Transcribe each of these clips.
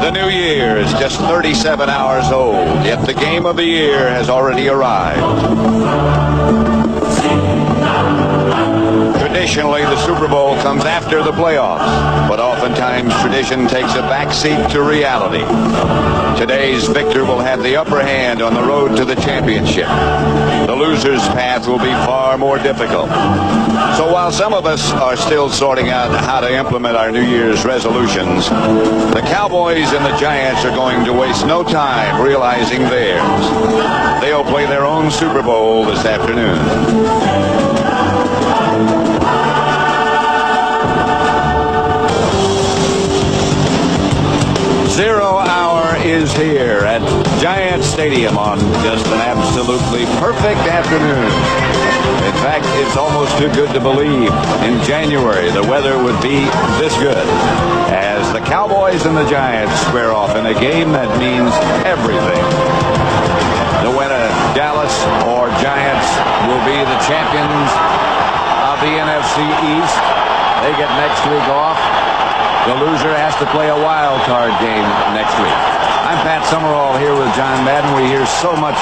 The new year is just 37 hours old, yet the game of the year has already arrived. Traditionally, the Super Bowl comes after the playoffs, but oftentimes tradition takes a backseat to reality. Today's victor will have the upper hand on the road to the championship. The loser's path will be far more difficult. So while some of us are still sorting out how to implement our New Year's resolutions, the Cowboys and the Giants are going to waste no time realizing theirs. They'll play their own Super Bowl this afternoon. 0 hour is here at Giant Stadium on just an absolutely perfect afternoon. In fact, it's almost too good to believe in January the weather would be this good as the Cowboys and the Giants square off in a game that means everything. The winner, Dallas or Giants, will be the champions of the NFC East. They get next week off. The loser has to play a wild card game next week. I'm Pat Summerall here with John Madden. We hear so much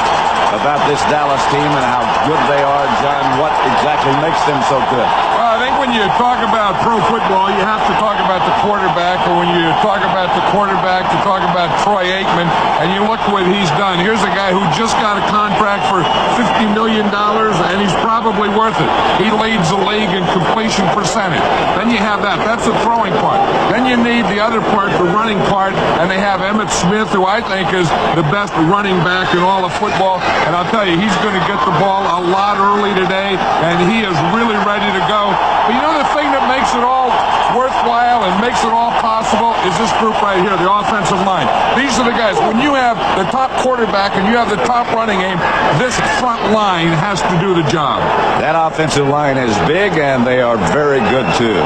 about this Dallas team and how good they are. John, what exactly makes them so good? Well, I think when you talk about pro football, you have to talk about the quarterback. Or when you talk about the quarterback, you talk about Troy Aikman. And you look what he's done. Here's a guy who just got a contract for $50 million, and he's probably worth it. He leads the league in completion percentage. Then you have that. That's the throwing part. Then you need the other part, the running part, and they have Emmitt Smith, who I think is the best running back in all of football. And I'll tell you, he's going to get the ball a lot early today, and he is really ready to go. But you know the thing that makes it all worthwhile and makes it all possible is this group right here, the offensive line. These are the guys. When you have the top quarterback and you have the top running game, this front line has to do the job. That offensive line is big, and they are very good, too.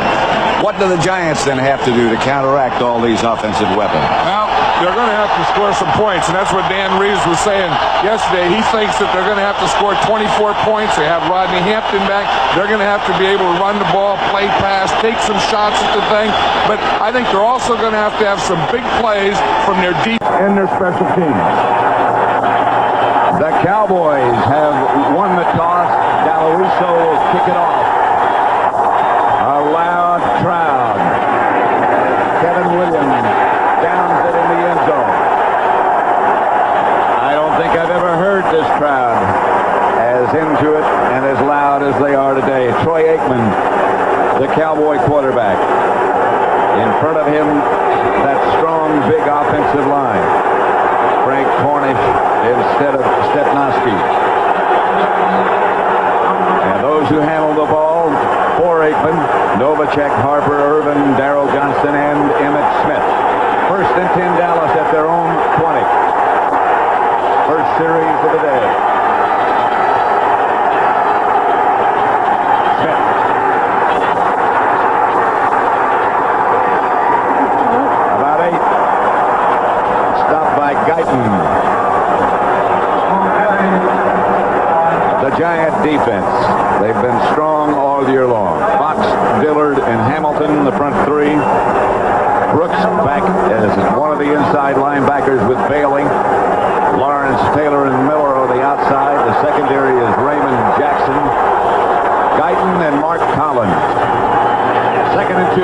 What do the Giants then have to do to counteract all these offensive weapons? Well, they're going to have to score some points, and that's what Dan Reeves was saying yesterday. He thinks that they're going to have to score 24 points. They have Rodney Hampton back. They're going to have to be able to run the ball, play pass, take some shots at the thing. But I think they're also going to have some big plays from their deep and their special teams. The Cowboys have won the toss. Daloiso will kick it off. A loud crowd. Kevin Williams downs it in the end zone. I don't think I've ever heard this crowd as into it and as loud as they are today. Troy Aikman, the Cowboy quarterback. In front of him, that strong, big offensive line. Frank Cornish instead of Stepnoski. And those who handle the ball for Aikman, Novacek, Harper, Irvin, Darrell Johnston, and Emmitt Smith. First and 10 Dallas at their own 20. First series of the day. Smith. About 8. Stopped by Guyton. The Giant defense. They've been strong all year long. Fox, Dillard, and Hamilton, the front three. Brooks back as one of the inside linebackers with Bailey. Lawrence, Taylor, and Miller on the outside. The secondary is Raymond Jackson, Guyton, and Mark Collins. Second and 2.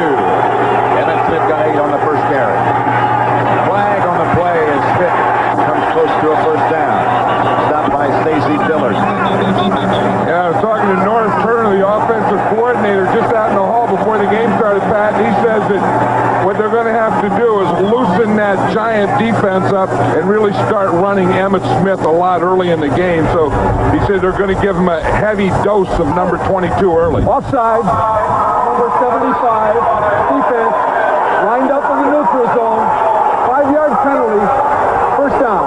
Emmitt Smith got 8 on the first carry. Flag on the play as Smith comes close to a first down. Stopped by Stacy Dillard. Yeah, I was talking to Norris Turner, the offensive coordinator, just out in the hall before the game started, Pat, and he says that what they're going to have to do is loosen that Giant defense up and really start running Emmitt Smith a lot early in the game. So he said they're going to give him a heavy dose of number 22 early. Offside, number 75, defense, lined up in the neutral zone, 5-yard penalty, first down.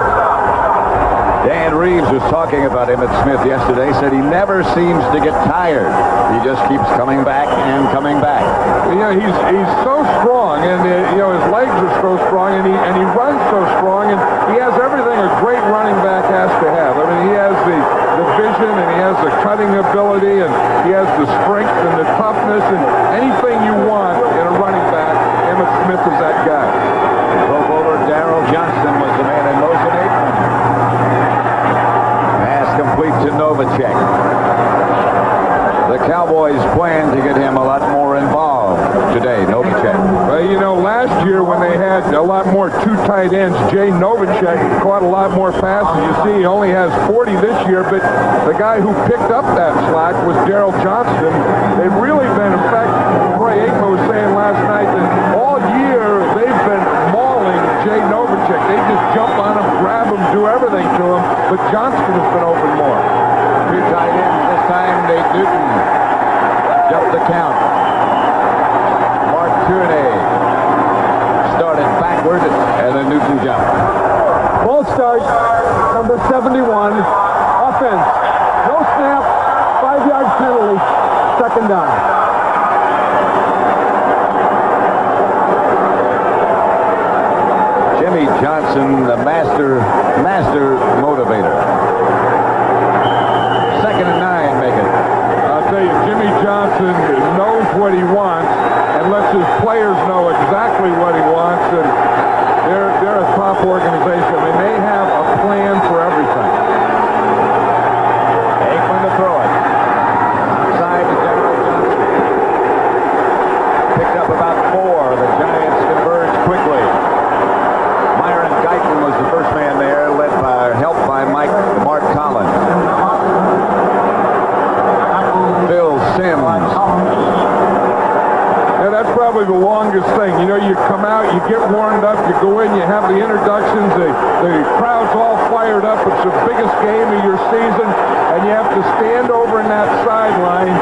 Dan Reeves was talking about Emmitt Smith yesterday, said he never seems to get tired. He just keeps coming back and coming back. Yeah, he's so strong, and his legs are so strong, and he runs so strong, and he has everything a great running back has to have. I mean, he has the vision, and he has the cutting ability, and he has the strength and the toughness, and anything you want in a running back, Emmitt Smith is that guy. Pro bowler Darrell Cowboys plan to get him a lot more involved today, Novacek. Well, you know, last year when they had a lot more two tight ends, Jay Novacek caught a lot more passes. You see, he only has 40 this year, but the guy who picked up that slack was Daryl Johnston. They've really been, in fact, Troy Aikman was saying last night that all year they've been mauling Jay Novacek. They just jump on him, grab him, do everything to him, but Johnston has been open more. Two tight ends this time. Nate Newton jumped the count. Mark Tierney started backward, and then Newton jumped. Ball start, number 71, offense. No snap, 5-yard penalty, second down. Jimmy Johnson, the master motivator. 2nd and 9, make it. I'll tell you, Jimmy Johnson knows what he wants and lets his players know exactly what he wants, and they're a top organization. I mean, they have a plan for everything. Aikman to throw it. Outside to General Johnson. Picked up about 4. The Giants converge quickly. Myron Guyton was the first man there, helped by Mark Collins. Phil Simms. Yeah, that's probably the longest thing. You know, you come out, you get warmed up, you go in, you have the introductions, the crowd's all fired up. It's the biggest game of your season, and you have to stand over in that sideline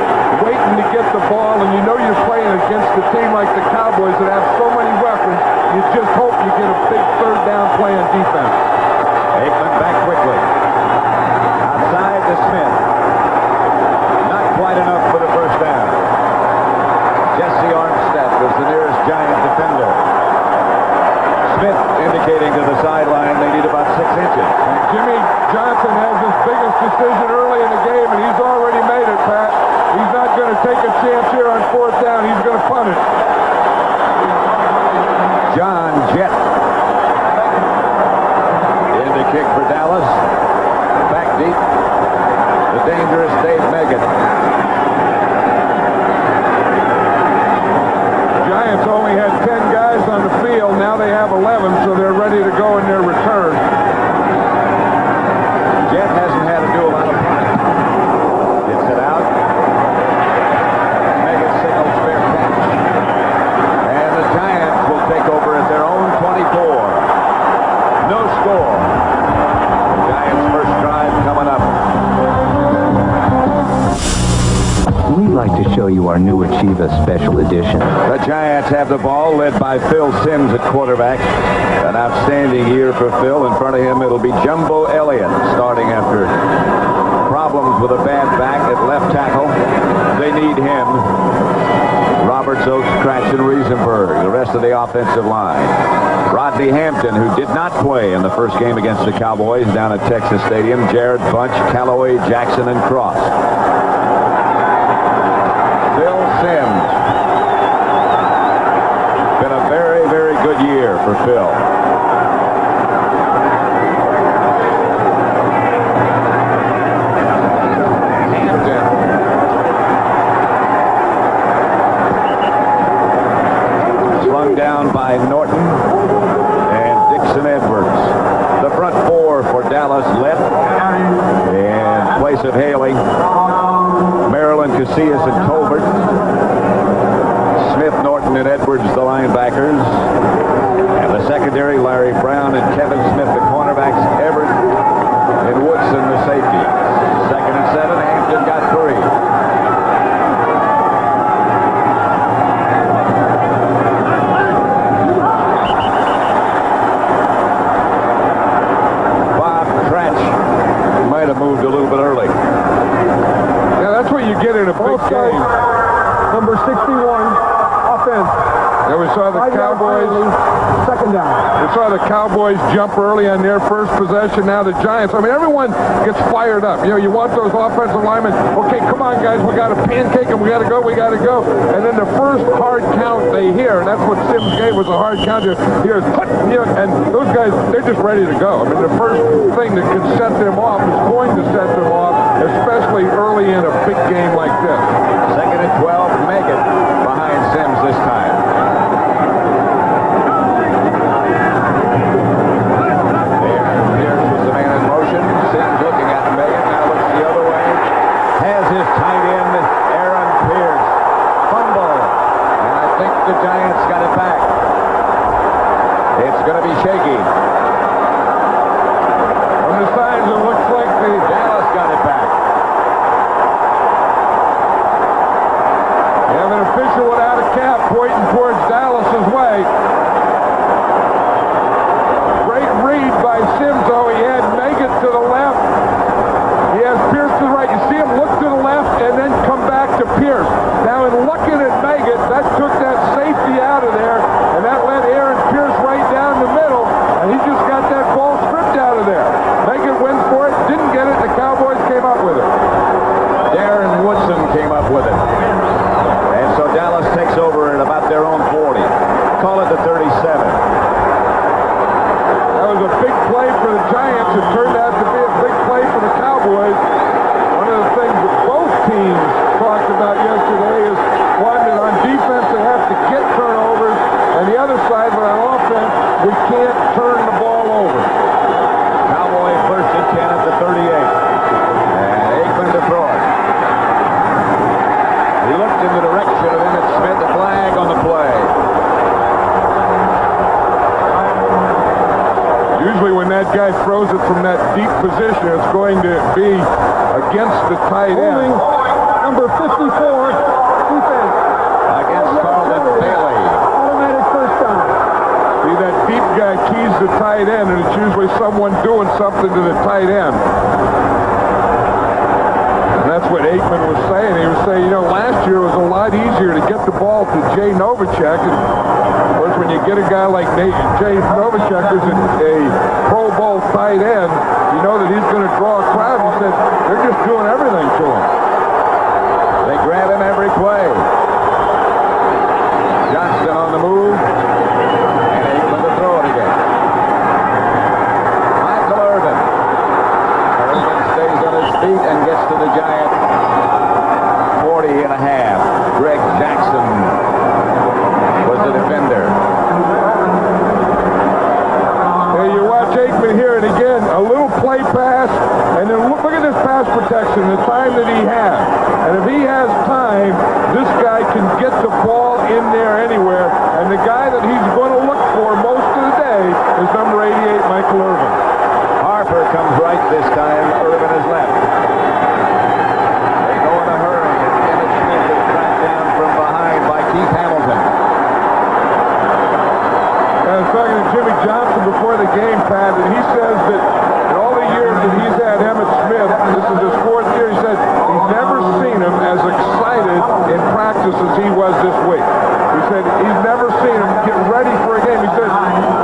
waiting to get the ball, and you know you're playing against a team like the Cowboys that have so many weapons. You just hope you get a big third down play on defense. Aikman back quickly. Outside to Smith. Not quite enough for the first down. Jesse Armstead was the nearest Giant defender. Smith indicating to the sideline they need about 6 inches. And Jimmy Johnson has his biggest decision early in the game, and he's already made it, Pat. He's not going to take a chance here on 4th down. He's going to punt it. John Jett in to kick for Dallas. Back deep. The dangerous Dave Megan. Giants only had 10 guys on the field. Now they have 11, so they're ready to go in their return. Jett hasn't had to do a lot of punting. Gets it out. Megan signals fair catch. And the Giants will take over at their own 24. No score. Giants' first drive coming up. We'd like to show you our new Achieva Special Edition. The Giants have the ball, led by Phil Simms at quarterback. An outstanding year for Phil. In front of him, it'll be Jumbo Elliott starting after problems with a bad back at left tackle. They need him. Roberts, Oaks, Kratz, and Riesenberg, the rest of the offensive line. Rodney Hampton, who did not play in the first game against the Cowboys down at Texas Stadium. Jared Bunch, Callaway, Jackson, and Cross. Phil Simms. Been a very, very good year for Phil. Hampton. Slung down by Norton and Dixon Edwards. The front 4 for Dallas left in place of Haley. Maryland, Casillas, and Tolbert. Smith, Norton, and Edwards, the linebackers. And the secondary, Larry Brown and Kevin Smith, the cornerbacks. Everett and Woodson, the safety. 2nd and 7, Hampton got 3. Bob Kratz might have moved a little bit early. Yeah, that's what you get in a big game. Number 61, offense. Yeah, we saw the 5-yard Cowboys. penalty, second down. We saw the Cowboys jump early on their first possession. Now the Giants. I mean, everyone gets fired up. You know, you want those offensive linemen. Okay, come on, guys. We got to pancake them. We got to go. We got to go. And then the first hard count they hear, and that's what Simms gave was a hard count. Here's and those guys, they're just ready to go. I mean, the first thing that can set them off is going to set them off, especially early in a big game like this. It's going to be shaky. On the signs, it looks like the Dallas got it back. You have an official without a cap pointing towards Dallas's way. Great read by Simzo. He had Megan to the left. He has Pierce to the right. You see him look to the left and then come back to Pierce. Now, in looking at Megan, that took that safety out of there, and that let Aaron Pierce right down the middle, and he just got that ball stripped out of there. Megan wins for it, didn't get it, the Cowboys came up with it. Darren Woodson came up with it. And so Dallas takes over at about their own 40. Call it the 37. That was a big play for the Giants. It turned out to be a big play for the Cowboys. One of the things that both teams talked about yesterday is, one, that on defense they have to get turnovers, and the other side, but on offense, we can't turn the ball over. Cowboy first and 10 at the 38. And Aikman to throw it. He looked in the direction of Emmitt Smith. The flag on the play. Usually when that guy throws it from that deep position, it's going to be against the tight end. Number 54, defense. Against Carlton Bailey. Automatic first down. See, that deep guy keys the tight end, and it's usually someone doing something to the tight end. And that's what Aikman was saying. He was saying, you know, last year it was a lot easier to get the ball to Jay Novacek. And of course, when you get a guy like Jay Novacek, who's a Pro Bowl tight end, you know that he's going to draw a crowd. He said, they're just doing everything to him. They grab him every play. Johnston on the move. And Aikman to throw it again. Michael Irvin. Irvin stays on his feet and gets to the Giant 40 and a half. Greg Jackson was the defender. Hey, you watch Aikman here, and again, a little play pass, and then look at this pass protection, the time that he has. And if he has time, this guy can get the ball in there anywhere. And the guy that he's going to look for most of the day is number 88, Michael Irvin. Harper comes right this time. Irvin is left. They go in a hurry, and Emmitt Smith is tracked down from behind by Keith Hamilton. I was talking to Jimmy Johnson before the game, Pat, and he says that in all the years that he's had Emmitt Smith, this is his fourth year, he said he's never seen him as excited in practice as he was this week. He said he's never seen him get ready for a game. He said,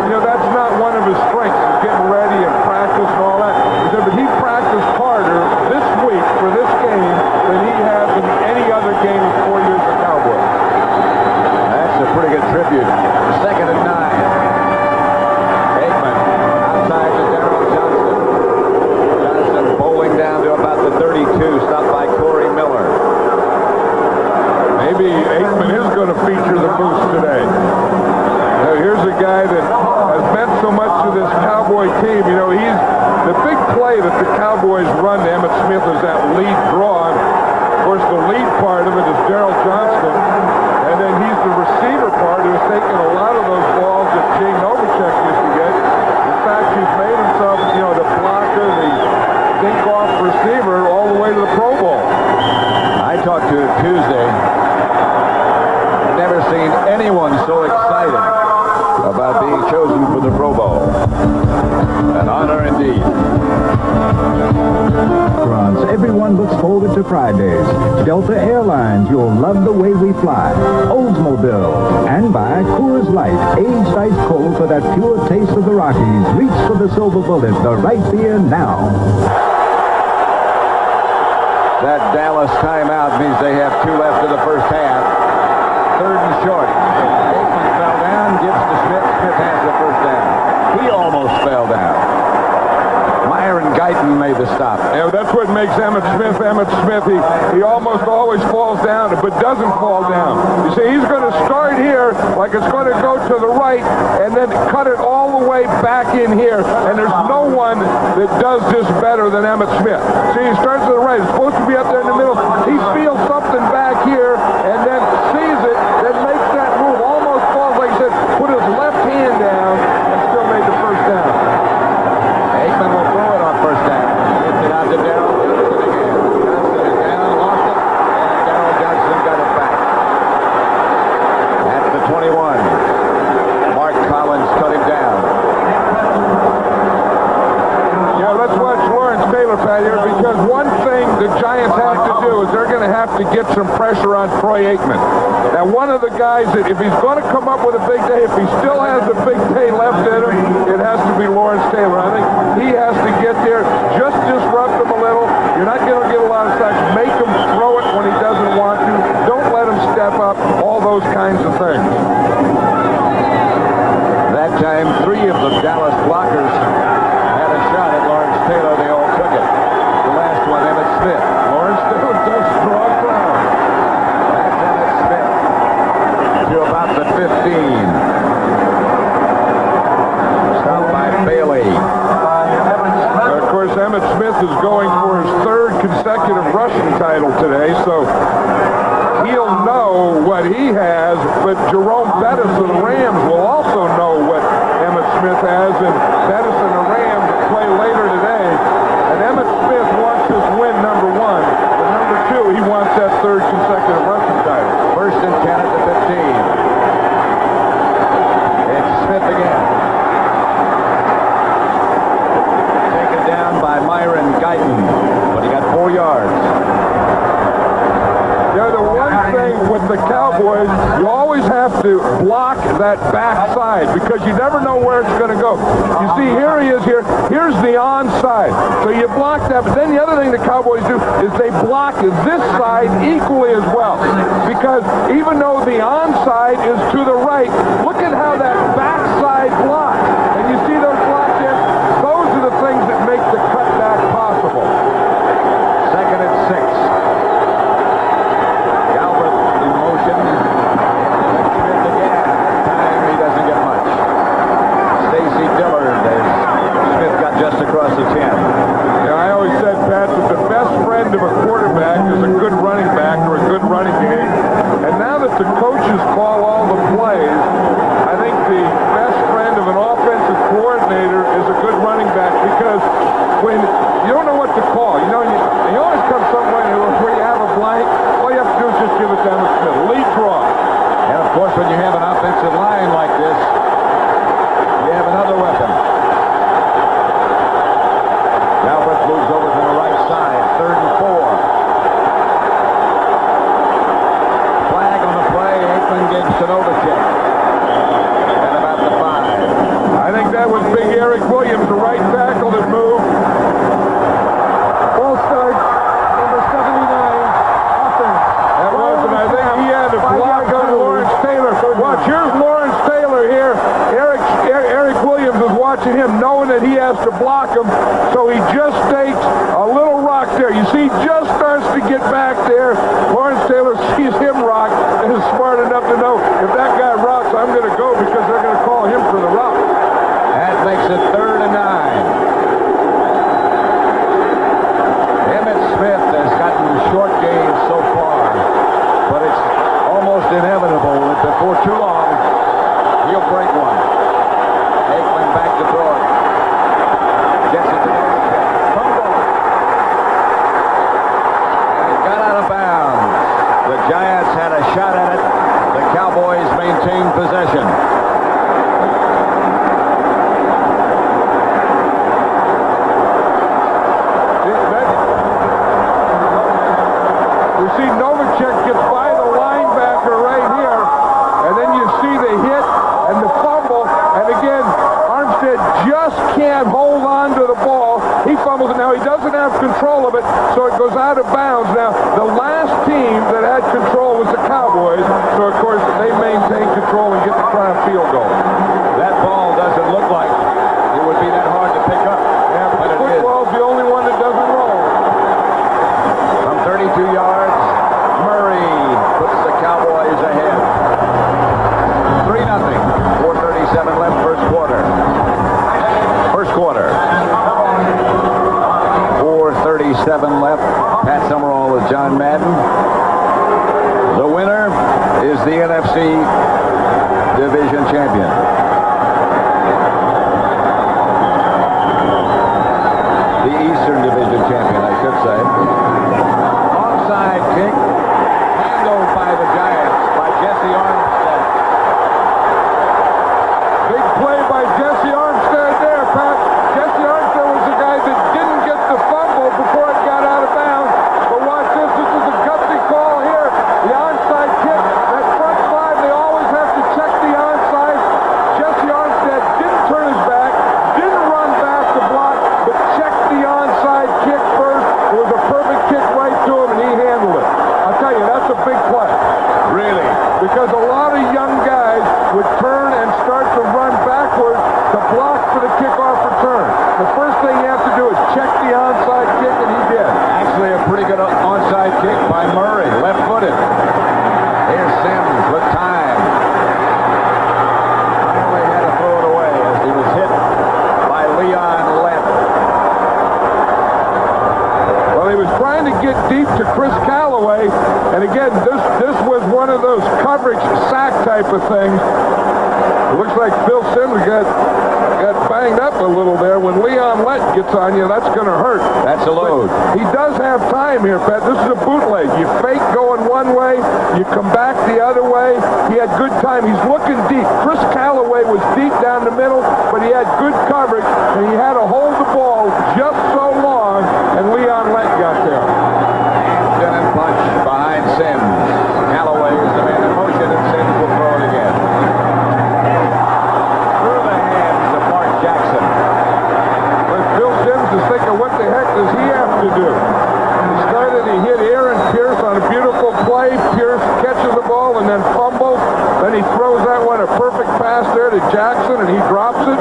you know, that's not one of his strengths, is getting ready and practice and all that. He said, but he practiced harder this week for this game than he has in any other game in 4 years of Cowboys. That's a pretty good tribute. Second and 9. Aikman outside to Darrell Johnston. Johnston bowling down to about the 32, stopped by Corey Miller. Maybe Aikman is going to feature the boost today. Now, here's a guy that has meant so much to this Cowboy team. You know, he's the big play that the Cowboys run to Emmitt Smith is that lead draw. Of course, the lead part of it is Darrell Johnston. And then he's the receiver part who's taken a lot of those balls that Jay Novacek used to get. In fact, he's made himself, you know, the blocker, the dink-off receiver all the way to the Pro Bowl. I talked to him Tuesday. Never seen anyone so excited about being chosen for the Pro Bowl. An honor indeed. Restaurants, everyone looks forward to Fridays. Delta Airlines, you'll love the way we fly. Oldsmobile, and by Coors Light, aged ice cold for that pure taste of the Rockies. Reach for the silver bullet, the right beer now. That Dallas timeout means they have 2 left in the first half. Third and short. Aikman fell down, gives to Smith. Smith has the first down. He almost fell down. Myron Guyton made the stop. Yeah, that's what makes Emmitt Smith. He almost always falls down, but doesn't fall down. You see, he's going to start here like it's going to go to the right and then cut it all the way back in here. And there's no one that does this better than Emmitt Smith. See, he starts to the right. It's supposed to be up there in the middle. He feels something back here and then sees it, then makes that move. Almost falls, like I said, put his left hand down and to get some pressure on Troy Aikman. Now, one of the guys that, if he's going to come up with a big day, if he still has a big day left in him, it has to be Lawrence Taylor. I think he has to get there, just disrupt him a little. You're not going to get a lot of sacks. Make him throw it when he doesn't want to. Don't let him step up. All those kinds of things. That time, 3 of the Dallas blockers had a shot at Lawrence Taylor. They all took it. The last one, Emmitt Smith. Lawrence Taylor does strong ground. That's Emmitt Smith to about the 15. Stopped by Bailey. Of course, Emmitt Smith is going for his 3rd consecutive rushing title today, so he'll know what he has, but Jerome Bettis of the Rams will also know what Emmitt Smith has, and Bettis and the Rams play later today. And Emmitt Smith wants his win, number 1, but number 2, he wants that 3rd consecutive rushing title. 1st and 10 at the 15. It's Smith again. Taken down by Myron Guyton, but he got 4 yards. The one thing with the Cowboys, you always have to block that backside because you never know where it's going to go. You see, here he is here. Here's the onside. So you block that. But then the other thing the Cowboys do is they block this side equally as well. Because even though the onside is to the right, look at how that backside blocks. And you see those blocks there? Those are the things that make the cutback possible. 2nd and 6. Just across the 10. Yeah, I always said, Pat, that the best friend of a quarterback is a good running back or a good running game. And now that the coaches call all the plays, I think the best friend of an offensive coordinator is a good running back because when you don't know what to call, you always come somewhere where you have a blank, all you have to do is just give it down the middle. Lead draw. And of course, when you have an offensive line like this, you have another weapon. Galbraith moves over to the right side. 3rd and 4. Flag on the play. Aikman gives to Novacek. At about the 5. I think that was big Eric Williams, the right tackle that moved. Ball start, number 79, offense. That was, and I think he had to block on Lawrence Taylor. Watch, here's Lawrence Taylor here. Eric Williams is watching him, knowing that he has to block him, so he just takes a little rock there. You see, he just starts to get back there. Lawrence Taylor sees him rock and is smart enough to know if that guy rocks, I'm going to go because they're going to call him for the rock. That makes it 3rd and 9. Emmitt Smith has gotten short gains so far, but it's almost inevitable that before too long, he'll break one. Aikman back to throw it. Gets it to Novacek. Fumble. And it got out of bounds. The Giants had a shot at it. The Cowboys maintained possession. You see Novacek gets by the linebacker right here, and then you see the hit and the fumble, and again, Armstead just can't hold on to the ball. He fumbles it. Now, he doesn't have control of it, so it goes out of bounds. Now, the last team that had control was the Cowboys, so, of course, they maintain control and get the try field goal. That ball doesn't look like it would be that hard to pick up. Yeah, but football's the only one that doesn't roll. From 32 yards, Murray puts the Cowboys ahead. 3-0. 4:37 left first quarter. 4:37 left. Pat Summerall is banged up a little there. When Leon Lett gets on you, that's going to hurt. That's a load. But he does have time here, Pat. This is a bootleg. You fake going one way, you come back the other way. He had good time. He's looking deep. Chris Callaway was deep down the middle, but he had good coverage, and he had to hold the ball just so long, and Leon Lett got there. And punch behind Sims. Callaway is the man in motion, and Sims will throw it again. Through the hands of Mark Jackson. But Bill Sims is thinking, what the heck does he have to do? He started, he hit Aaron Pierce on a beautiful play. Pierce catches the ball and then fumbles. Then he throws that one, a perfect pass there to Jackson, and he drops it.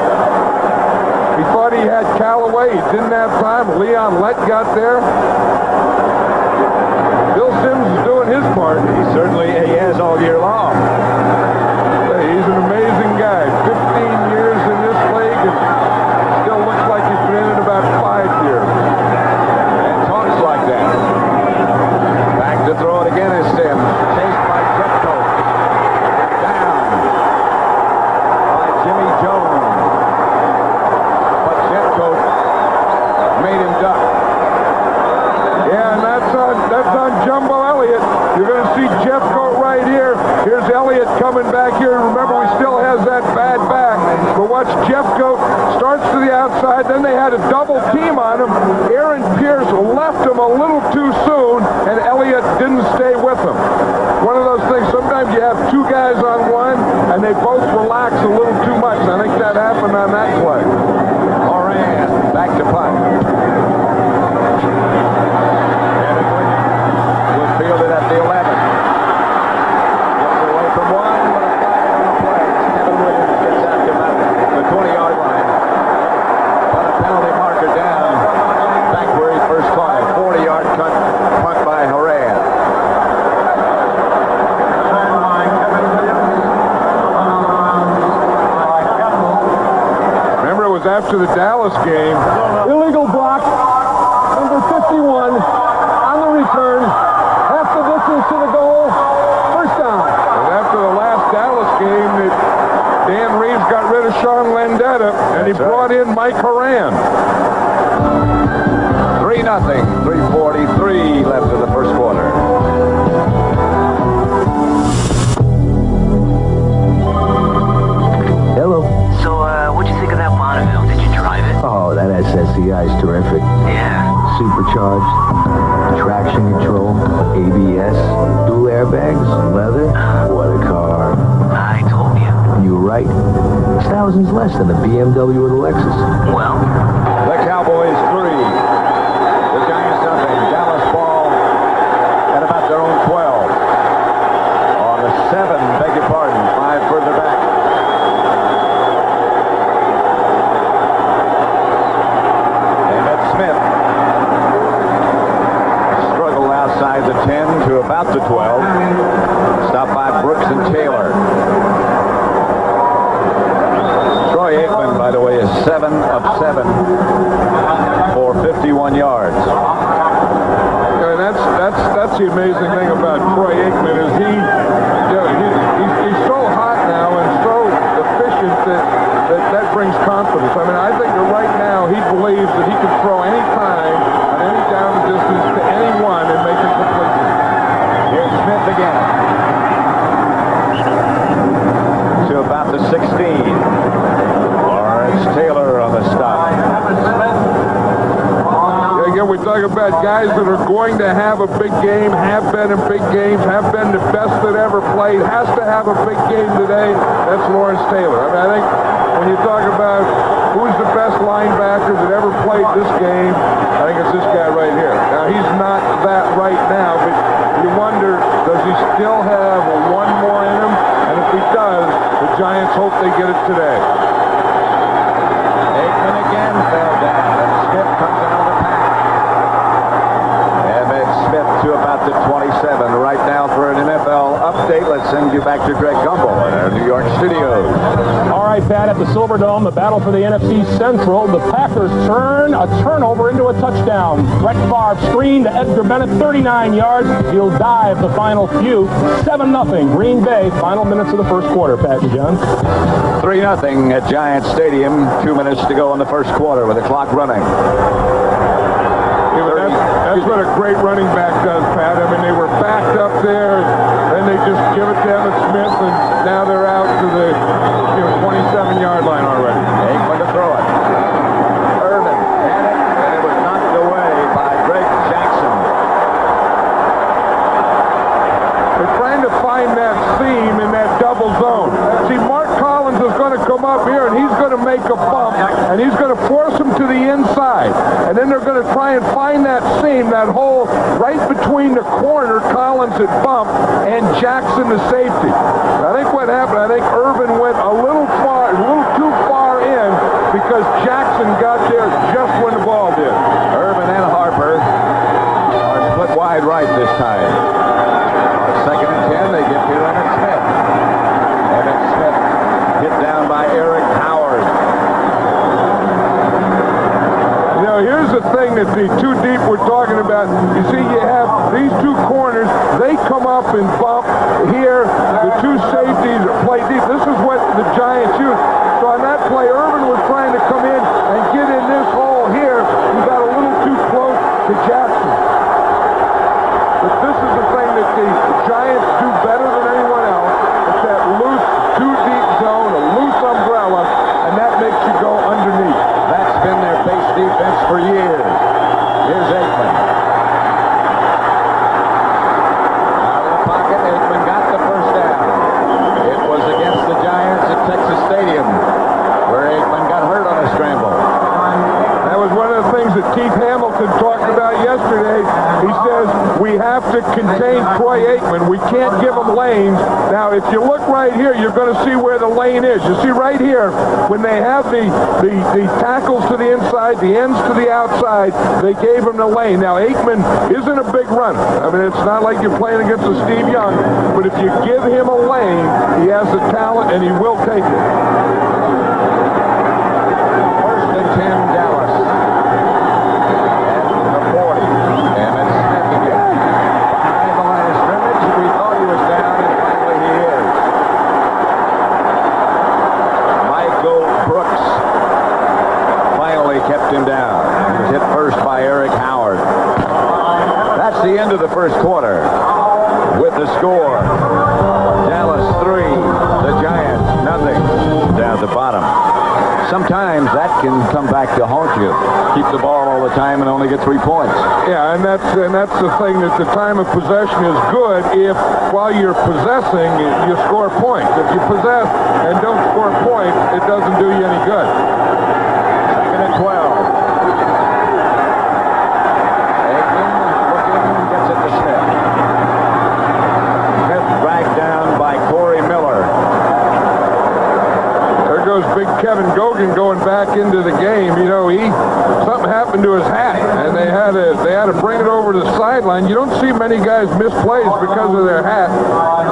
He thought he had Callaway. He didn't have time. Leon Lett got there. Bill Sims is doing his part. He has all year long. He's an amazing guy. 15 years in this league and still looks like he's been in it about 5 years. And talks like that. Back to throw it again is Sims. Chased by Jetcoat. Down by Jimmy Jones. But Jetcoat made him duck. Yeah, and that's on Jumbo Elliott. You're going to see Jeffcoat right here. Here's Elliott coming back here. Remember, he still has that bad back. But watch Jeffcoat starts to the outside. Then they had a double team on him. Aaron Pierce left him a little too soon, and Elliott didn't stay with him. One of those things, sometimes you have two guys on one, and they both relax a little too much. I think that happened on that play. Moran back to punt. Fielded at the 11. Gets away from one, but a flag on the play. Kevin Williams gets out to about the 20-yard line. But a penalty marker down back where he first caught it. 40-yard punt by Horan. Remember, it was after the Dallas game. Illegal block. Number 51 on the return. Half the distance to the goal. First down. And after the last Dallas game, that Dan Reeves got rid of Sean Landetta, and he brought in Mike Horan. 3-0. 3:43 left in the first quarter. Hello. So, what'd you think of that Bonneville? Did you drive it? Oh, that SSCI is terrific. Yeah. Supercharged, traction control, ABS, dual airbags, leather. What a car. I told you. You were right. It's thousands less than a BMW or the Lexus. Well, The Cowboys 3. The Giants nothing. Dallas ball at about their own 12. On the 7, beg your pardon. 5 further back. Smith struggled outside the 10 to about the 12. Stopped by Brooks and Taylor. Troy Aikman, by the way, is 7 of 7 for 51 yards. And that's the amazing thing about Troy Aikman is he's so hot now and so efficient that brings confidence. I mean, I think that right now he believes that he can throw any time on any down distance to anyone and make it completely. Here's Smith again. To about the 16. Lawrence Taylor on the stop. Again, we talk about guys that are going to have a big game, have been in big games, have been the best that ever played, has to have a big game today. That's Lawrence Taylor. I mean, I think when you talk about who's the best linebacker that ever played this game, I think it's this guy right here. Now, he's not that right now, but you wonder, does he still have one more in him? And if he does, the Giants hope they get it today. Aikman again fell down, and Smith comes out of the pack. And then Smith to about the 27. Right now for an NFL update, let's send you back to Greg Gumbel in our New York studios. All right, Pat, at the Silverdome, the battle for the NFC Central. The Packers turn a turnover into a touchdown. Brett Favre screen to Edgar Bennett, 39 yards. He'll dive the final few. 7-0, Green Bay. Final minutes of the first quarter, Pat and John. 3-0 at Giant Stadium. 2 minutes to go in the first quarter with the clock running. That's what a great running back does, Pat. I mean, they were backed up there, and they just give it to Emmett Smith, and now they're out to the 27-yard line already. Aikman to throw it. Irvin had it, and it was knocked away by Greg Jackson. They're trying to find that seam in that double zone. See, Mark Collins is going to come up here, and he's going to make a bump, and he's going to force him to the inside. And then they're going to try and find that seam, that hole right between the corner Collins had bumped and Jackson the safety. I think what happened, I think Irvin went a little too far in because Jackson got there just when the ball did. Irvin and Harper are split wide right this time. Second and 10, they get to Emmett Smith. Emmett Smith hit down by Eric Howard. Here's the thing that the too deep we're talking about. You see, you have these two corners. They come up and bump here. The two safeties play deep. This is what the Giants use. So on that play, Irvin was trying to come in and get in this hole here. He got a little too close to Jackson. But this is the thing that the Giants do better than anyone else. It's that loose, too deep zone, a loose umbrella, and that makes you go underneath. That's been their base defense for years. Here's Aikman. Out of the pocket, Aikman got the first down. It was against the Giants at Texas Stadium, where Aikman got hurt on a scramble. That was one of the things that Keith Hamilton talked about yesterday. He says, we have to contain Troy Aikman. We can't give him lanes. Now, if you look right here, you're going to see where the lane is. You see right here, when they have the tackles to the inside, the ends to the outside, they gave him the lane. Now, Aikman isn't a big runner. I mean, it's not like you're playing against a Steve Young, but if you give him a lane, he has the talent, and he will take it. First and 10, Dallas. At the 40. Emmett Smith again. Behind the line of scrimmage, we thought he was down, and finally he is. Michael Brooks finally kept him down. He was hit first by Eric Howard. That's the end of the first quarter. With the score, Dallas 3, the Giants nothing. Down at the bottom. Sometimes that can come back to haunt you. Keep the ball all the time and only get 3 points. Yeah, and that's the thing, that the time of possession is good if while you're possessing you score points. If you possess and don't score points, it doesn't do you any good. Second and 12. Aikman looking, gets it to Smith. Smith dragged down by Corey Miller. There goes big Kevin Gogan going back into the game. You know, something happened to his hat, and they had to bring it over to the sideline. You don't see many guys miss plays because of their hat.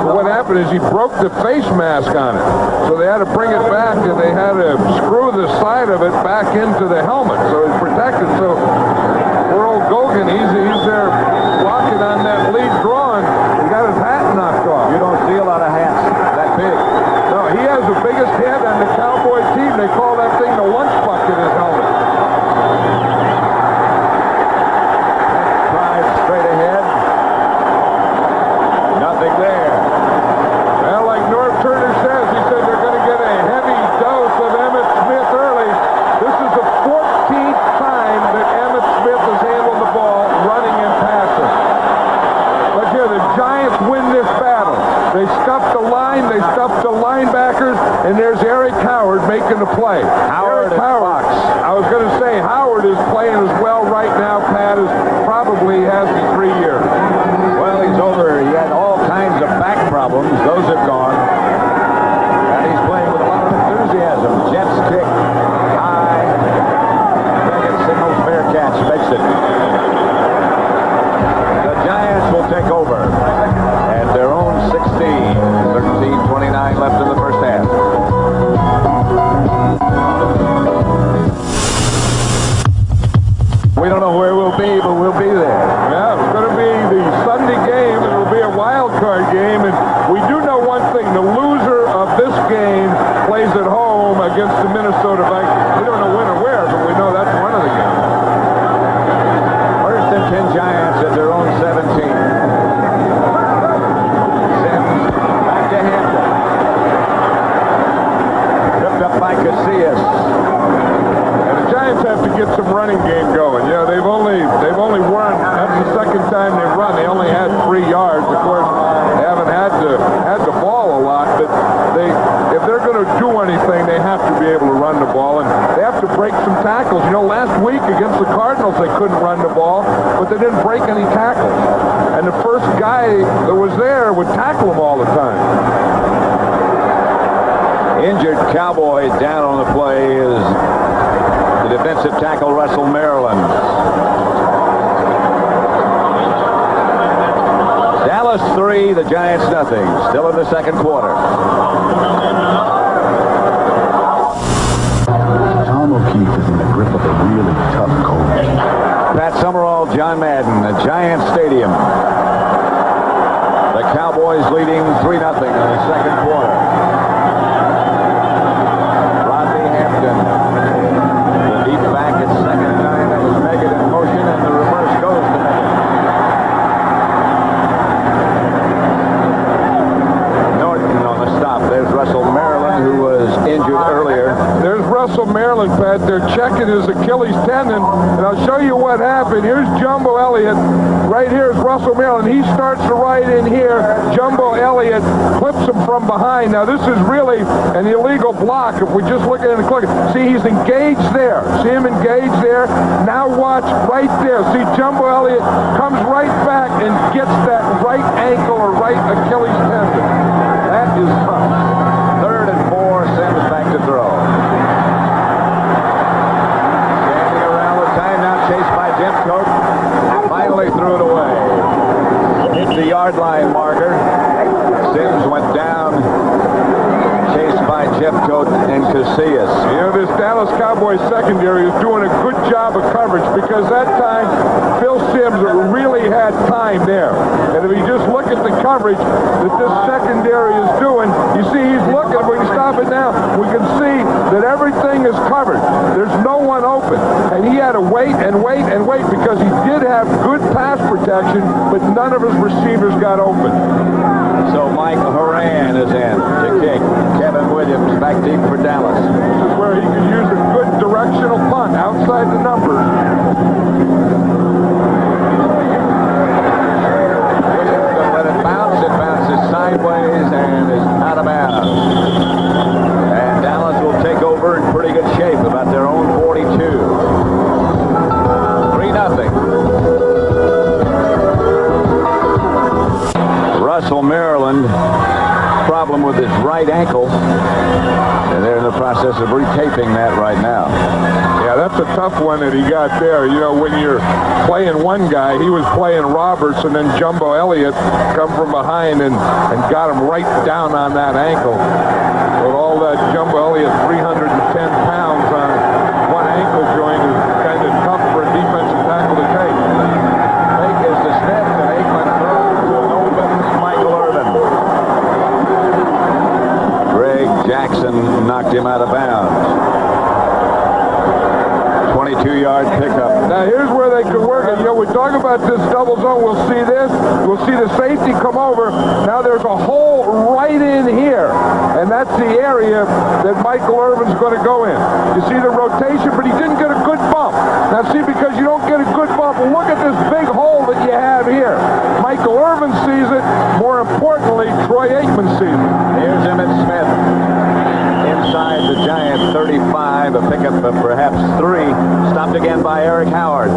But what happened is he broke the face mask on it. So they had to bring it back, and they had to screw the side of it back into the helmet. So he's protected. So poor old Gogan, he's there blocking on that lead draw, and he got his hat knocked off. You don't see a lot of hats that big. No, he has the biggest head on the Cowboys team. They call that thing the lunch bucket, his helmet. Drive straight ahead. Nothing there. Well, like Norv Turner says, he said they're going to get a heavy dose of Emmett Smith early. This is the 14th time that Emmett Smith has handled the ball, running and passing. But here, the Giants win this battle. They stuffed the line, they stuffed the linebackers, and there's Eric Howard making the play. Howard I was going to say, Howard is playing as well right now, Pat, as probably has in 3 years. Well, he's over. He had all kinds of back problems. Those have gone. And he's playing with a lot of enthusiasm. Jets kick high. Second signals fair catch. Makes it. The Giants will take over at their own 16. 13:29 left in the first half. have to get some running game going. You know, they've only won. That's the second time they've run. They only had 3 yards. Of course, they haven't had the ball a lot, but if they're going to do anything, they have to be able to run the ball, and they have to break some tackles. You know, last week against the Cardinals, they couldn't run the ball, but they didn't break any tackles. And the first guy that was there would tackle them all the time. Injured Cowboy down on the play is the defensive tackle, Russell Maryland. Dallas 3, the Giants nothing. Still in the second quarter. Tom O'Keefe is in the grip of a really tough coach. Pat Summerall, John Madden at Giant Stadium. The Cowboys leading 3-0 in the second quarter. Rodney Hampton, the deep back at second time. That was Megan in motion, and the reverse goes to Megan. Norton on the stop. There's Russell Maryland, who was injured earlier. There's Russell Maryland, Pat. They're checking his Achilles tendon, and I'll show you what happened. Here's Jumbo Elliott. Right here is Russell Maryland. He starts to right in here. Jumbo Elliott clips him from behind. Now, this is really an illegal block. If we just look at it and click it. See, he's engaged there. See him engaged there? Now watch right there. See, Jumbo Elliott comes right back and gets that right ankle or right Achilles tendon. That is tough. 3rd and 4, Sims back to throw. Standing around with time now, chased by Jeffcoat. Finally threw it away. Hit the yard line marker. Sims went down, chased by Jeffcoat and Casillas. You know, this Dallas Cowboys secondary is doing a good job of coverage because that time Phil Sims really had time there. And if you just look at the coverage that this secondary is doing, you see he's looking. We can stop it now. We can see that everything is covered. There's no one open. And he had to wait and wait and wait because he did have good pass protection, but none of his receivers got open. So Mike Horan is in to kick. Kevin Williams back deep for Dallas. This is where he can use a good directional punt outside the numbers. Williams going to let it bounce. It bounces sideways and is out of bounds. And Dallas will take over in pretty good shape, about their own 42. 3-0. Russell Maryland, problem with his right ankle, and they're in the process of retaping that right now. Yeah, that's a tough one that he got there. You know, when you're playing one guy, he was playing Roberts, and then Jumbo Elliott come from behind and got him right down on that ankle. With all that Jumbo Elliott 310 pounds on one ankle joint is kind of tough for a defensive tackle to take. Fake is to Smith, and Aikman throws to an open Michael Irvin. Greg Jackson knocked him out of bounds. 22-yard pickup. Now here's where they could work it. You know, we talk about this double zone. We'll see this. We'll see the safety come over. Now there's a hole right in here, and that's the area that Michael Irvin's going to go in. You see the rotation, but he didn't get a good bump. Now see, because you don't get a good bump, look at this big hole that you have here. Michael Irvin sees it. More importantly, Troy Aikman sees it. Here's Emmitt Smith. Inside the Giant 35, a pickup of perhaps 3. Stopped again by Eric Howard.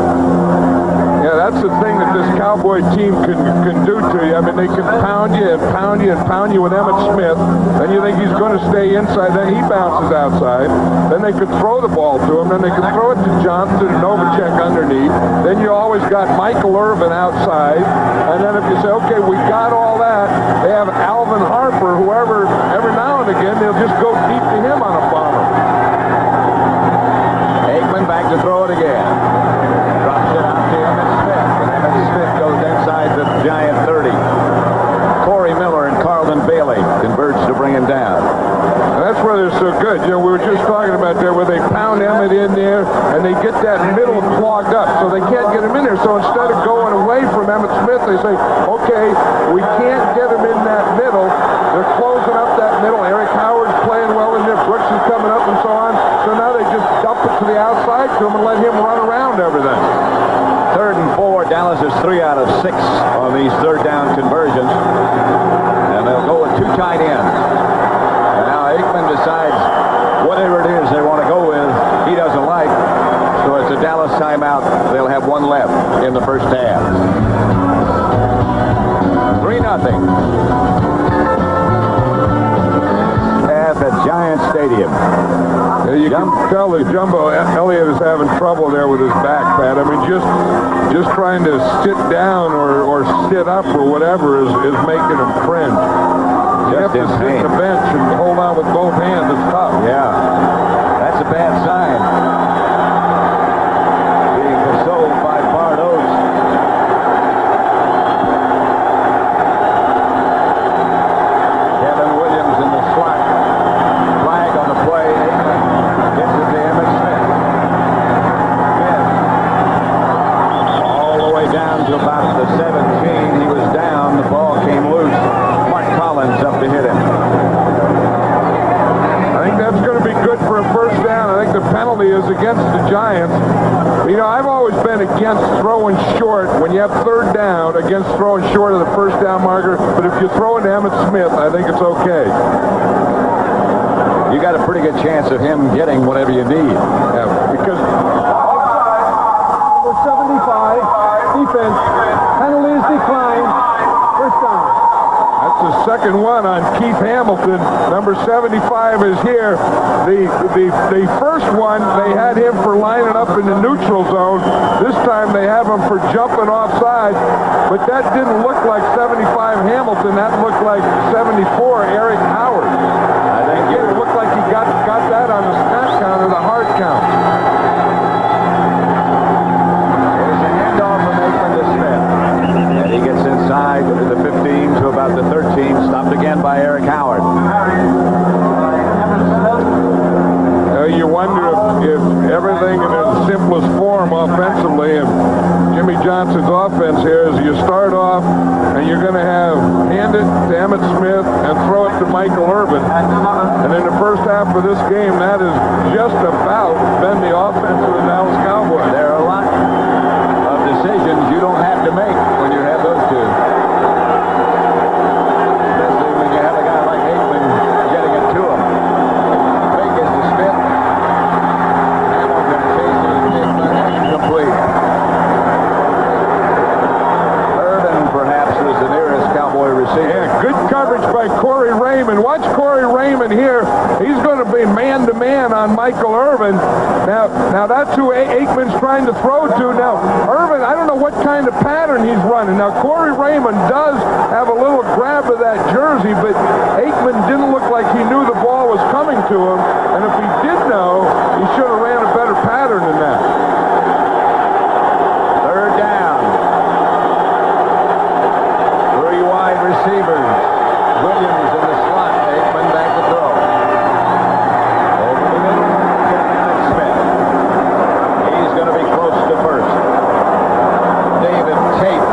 Yeah, that's the thing that this Cowboy team can do to you. I mean, they can pound you and pound you and pound you with Emmitt Smith. Then you think he's going to stay inside. Then he bounces outside. Then they could throw the ball to him. Then they could throw it to Johnson and Novacek underneath. Then you always got Michael Irvin outside. And then if you say, okay, we got all that, they have Alvin Harper, whoever, every now and again, they'll just go deep to him on a bomber. Aikman back to throw it again. Drops it out to Emmitt Smith. And Emmitt Smith goes inside the Giant 30. Corey Miller and Carlton Bailey converge to bring him down. And that's where they're so good. You know, we were just talking about there where they pound Emmitt in there and they get that middle clogged up, so they can't get him in there. So instead of going away from Emmitt Smith, they say, okay, we can't get him in that middle. They're closing up that middle. Eric Howard's playing well in there. Brooks is coming up and so on. So now they just dump it to the outside. right to him and let him run around everything. 3rd and 4. Dallas is 3 out of 6 on these third down conversions. And they'll go with 2 tight ends. And now Aikman decides whatever it is they want to go with, he doesn't like. So it's a Dallas timeout. They'll have 1 left in the first half. 3-0. At Giant Stadium. You can tell that Jumbo Elliott is having trouble there with his back, Pat. I mean, just trying to sit down or sit up or whatever is making him cringe. You have to sit on the bench and hold on with both hands. It's tough. Yeah, that's a bad sign. Being consoled by Pardos. Kevin Williams in the slot. Flag on the play. Gets it to Emmitt Smith. All the way down to about the 17. He was down. The ball came loose. Mark Collins up to hit him. I think that's going to be good for a first down. I think the penalty is against the Giants. You know, I've always been against throwing short when you have third down, against throwing short of the first down marker. But if you throw it to Emmitt Smith, I think it's okay. You got a pretty good chance of him getting whatever you need. Yeah, because Number 75, defense. Penalty is declined. First down. that's the second one on Keith Hamilton. Number 75 is here. The first one, they had him for lining up in the neutral zone. This time they have him for jumping offside. But that didn't look like 75 Hamilton. That looked like 74 Eric Howard. I think Again, it looked like he got that on the snap count or the hard count. There's a handoff from Aikman to Smith. And he gets inside to the 15 to about the 13. Stopped again by Eric Howard. You wonder if everything in its simplest form offensively, and Jimmy Johnson's offense here is you start off and you're going to hand it to Emmitt Smith and throw it to Michael Irvin. And in the first half of this game, that has just about been the offense of the Dallas Cowboys. There are a lot of decisions you don't have to make when you have those two. Especially when you have a guy like Aikman getting it to him. Big is to Smith. Hamilton chasing Aikman. Incomplete. Irvin perhaps was the nearest Cowboy receiver. Yeah, good coverage by Corey Raymond. Watch Corey Raymond here. He's going to be man-to-man on Michael Irvin. Now that's who Aikman's trying to throw to. Now, Irvin, I don't know what kind of pattern he's running. Now, Corey Raymond does have a little grab of that jersey, but Aikman didn't look like he knew the ball was coming to him. And if he did know, he should have ran a better pattern than that. Third down. 3 wide receivers. Williams in the slot. Aikman back to throw. Over the middle to Emmitt Smith. He's going to be close to first. David Tate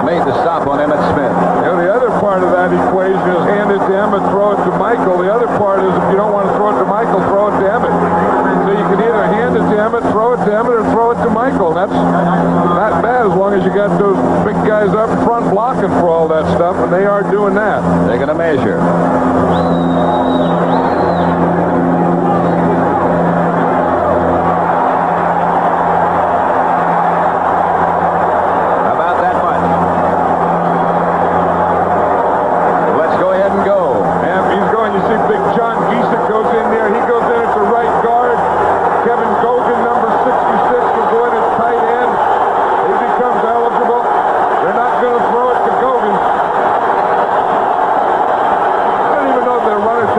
made the stop on Emmitt Smith. You know, the other part of that equation is hand it to Emmitt, throw it to Michael. The other part is if you don't want to throw it to Michael, throw it to Emmitt. So you can either hand it to Emmitt, throw it to Emmitt, or throw it to Michael. That's not bad as long as you got those big guys up front blocking for all that stuff, and they are doing that. They're going to measure. About that much. Let's go ahead and go. And he's going, you see big John Giesick goes in there. He goes in at the right guard. Kevin Gogan, number 66, will go in at tight end. He becomes eligible. They're not going to throw it to Gogan. I don't even know if they're running to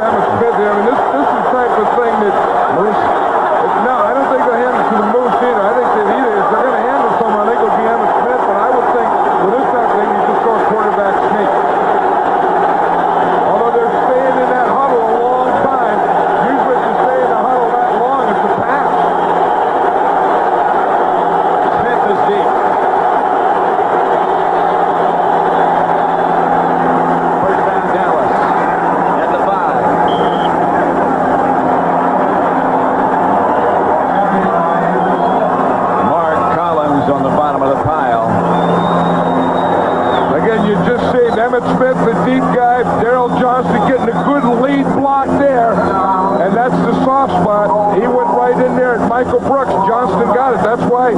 Michael Brooks. Johnston got it. That's why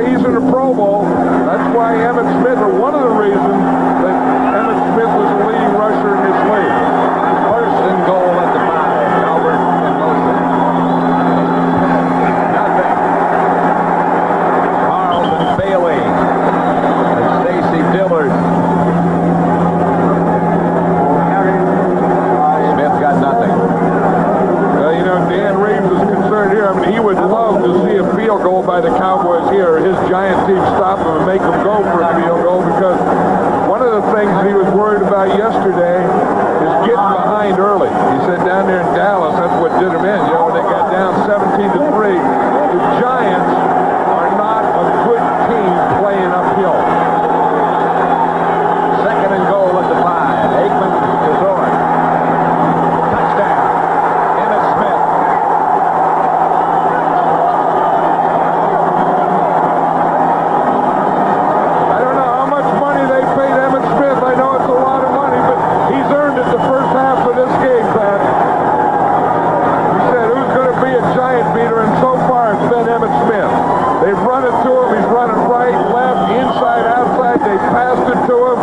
he's in the Pro Bowl. That's why Emmett Smith, or one of the reasons that Emmett Smith was the leading rusher in this league. First and goal at the 5. Albert and Wilson. Nothing. Carlton Bailey and Stacy Dillard. Smith got nothing. You know, Dan Reeves is concerned here. I mean, he would love to see a field goal by the Cowboys here. His Giant team stop him and make him go for a field goal, because one of the things he was worried about yesterday is getting behind early. He said down there in Dallas, that's what did him in. You know, when they got down 17-3, the Giants are not a good team playing uphill. Second and goal at the 5. Aikman to throw it. Touchdown. Emmett Smith. I don't know how much money they paid Emmett Smith. I know it's a lot of money, but he's earned it the first half of this game, Pat. He said, who's going to be a Giant beater? And so far, it's been Emmett Smith. They've run it to him. He's running right, left, inside, outside. They passed it to him.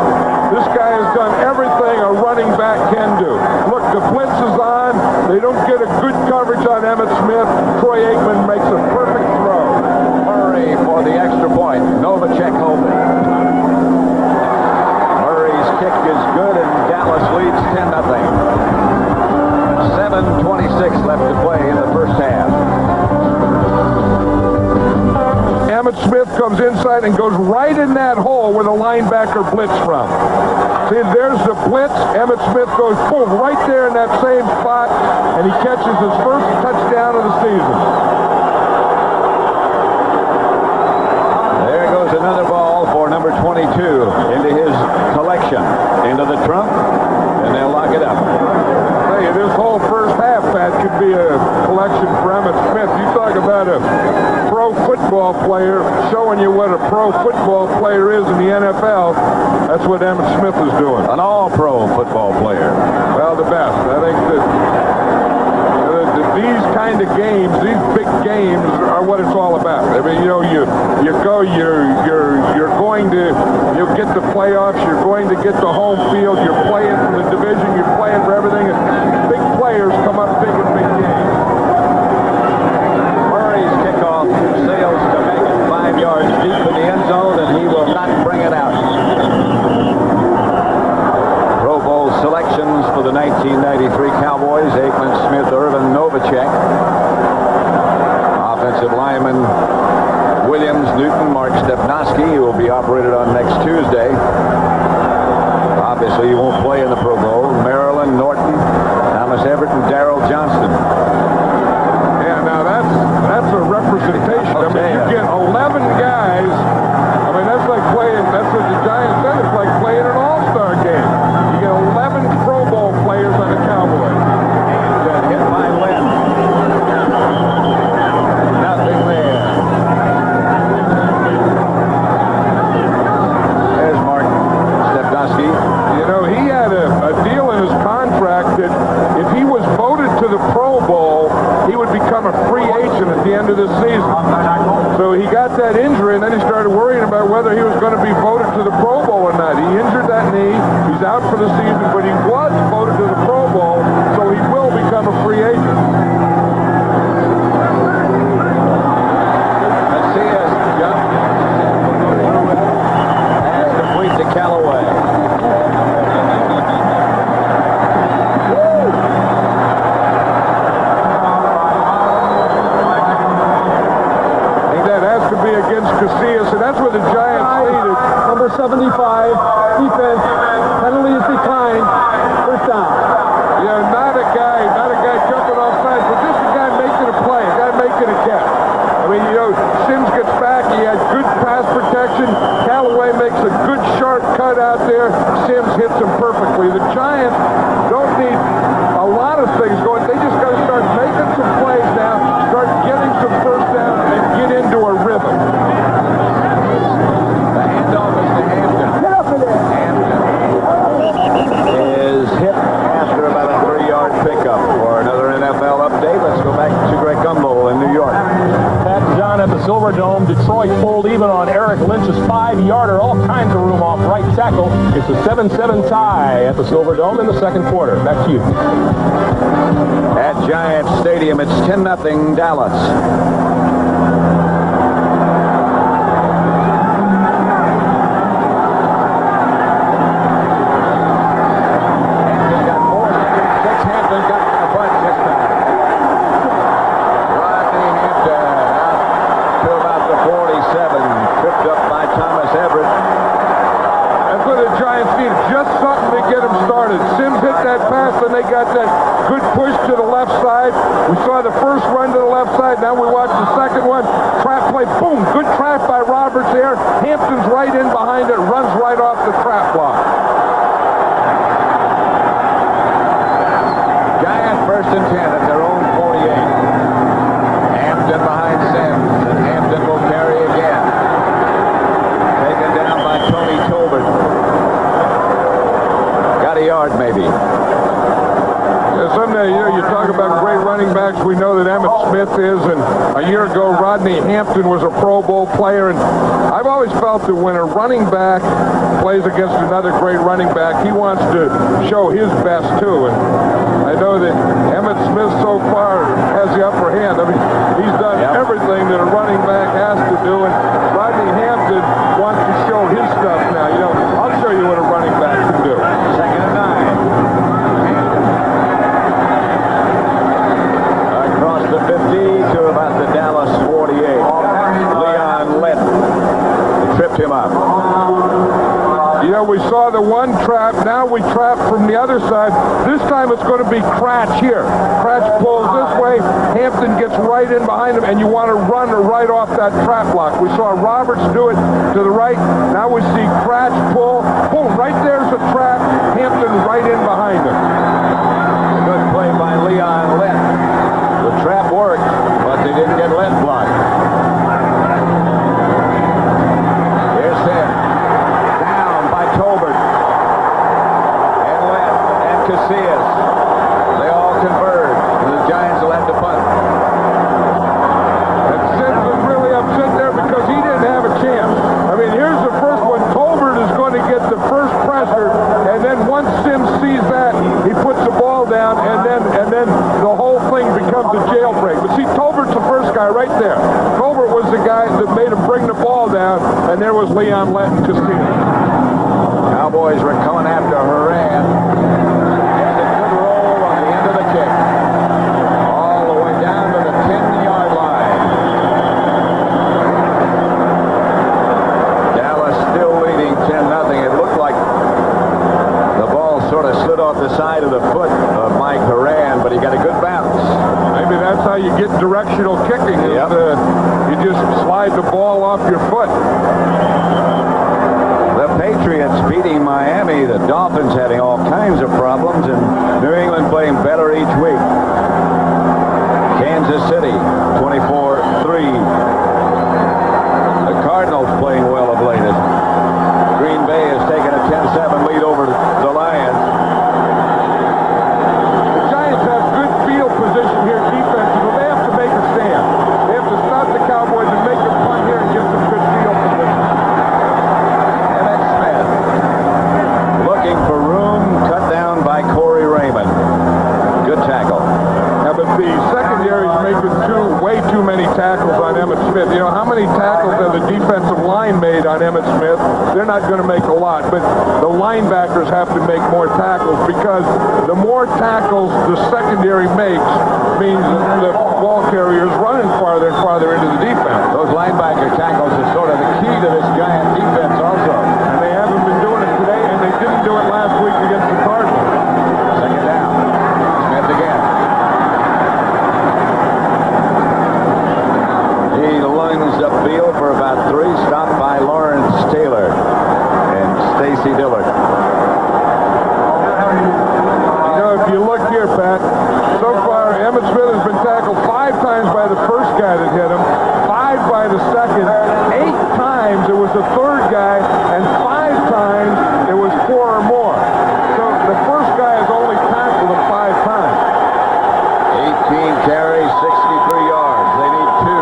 This guy has done everything a running back can do. Look, the blitz is on. They don't get a good coverage on Emmett Smith. Troy Aikman makes a perfect throw. Murray for the extra point. Novacek holding. Murray's kick is good, and Dallas leads 10-0. 7:26 left to play in the first half. Emmett Smith comes inside and goes right in that hole where the linebacker blitzed from. See, there's the blitz. Emmett Smith goes, boom, right there in that same spot, and he catches his first touchdown of the season. There goes another ball for number 22 into his collection, into the trunk, and they'll lock it up. Hey, this whole first half, Pat, could be a collection for Emmett Smith. You talk about a pro football player showing you what a pro football player is in the NFL. That's what Emmett Smith is doing. An all-pro football player. Well, the best. I think that these kind of games, these big games, are what it's all about. I mean, you know, you're going to, you'll get the playoffs, you're going to get the home field, you're playing for the division, you're playing for everything, and big players come up big in big games. Murray's kickoff sails to make it 5 yards deep in the end zone, and he will not bring it out. Pro Bowl selections for the 1993 Cowboys: Aikman, Smith, Irvin, Novacek. Offensive lineman Williams, Newton, Mark Stepnoski, who will be operated on next Tuesday. Obviously, he won't play in the Pro Bowl. Maryland, Norton, Thomas Everett, and Darrell Johnston. Yeah, now that's a representation. I mean, you get 11 guys. I mean, that's like playing, that's what the Giants said. It's like playing an all-star game. You get 11 Pro Bowl players on the Cowboys. Got hit by Lynn. Nothing there. There's Mark Stepnoski. You know, he had a deal in his contract that if he was voted to the Pro Bowl, he would become a free agent at the end of the season. So he got that injury, and then he started worrying about whether he was going to be voted to the Pro Bowl or not. He injured that knee. He's out for the season, but he was voted to the Pro Bowl, so he will become a free agent. Let's see us. Pass complete to Callaway. Against Casillas, and that's where the Giants needed. Number 75, defense, penalty is declined, first down. Yeah, not a guy jumping off sides, but just a guy making a play, a guy making a catch. I mean, you know, Sims gets back, he had good pass protection, Callaway makes a good sharp cut out there, Sims hits him perfectly. The Giants don't need a lot of things going, they just got to start making some plays now, start getting some first down, and get into a rhythm. The handoff is to Hampton. Get up in there. Hampton is hit after about a 3-yard pickup. For another NFL update, let's go back to Greg Gumbel in New York. Silverdome. Detroit pulled even on Eric Lynch's 5-yarder. All kinds of room off right tackle. It's a 7-7 tie at the Silverdome in the second quarter. Back to you. At Giant Stadium, it's 10-0 Dallas. They got that good push to the left side. We saw the first run to the left side. Now we watch the second one. Trap play. Boom. Good trap by Roberts there. Hampton's right in behind it. Runs right off the trap block. Giant first and 10 at their own 48. Hampton behind Sims. And Hampton will carry again. Taken down by Tony Tolbert. Got a yard maybe. Someday, you talk about great running backs. We know that Emmett Smith is, and a year ago, Rodney Hampton was a Pro Bowl player. And I've always felt that when a running back plays against another great running back, he wants to show his best too. And I know that Emmett Smith so far has the upper hand. I mean, he's done everything that a running back has to do, and Rodney Hampton wants to show his stuff now. I'll show you what a running back can do. Second and 9. The 50 to about the Dallas 48. Leon Lett tripped him up. We saw the one trap. Now we trap from the other side. This time it's going to be Cratch here. Cratch pulls this way. Hampton gets right in behind him, and you want to run right off that trap block. We saw Roberts do it to the right. Now we see Cratch pull. Boom, right there's a trap. Hampton right in behind him. Good play by Leon Lett. The trap worked, but they didn't get Lett blocked. Here's him. Down by Tolbert. And Lett and Casillas. They all converge. And the Giants will have to punt. And Sims was really upset there because he didn't have a chance. I mean, here's the first one. Tolbert is going to get the first pressure, and then once Sims sees that, he puts the ball down, and then the whole thing becomes a jailbreak. But see, Tolbert's the first guy right there. Tolbert was the guy that made him bring the ball down, and there was Leon Lett and Casillas. Cowboys were coming after Horan. And a good roll on the end of the kick. All the way down to the 10-yard line. Dallas still leading 10-0. It looked like the ball sort of slid off the side of the foot of Mike Horan, but he got a good bounce. Maybe that's how you get directional kicking. Yep. You just slide the ball off your foot. The Patriots beating Miami. The Dolphins having all kinds of problems, and New England playing better each week. Kansas City, 24-3. The Cardinals playing well of late. Green Bay has taken a 10-7 lead over the Lions. The Giants have good field position here defensively. They have to make a stand. They have to stop the Cowboys and make a punt here and get some good field position. Emmett Smith looking for room, cut down by Corey Raymond. Good tackle. Yeah, but the secondary's making way too many tackles on Emmett Smith. How many tackles has the defensive line made on Emmett Smith? They're not going to make a lot, but the linebackers have to make more tackles, because the more tackles the secondary makes means the ball carrier is running farther and farther into the defense. Those linebacker tackles are sort of the key to this Giant defense also. And they haven't been doing it today, and they didn't do it last week against the Cardinals. Second down. Smith again. He lunged upfield for about 3, stopped by Lawrence Taylor and Stacy Dillard. If you look here, Pat, so far Emmett Smith has been tackled 5 times by the first guy that hit him, 5 by the second, 8 times it was the third guy, and 5 times it was 4 or more. So the first guy has only tackled him 5 times. 18 carries, 63 yards. They need 2.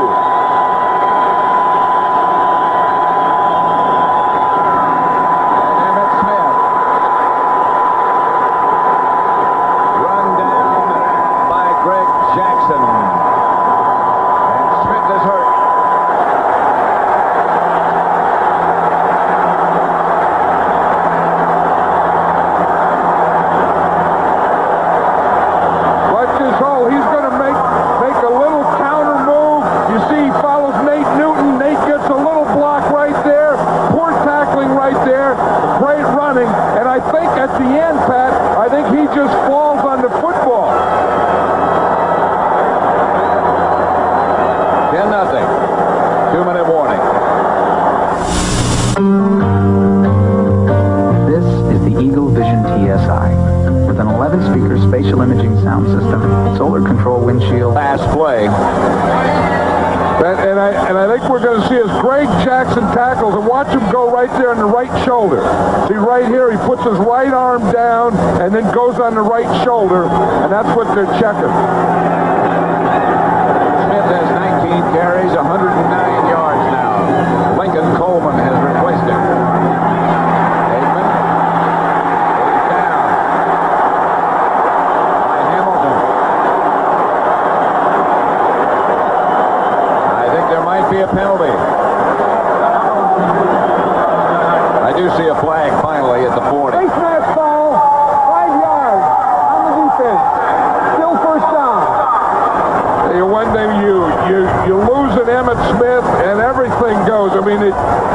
differential imaging sound system, solar control windshield. Last play. And I think we're going to see as Greg Jackson tackles, and watch him go right there on the right shoulder. See right here, he puts his right arm down and then goes on the right shoulder, and that's what they're checking. Smith has 19 carries, 109 yards now. Lincoln Coleman has replaced him. Aikman is down by Hamilton. I think there might be a penalty. I do see a flag finally at the 40. Face mask foul, 5 yards on the defense. Still first down. One thing you lose an Emmitt Smith and everything goes. I mean,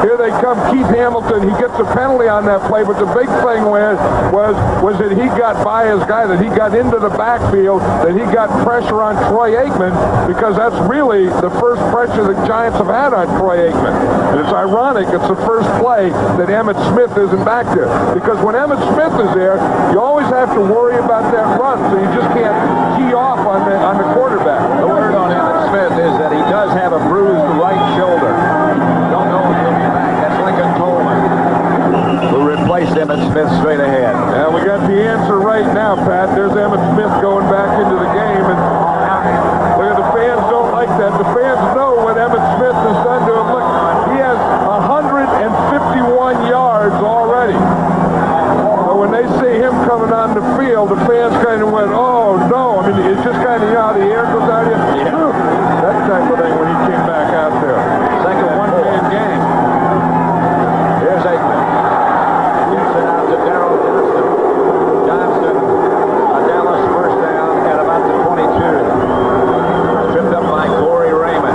here they come. Keith Hamilton, he gets a penalty on that play, but the big thing was that he got by his guy, that he got into the backfield, that he got pressure on Troy Aikman, because that's really the first pressure the Giants have had on Troy Aikman. And it's ironic, it's the first play that Emmitt Smith isn't back there. Because when Emmitt Smith is there, you always have to worry about that run, so you just can't key off on the quarterback. The word on Emmitt Smith is that he does have a bruised right shoulder. Don't know if he'll be back. That's Lincoln Coleman, who replaced Emmitt Smith straight ahead. And we got the answer right now, Pat. There's Emmitt Smith going back into the game, and look at the fans don't like that. The fans know what Emmitt Smith has done to him. Look, he has 151 yards already. So when they see him coming on the field, the fans kind of went, oh no. I mean, it's just kind of, you know how the air goes out of you? Yeah. That type of thing when he came back out there. Second one-man game. Here's Aikman. Gives it out to Darrell Johnston. Johnston, a Dallas first down at about the 22. Tripped up by Corey Raymond.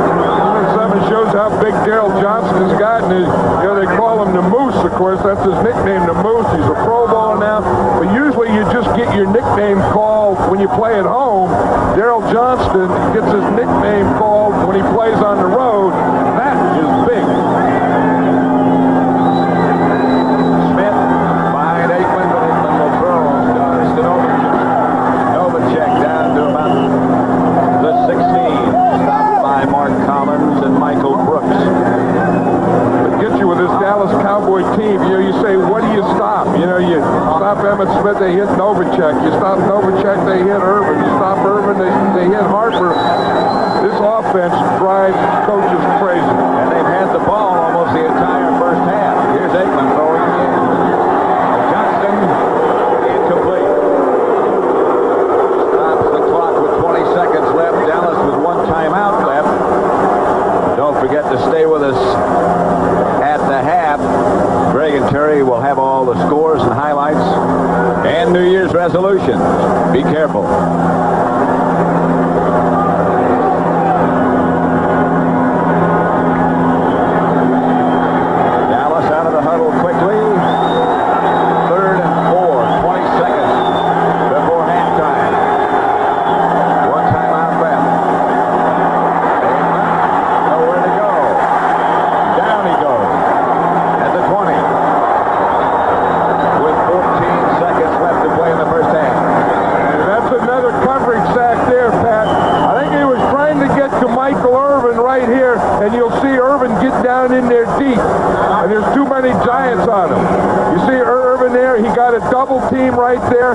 Something shows how big Darrell Johnston has gotten. You know, they call him the Moose, of course. That's his nickname, the Moose. He's a Pro Bowler now. But usually you just get your nickname called when you play at home. Darrell Johnston gets his nickname called when he plays on the road. That is big. Smith behind Aikman, but Aikman will throw. Goes to Novacek down to about the 16. Stopped by Mark Collins and Michael Brooks. It gets you with this Dallas Cowboy team. You know, you say, what do you stop? You know, you stop Emmitt Smith, they hit Novacek. You stop Novacek, they hit Irvin. You stop Irvin, they hit Harper. This offense drives coaches crazy. And they've had the ball almost the entire first half. Here's Aikman throwing again. Johnston, incomplete. Stops the clock with 20 seconds left. Dallas with one timeout left. Don't forget to stay with us at the half. Greg and Terry will have all the scores and highlights and New Year's resolutions. Be careful. Dallas out of the huddle quickly. 3rd and 4, 20 seconds before halftime. One timeout left. Nowhere to go. Down he goes at the 20 with 14 seconds left to play in the first half. And that's another coverage sack there, Pat. I think he was trying to get to Michael Irvin right here, and you'll see Irvin get down in there deep. And there's too many Giants on him. You see Irvin there, he got a double team right there.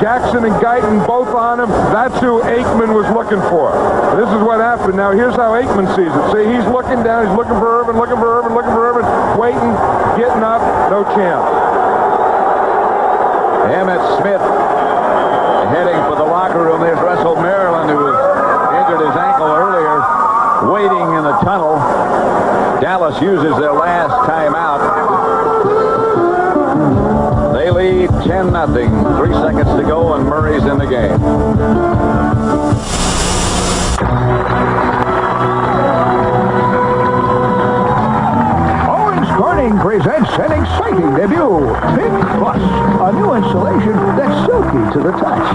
Jackson and Guyton both on him. That's who Aikman was looking for. And this is what happened. Now here's how Aikman sees it. See, he's looking down, he's looking for Irvin, looking for Irvin, looking for Irvin, waiting, getting up, no chance. Emmitt Smith heading for the locker room. There's Russell Maryland, who injured his ankle earlier, waiting in the tunnel. Dallas uses their last timeout. They lead 10-0. 3 seconds to go, and Murray's in the game. Owens Corning presents an exciting debut, Pink Plus, a new insulation that's silky to the touch.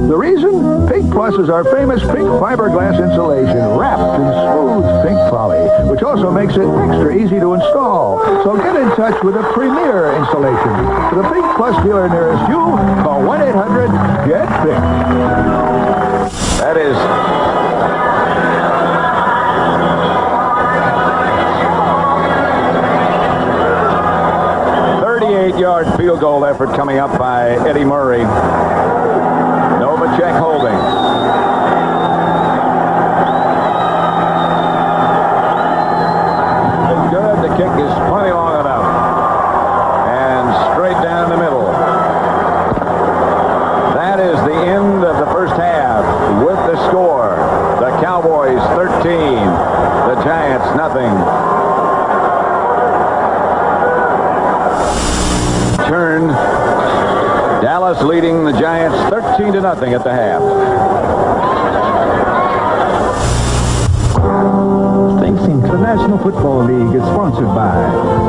The reason? Pink Plus is our famous pink fiberglass insulation wrapped in smooth pink poly, which also also makes it extra easy to install. So get in touch with a premier installation. For the Big Plus dealer nearest you, call 1-800-GET-BIG. That is 38-yard field goal effort coming up by Eddie Murray. Novacek holding. It's good. The kick is plenty long enough. And straight down the middle. That is the end of the first half with the score. The Cowboys 13. The Giants nothing. Turned. Dallas leading the Giants 13-0 at the half. The National Football League is sponsored by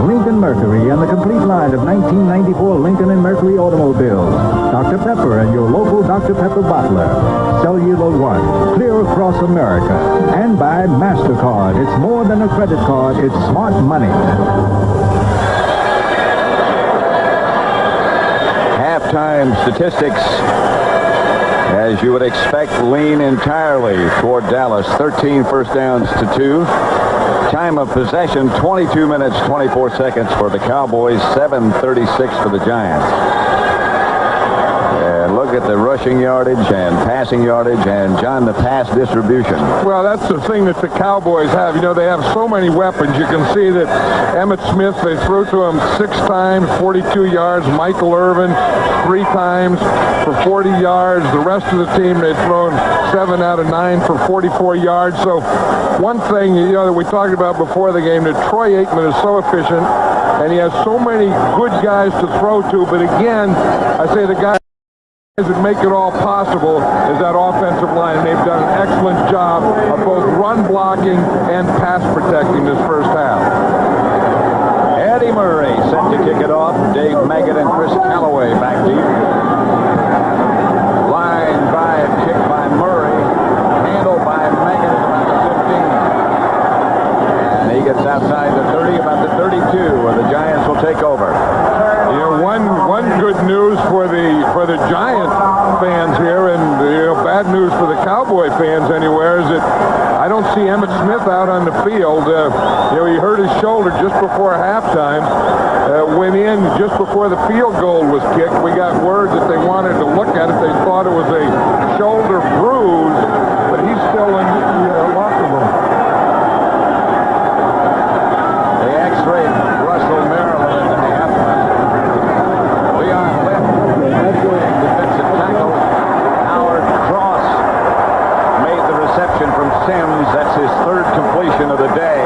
Lincoln Mercury and the complete line of 1994 Lincoln and Mercury automobiles. Dr. Pepper and your local Dr. Pepper bottler. Cellular One, clear across America. And by MasterCard. It's more than a credit card, it's smart money. Halftime statistics, as you would expect, lean entirely toward Dallas. 13 first downs to 2. Time of possession, 22 minutes, 24 seconds for the Cowboys, 7:36 for the Giants. And look at the rushing yardage and passing yardage and, John, the pass distribution. Well, that's the thing that the Cowboys have. You know, they have so many weapons. You can see that Emmitt Smith, they threw to him 6 times, 42 yards. Michael Irvin 3 times for 40 yards. The rest of the team, they've thrown 7 out of 9 for 44 yards. So one thing, you know, that we talked about before the game, that Troy Aikman is so efficient, and he has so many good guys to throw to. But again, I say the guys that make it all possible is that offensive line, and they've done an excellent job of both run blocking and pass protecting this first half. Eddie Murray set to kick it off. Dave Maggott and Chris Calloway back deep. Line drive kick by Murray. Handled by Maggott at about the 15. And he gets outside the 30, about the 32, where the Giants will take over. You know, one good news for the Giant fans here, and bad news for the Cowboy fans anywhere, is that I don't see Emmitt Smith out on the field. He hurt his shoulder just before halftime. Went in just before the field goal was kicked. We got word that they wanted to look at it. They thought it was a shoulder bruise, but he's still in the locker room. They x-rayed Russell Maryland in the half. Leon left. Defensive tackle. Howard Cross made the reception from Sims. That's his 3rd completion of the day.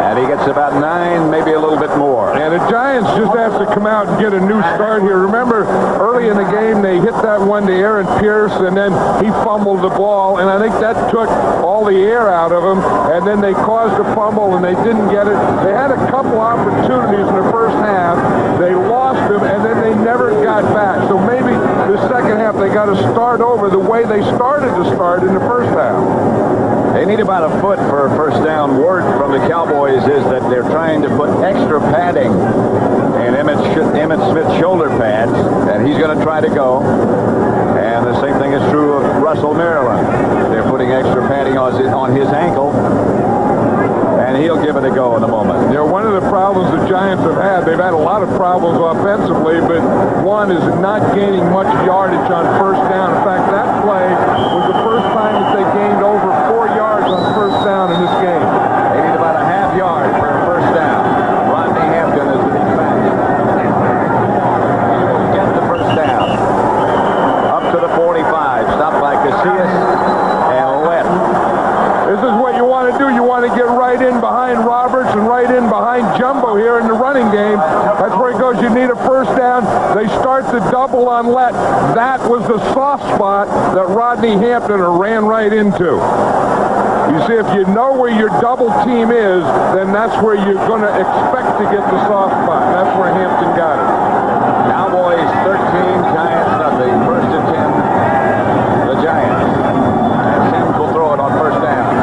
And he gets about 9, maybe a little bit more. And the Giants just have to come out and get a new start here. Remember, early in the game, they hit that one to Aaron Pierce, and then he fumbled the ball, and I think that took all the air out of him, and then they caused a fumble, and they didn't get it. They had a couple opportunities in the first half. They lost them, and then they never got back. So maybe the second half, they got to start over the way they started to start in the first half. They need about a foot for a first down. Word from the Cowboys is that they're trying to put extra padding in Emmitt Smith's shoulder pads, and he's going to try to go. And the same thing is true of Russell Maryland. They're putting extra padding on his ankle, and he'll give it a go in a moment. One of the problems the Giants have had, they've had a lot of problems offensively, but one is not gaining much yardage on first down. In fact, that play was the first time that they gained over 4 yards on first down in this game. They need about a half yard for a first down. Rodney Hampton is the back. He will get the first down. Up to the 45. Stopped by Casillas and Lett. This is what you want to do. You want to get right in behind Roberts and right in behind Jumbo here in the running game. That's where he goes. You need a first down. They start the double on Lett. That was the soft spot that Rodney Hampton ran right into. You see, if you know where your double team is, then that's where you're going to expect to get the soft spot. That's where Hampton got it. Cowboys 13, Giants nothing. First and 10, the Giants. And Sims will throw it on first down.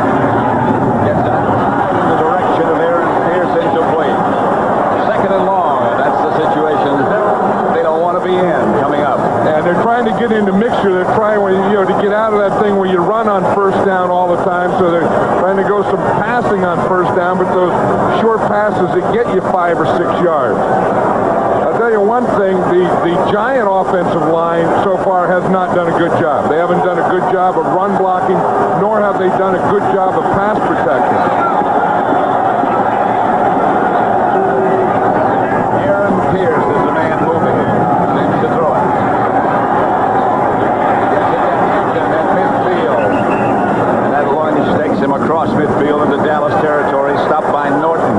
Gets out to the so they're trying to go some passing on first down, but those short passes that get you 5 or 6 yards. I'll tell you one thing, the Giant offensive line so far has not done a good job. They haven't done a good job of run blocking, nor have they done a good job of pass protection. Aaron Pierce is the man moving. Seems to throw it. Gets it to Hampton at midfield. And that lunge takes him across midfield into Dallas territory, stopped by Norton.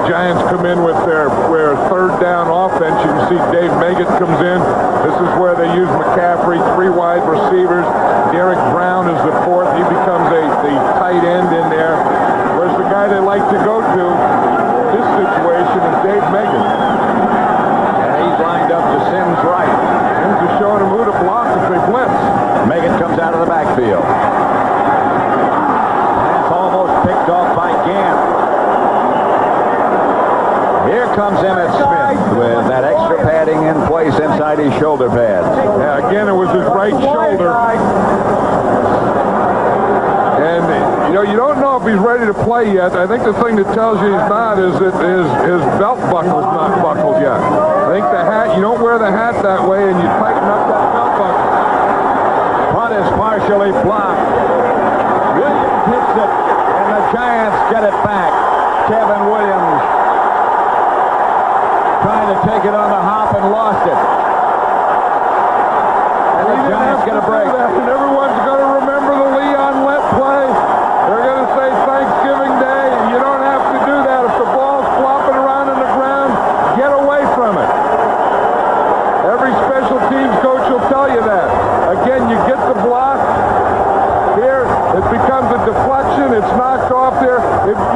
Giants come in with their third down offense. You can see Dave Meggett comes in. This is where they use McCaffrey, 3 wide receivers. Derek Brown is the 4th. He becomes the tight end in there. Whereas the guy they like to go to in this situation is Dave Meggett. And he's lined up to Sims right. Sims is showing him who to block if they blitz. Meggett comes out of the backfield. That's almost picked off by Gant. Here comes Emmitt Smith with that extra padding in place inside his shoulder pads. Yeah, again, it was his right shoulder. And, you don't know if he's ready to play yet. I think the thing that tells you he's not is that his belt buckle's not buckled yet. I think the hat, you don't wear the hat that way, and you tighten up that belt buckle. Punt is partially blocked. Williams hits it, and the Giants get it back. Kevin Williams trying to take it on the hop and lost it. And the Giants get a break. And everyone's going to remember the Leon Lett play. They're going to say Thanksgiving Day. You don't have to do that. If the ball's flopping around on the ground, get away from it. Every special teams coach will tell you that. Again, you get the block. Here, it becomes a deflection. It's knocked off there.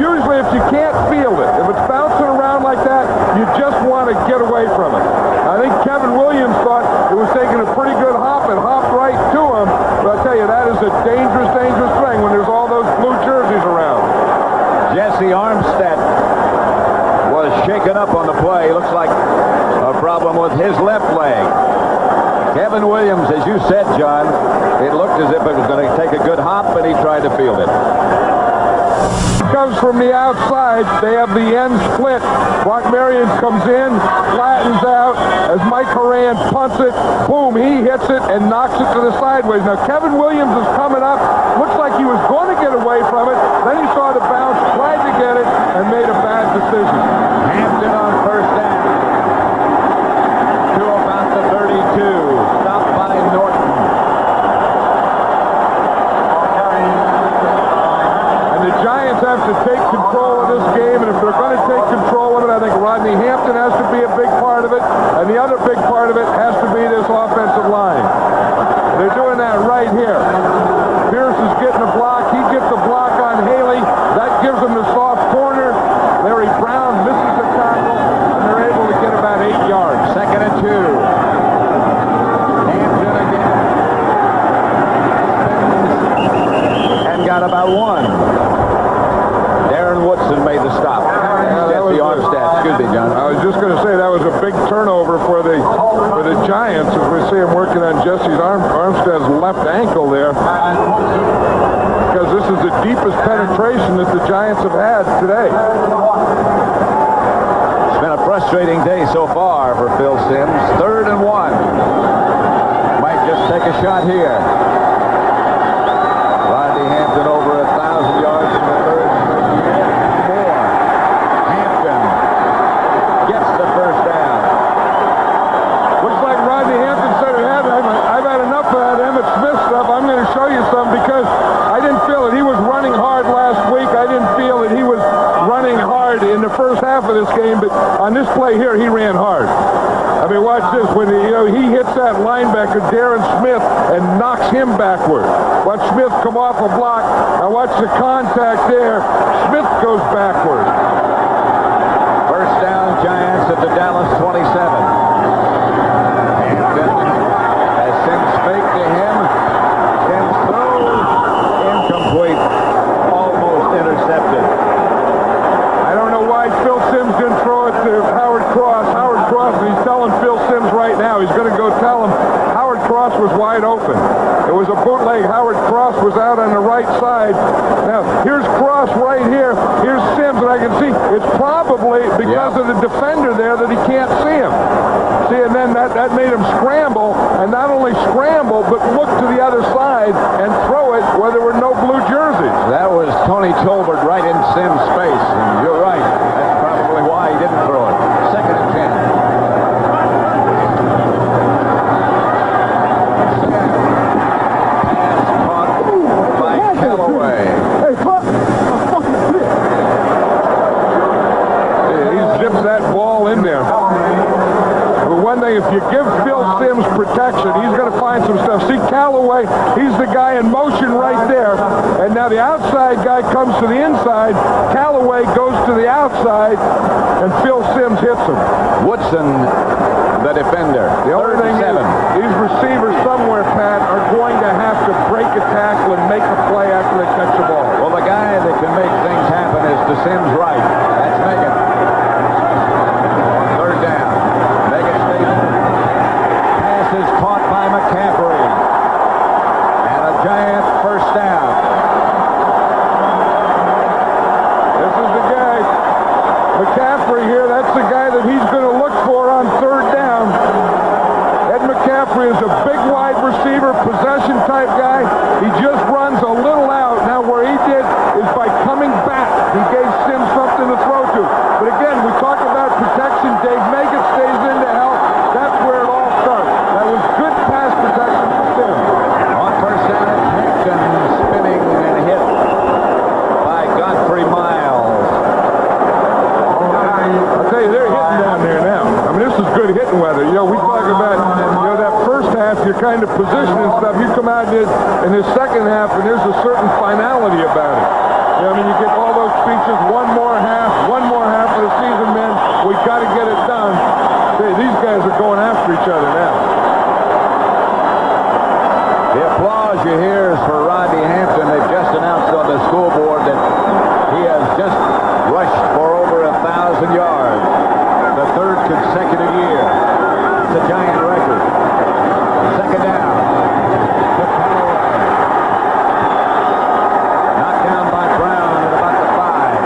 Usually, if you can't field it, if it's bouncing around like that, you just want to get away from it. I think Kevin Williams thought it was taking a pretty good hop and hopped right to him. But I tell you, that is a dangerous, dangerous thing when there's all those blue jerseys around. Jesse Armstead was shaken up on the play. Looks like a problem with his left leg. Kevin Williams, as you said, John, it looked as if it was going to take a good hop, but he tried to field it. Comes from the outside. They have the end split. Brock Marion comes in, flattens out as Mike Horan punts it. Boom, he hits it and knocks it to the sideways. Now, Kevin Williams is coming up. Looks like he was going to get away from it. Then he saw the bounce, tried to get it, and made a bad decision. Hampton on first down. To about the 32. Stopped by Norton. Giants have to take control of this game, and if they're going to take control of it, I think Rodney Hampton has to be a big part of it, and the other big part of it has to be this offensive line. They're doing that right here. Pierce is getting a block. He gets a block on Haley. That gives him the soft corner. Larry Brown misses the tackle, and they're able to get about 8 yards. 2nd and 2. Hampton again. And got about 1. Woodson made the stop. Jesse Armstead. Excuse me, John. I was just going to say that was a big turnover for the Giants as we see him working on Jesse's Armstead's left ankle there. Because this is the deepest penetration that the Giants have had today. It's been a frustrating day so far for Phil Sims. 3rd and 1. Might just take a shot here. Rodney Hampton over 1,000 yards in the 3rd. I'm going to show you some because I didn't feel it. He was running hard last week. I didn't feel that he was running hard in the first half of this game, but on this play here, he ran hard. I mean, watch this. When he hits that linebacker, Darren Smith, and knocks him backward. Watch Smith come off a block. Now watch the contact there. Smith goes backward. First down, Giants at the Dallas 27. Hampton has Sims fake to him. Sims throws. Incomplete. Almost intercepted. I don't know why Phil Sims didn't throw it to Howard Cross. Howard Cross, he's telling Phil Sims right now he's going to go tell him Howard Cross was wide open. It was a bootleg. Howard Cross was out on the right side. Now, here's Cross right here. Here's Sims, and I can see it's probably because of the defender there that he can't see him. See, and then that made him scramble, and not only scramble, but look to the other side and throw it where there were no blue jerseys. That was Tony Tolbert right in Sims' face, and you're right. That's probably why he didn't throw it. 2nd and 10. If you give Phil Sims protection, he's going to find some stuff. See Callaway, he's the guy in motion right there. And now the outside guy comes to the inside. Callaway goes to the outside, and Phil Sims hits him. Woodson, the defender. The only thing is, these receivers somewhere, Pat, are going to have to break a tackle and make a play after they catch the ball. Well, the guy that can make things happen is to Sims' right. That's Megan. 3rd down. Megan stays in. Pass is caught by McCaffrey. And a Giant 1st down. This is the guy. McCaffrey here, that's the guy that he's going to look for on 3rd down. Ed McCaffrey is a big wide receiver, possession type guy. He just runs a little out. Now where he did is by coming back, he gave Sims something to throw to. But again, we talk about protection. Dave Megan stays in to help. That's where it all starts. That was good pass protection for Sims. On 1st down, Hampton spinning and hit by Godfrey Miles. I'll tell you, they're hitting down there now. I mean, this is good hitting weather. You know, we talk about, that first half, you're kind of positioning stuff. You come out in this second half, and there's a certain finality about it. You know, I mean, you get all those speeches, one more half of the season, men. We got to get it done. Hey, these guys are going after each other now. The applause you hear is for Rodney Hampton. They've just announced on the school board that he has just rushed for over 1,000 yards. The 3rd consecutive year. It's a Giant record. 2nd down. Knocked down by Brown at about the 5.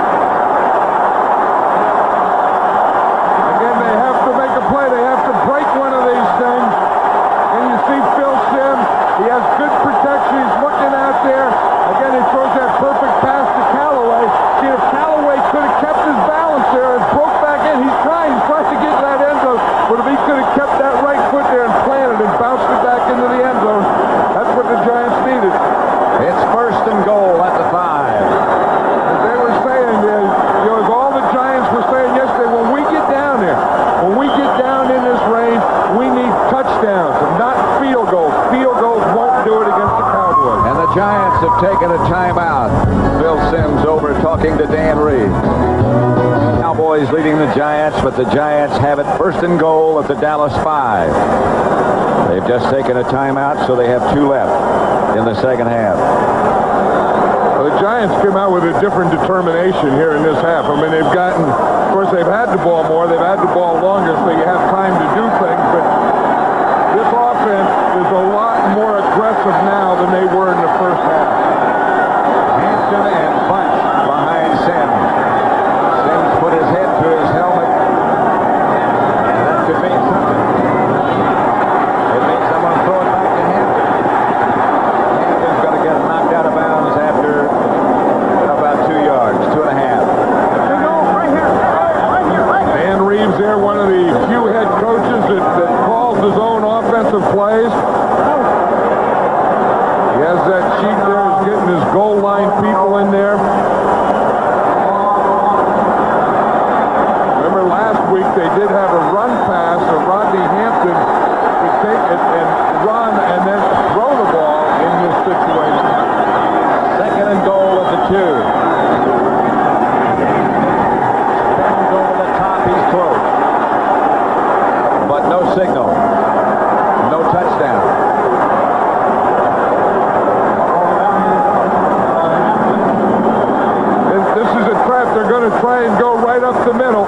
Again, they have to make a play. They have to break one of these things. And you see Phil Sims. He has good protection. He's looking out there. Again, he throws that perfect pass to Callaway. See, if Callaway could have kept his balance there and broke back in, he's trying to get to that end zone. But if he could have kept that right foot there and planted and bounced it back into the end zone, that's what the Giants needed. It's 1st and goal at the 5. As they were saying, as all the Giants were saying yesterday, when we get down there, when we get down in this range, we need touchdowns, not field goals. Field goals won't do it against the Cowboys. And the Giants have taken a timeout. Phil Sims over talking to Dan Reed. Cowboys leading the Giants, but the Giants have it 1st and goal at the Dallas 5. They've just taken a timeout, so they have 2 left in the second half. Well, the Giants came out with a different determination here in this half. I mean, they've gotten, of course, they've had the ball more. They've had the ball longer, so you have time to do things. But this offense is a lot more aggressive now than they were in the first half. Hampton and Bunch behind Sims. Sims put his head to his helmet, and that could mean something. It means someone throw it back to Hampton. Hampton's going to get knocked out of bounds after about 2 yards, 2.5. Dan Reeves there, one of the few head coaches that calls his own offensive plays. He has that sheet there. He's getting his goal line people in there. Remember last week they did have a run pass of Rodney Hampton to take it and run and then throw the ball in this situation. 2nd and goal at the 2. Spins over the top. He's close. But no signal. No touchdown. This is a trap. They're going to try and go right up the middle.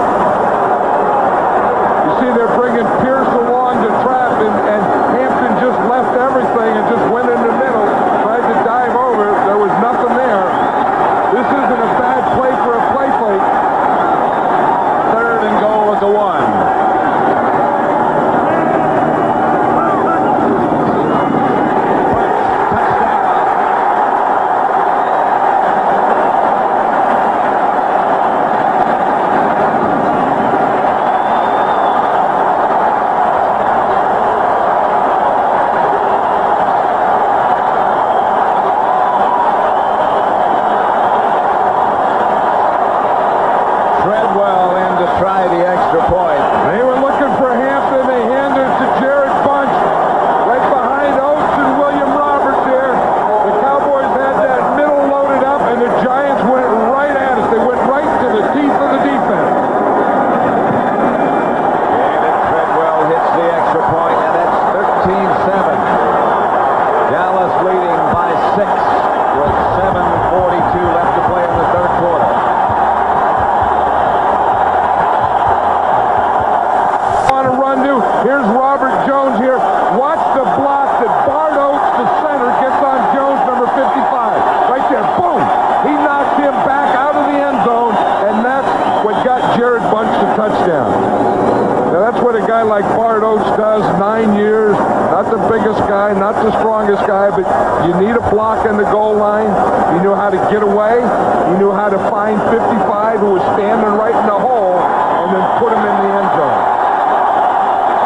coach does, 9 years, not the biggest guy, not the strongest guy, but you need a block on the goal line. He knew how to get away. He knew how to find 55 who was standing right in the hole and then put him in the end zone.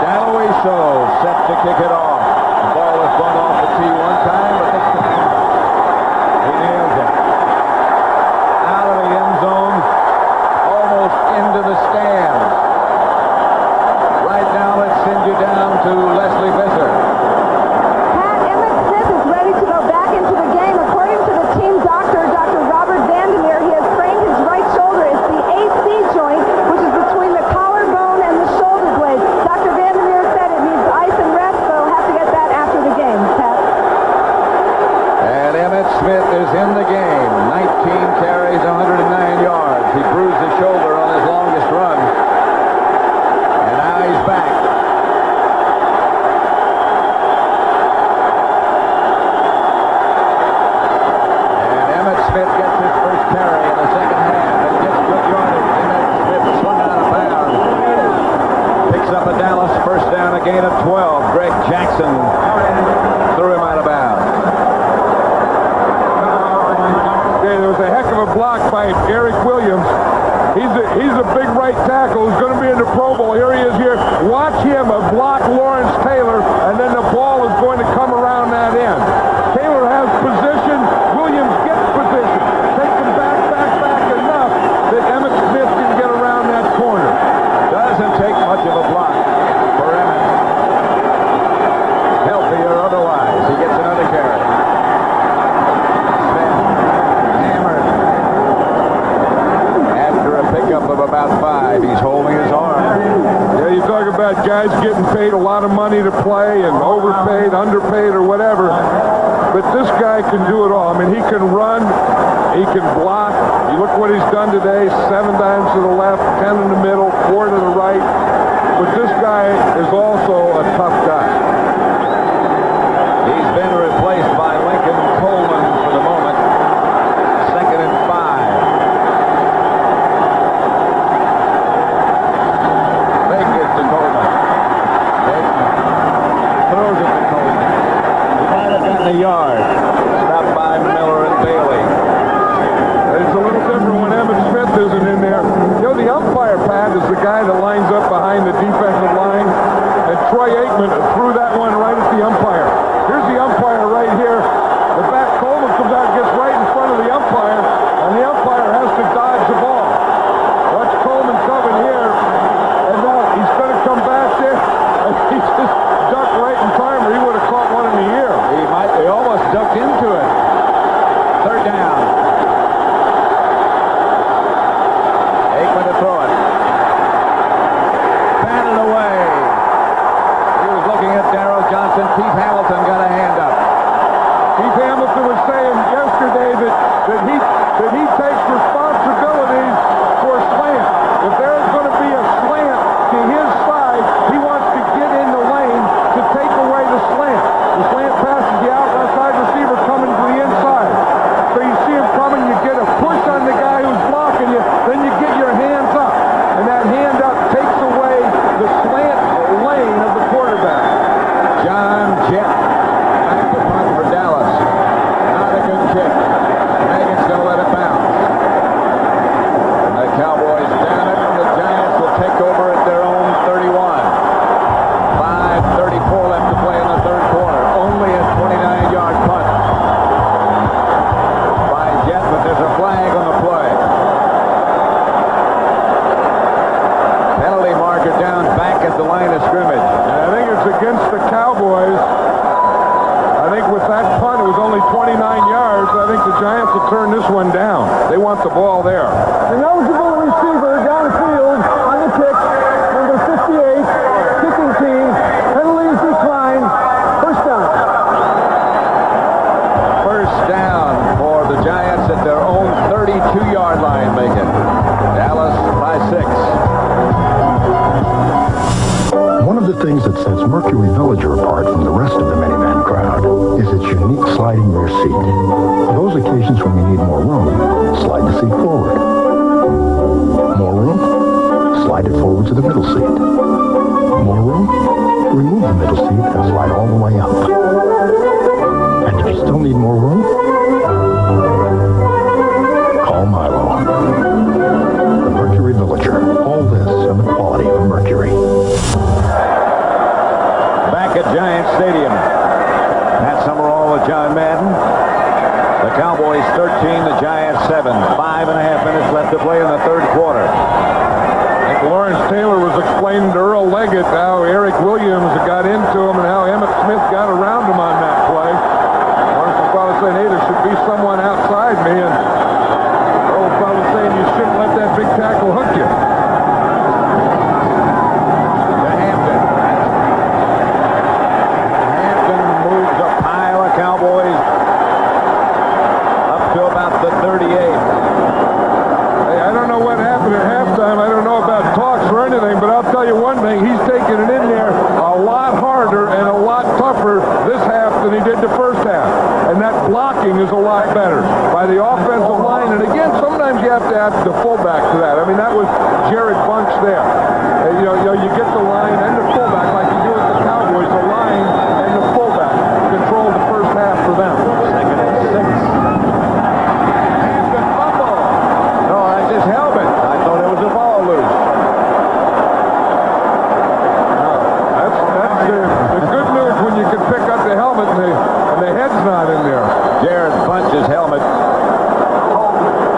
Dalloway set to kick it off. The ball was blown off the tee one time, but this time he nails it. Out of the end zone, almost into the stands. Right now, let's send you down to Leslie Visser. Pat, Emmett Smith is ready to go back into the game. According to the team doctor, Dr. Robert Vandermeer, he has sprained his right shoulder. It's the AC joint, which is between the collarbone and the shoulder blade. Dr. Vandermeer said it needs ice and rest, so he'll have to get that after the game, Pat. And Emmett Smith is in the game. 19 carries, 109 yards. He bruised his shoulder on his longest run. And now he's back. And Emmett Smith gets his first carry in the second half. And gets good yardage. Emmett Smith swung out of bounds. Picks up a Dallas first down, a gain of 12. Greg Jackson threw him out of bounds. Okay, there was a heck of a block by Eric Williams. He's a big right tackle who's going to be in the Pro Bowl. Here he is here. Watch him block Lawrence Taylor, and then the ball is going to come around that end. Taylor has position. Williams gets position. Takes him back enough that Emmett Smith can get around that corner. Doesn't take much of a block for Emmett. Healthy or otherwise. He gets another carry. Smith hammered. After a pickup of about 5, he's holding his arm. Yeah, you talk about guys getting paid a lot of money to play and overpaid, underpaid, or whatever. But this guy can do it all. I mean, he can run, he can block. You look what he's done today, 7 times to the left, 10 in the middle, 4 to the right. But this guy is also a tough guy. He's been replaced by Lincoln Coleman for the moment. 2nd and 5. Fake it to Coleman. Throws it to Coleman. He might have gotten a yard. Stopped by Miller and Bailey. It's a little different when Emmett Smith isn't in there. You know, the umpire, Pat, is the guy that lines up behind the defensive line. And Troy Aikman threw that one right at the umpire. Here's the umpire right here. The back Coleman comes out and gets right in front of the umpire, and the umpire has to dodge the ball. Watch Coleman coming here, and now he's going to come back there, and he just ducked right in time, or he would have caught one in the ear. He almost ducked into it. 3rd down. Aikman to throw it. Batted away. He was looking at Darrell Johnson. Keith Hamilton got a hand up. Keith Hamilton was saying yesterday that he takes responsibilities for slant. If there's going to be a slant to his side, he wants to get in the lane to take away the slant. The slant passes the outside receiver coming to the inside. So you see him coming, you get a push on the guy who's blocking you, then you get your hands up. And that hand up takes away the slant lane of the quarterback. John Jett back to punt for Dallas. Not a good kick. Megan's going to let it bounce. And the Cowboys down it, and the Giants will take over at their own 31. 5:34 left to play in the 3rd quarter. Only a 29-yard punt by Jett, but there's a flag on the play. Penalty marker down back at the line of scrimmage. And I think it's against the Cowboys. I think with that punt, it was only 29 yards. I think the Giants will turn this one down. They want the ball there. An eligible receiver downfield on the kick, number 58, kicking team. Penalties declined. First down. First down for the Giants at their own 32-yard line, making Dallas by 6. One of the things that sets Mercury Villager apart from the rest of the minivan crowd is its unique sliding rear seat. For those occasions when you need more room, slide the seat forward. More room? Slide it forward to the middle seat. More room? John Madden. The Cowboys 13, the Giants 7. 5.5 minutes left to play in the third quarter. Lawrence Taylor was explaining to Earl Leggett how Eric Williams got into him and how Emmett Smith got around him on that play. Lawrence was probably saying, hey, there should be someone outside me, and Earl was probably saying you shouldn't let that big tackle hook you. To Hampton. Hampton moves a pile of Cowboys up to about the 38. Hey, I don't know what happened at halftime. I don't know about talks or anything, but I'll tell you one thing. He's taking it in there a lot harder and a lot tougher this half than he did the first half. And that blocking is a lot better by the offensive line. And again, sometimes you have to add the fullback to that. I mean, that was Jared Bunch there. You get the line and the fullback like you do with the Cowboys. The line and the fullback control the first half for them. Second and 6. Hampton fumble. No, that's his helmet. I thought it was a ball loose. That's the good news when you can pick up the helmet and the head's not in there. Jared Bunch's helmet.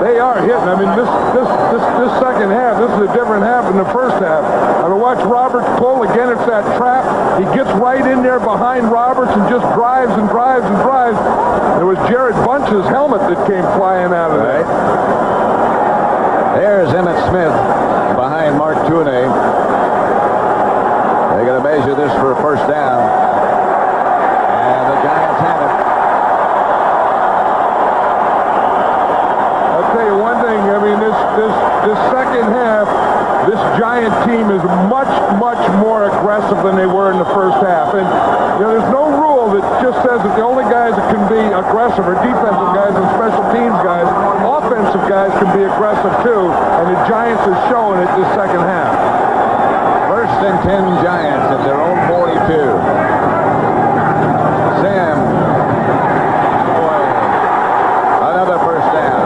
They are hitting. I mean, this second half, this is a different half than the first half. I mean, watch Roberts pull. Again, it's that trap. He gets right in there behind Roberts and just drives and drives and drives. It was Jared Bunch's helmet that came flying out of there. There's Emmett Smith behind Mark Tooney. They're going to measure this for a first down. And the Giants have it. I'll tell you one thing. I mean, this second half, this Giant team is much, much more aggressive than they were in the first half. And, there's no rule that just says that the only guys that can be aggressive are defensive guys and special teams guys. Offensive guys can be aggressive, too. And the Giants are showing it this second half. First and 10 Giants at their own 42. Sam. Boy. Another first down.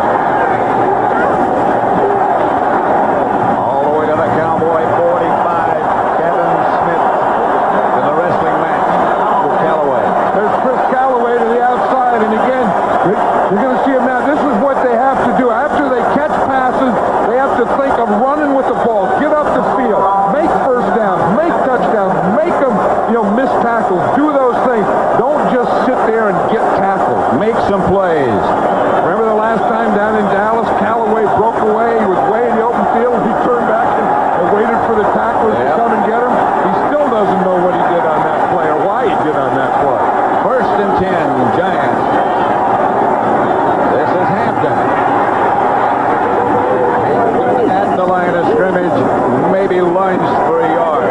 All the way to the Cowboy 45. Kevin Smith in the wrestling match with Callaway. There's Chris Callaway to the outside. And again, you're going to see him now. This is what they have to do. After they catch passes, they have to think of running with the ball. Get up the field. Make first downs. Make touchdowns. Make them, miss tackles. Do those things. Don't just sit there and get tackled. Make some plays. Remember the last time down in Dallas, Callaway broke away. He was way in the open field. He turned back and waited for the tacklers to come and get him. He still doesn't know what he did on that play or why he did on that play. First and 10 Giants. This is Hampton. At the line of scrimmage, maybe lunged for a yard.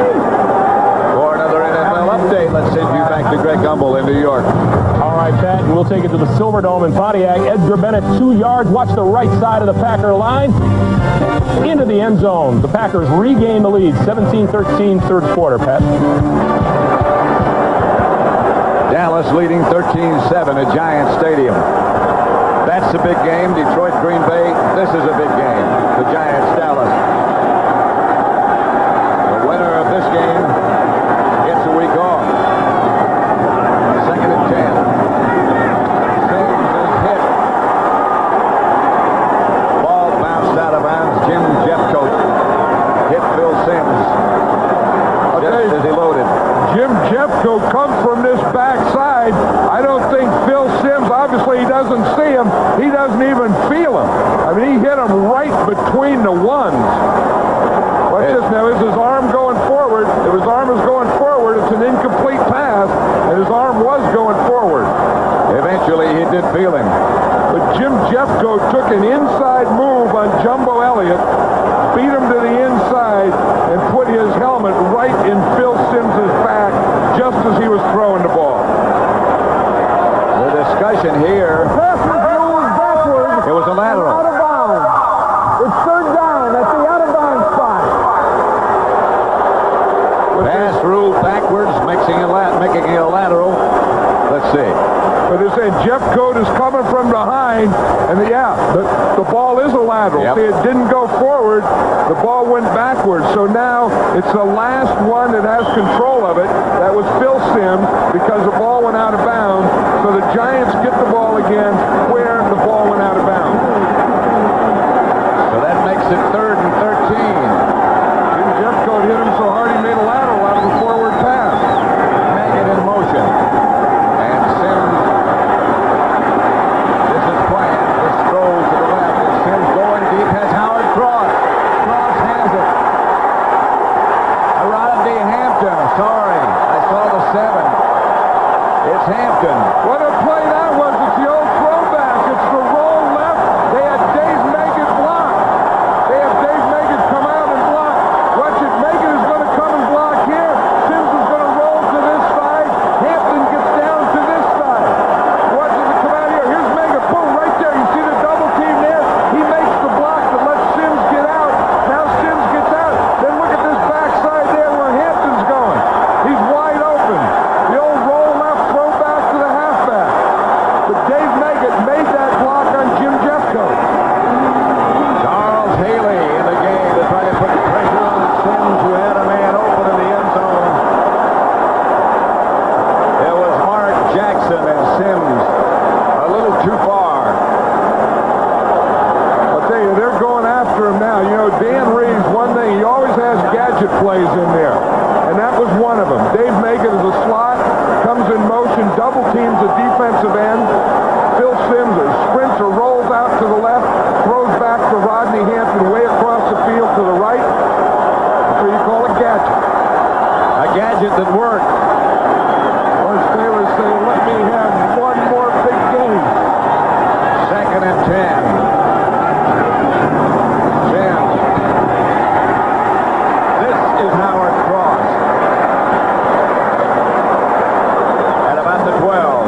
For another NFL update, let's send you back to Greg Gumbel in New York. All right, Pat, and we'll take it to the Silverdome in Pontiac. Edgar Bennett, 2 yards. Watch the right side of the Packer line. Into the end zone. The Packers regain the lead. 17-13, third quarter, Pat. Dallas leading 13-7 at Giant Stadium. That's a big game. Detroit, Green Bay. This is a big game. The Giants, Dallas. The winner of this game gets a week off. Second and 10. Sims is hit. Ball bounced out of bounds. Jim Jeffcoat hit Phil Sims just as he loaded. Jim Jeffcoat comes from this backside. I don't think Phil Sims, obviously he doesn't see him. He doesn't even feel him. I mean, he hit him right between the ones. Watch this now. Is his arm going forward? If his arm is going forward, it's an incomplete pass, and his arm was going forward. Eventually, he did feel him. But Jim Jeffcoat took an inside move on Jumbo Elliott, beat him to the inside, and put his helmet right in Phil Sims's back just as he was throwing the ball. The discussion here. Pass was moved backwards. It was a lateral. Out of bounds. It's third down at the out of bounds spot. Pass ruled backwards, making it a lateral. Let's see. But they're saying Jeffcoat is coming from behind, and the ball is a lateral. Yep. See, it didn't go forward. The ball went backwards. So now it's the last one that has control of it. That was Phil Sims because the ball went out of bounds. So the Giants Hampton. What a play that was. It's the old throwback. It's the roll left. They had Dave Megan block. They have Dave Megan come out and block. Watch it. Megan is going to come and block here. Sims is going to roll to this side. Hampton gets down to this side. Watch it come out here. Here's Megan. Boom, right there. You see the double team there? He makes the block that lets Sims get out. Now Sims gets out. Then look at this backside there where Hampton's going. He's wide open. The old roll left, throw back to the halfback. But Dave Megan made that block on Jim Jeffco. Charles Haley in the game to try to put pressure on Sims, who had a man open in the end zone. It was Mark Jackson and Sims a little too far. I'll tell you, they're going after him now. You know, Dan Reeves, one thing, he always has gadget plays in there. And that was one of them. Dave Megan is a slot, comes in motion, double teams the defensive end. Phil Sims sprints or rolls out to the left, throws back to Rodney Hampton way across the field to the right. That's what you call a gadget. A gadget that worked. Lawrence Taylor saying, let me have one more big game. 2nd and 10. Sims. This is Howard Cross. At about the 12.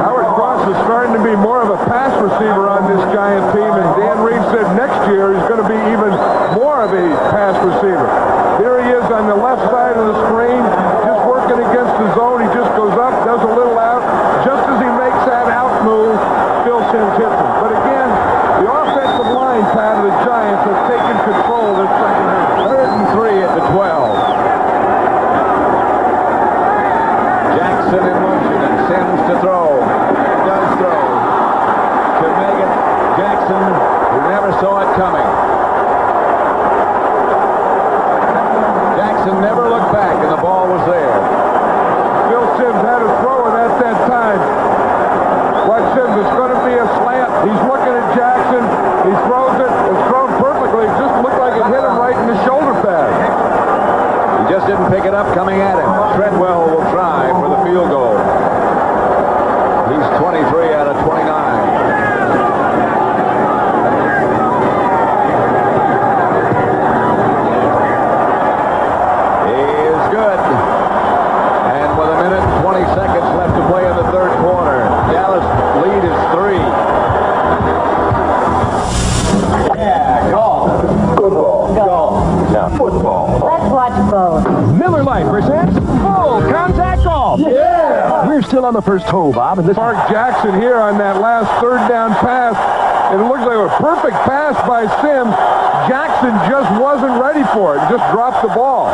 Howard Cross is starting to be more of a pass receiver on this Giant team, and Dan Reeves said next year he's going to be even more of a pass receiver. Here he is on the left side of the screen, just working against the zone. He just goes up, does a little out. Just as he makes that out move, Phil Sims hits him. But again, the offensive line pad of the Giants has taken control of this second half. 3rd and 3 at the 12. Jackson in motion and Sims to throw. Does throw. To Megan Jackson, who never saw it coming. Jackson never looked back, and the ball was there. Phil Sims had a throw at that time. Watch Sims, it's going to be a slant. He's looking at Jackson. He throws it. It's thrown perfectly. It just looked like it hit him right in the shoulder pad. He just didn't pick it up coming at him. Treadwell will try for the field goal. He's 23 out of 29. He is good. And with a minute and 20 seconds left to play in the 3rd quarter, Dallas lead is 3. Yeah, golf. Football. Golf. Now, football. Let's watch both. Miller Lite presents Full Contact Golf. Yeah! We're still on the first hole, Bob, and this Mark Jackson here on that last 3rd down pass. It looks like a perfect pass by Sims. Jackson just wasn't ready for it. Just dropped the ball.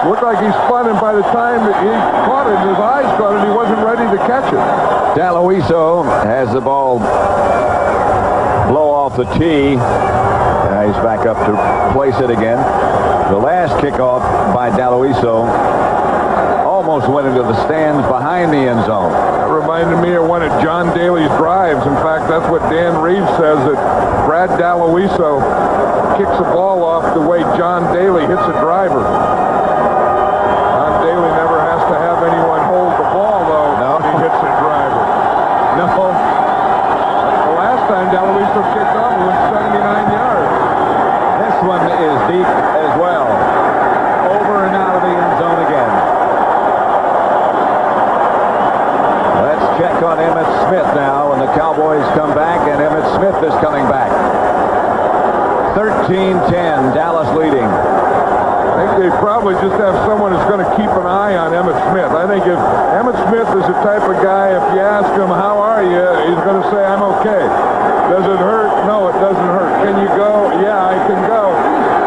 Looked like he spun, and by the time that he caught it, his eyes caught it, he wasn't ready to catch it. Daloiso has the ball blow off the tee. He's back up to place it again. The last kickoff by Daloiso almost went into the stands behind the end zone. That reminded me of one of John Daly's drives. In fact, that's what Dan Reeves says, that Brad Daloiso kicks a ball off the way John Daly hits a driver. John Daly never has to have anyone hold the ball, though, when he hits a driver. No. The last time Daloiso kicked off, it went 79 yards. This one is deep as well. Over and out of the end zone again. Let's check on Emmitt Smith now, and the Cowboys come back, and Emmitt Smith is coming back. 13-10, Dallas leading. I think they probably just have someone who's going to keep an eye on Emmitt Smith. I think if Emmitt Smith is the type of guy, if you ask him, how are you, he's going to say, I'm okay. Does it hurt? No, it doesn't hurt. Can you go? Yeah, I can go.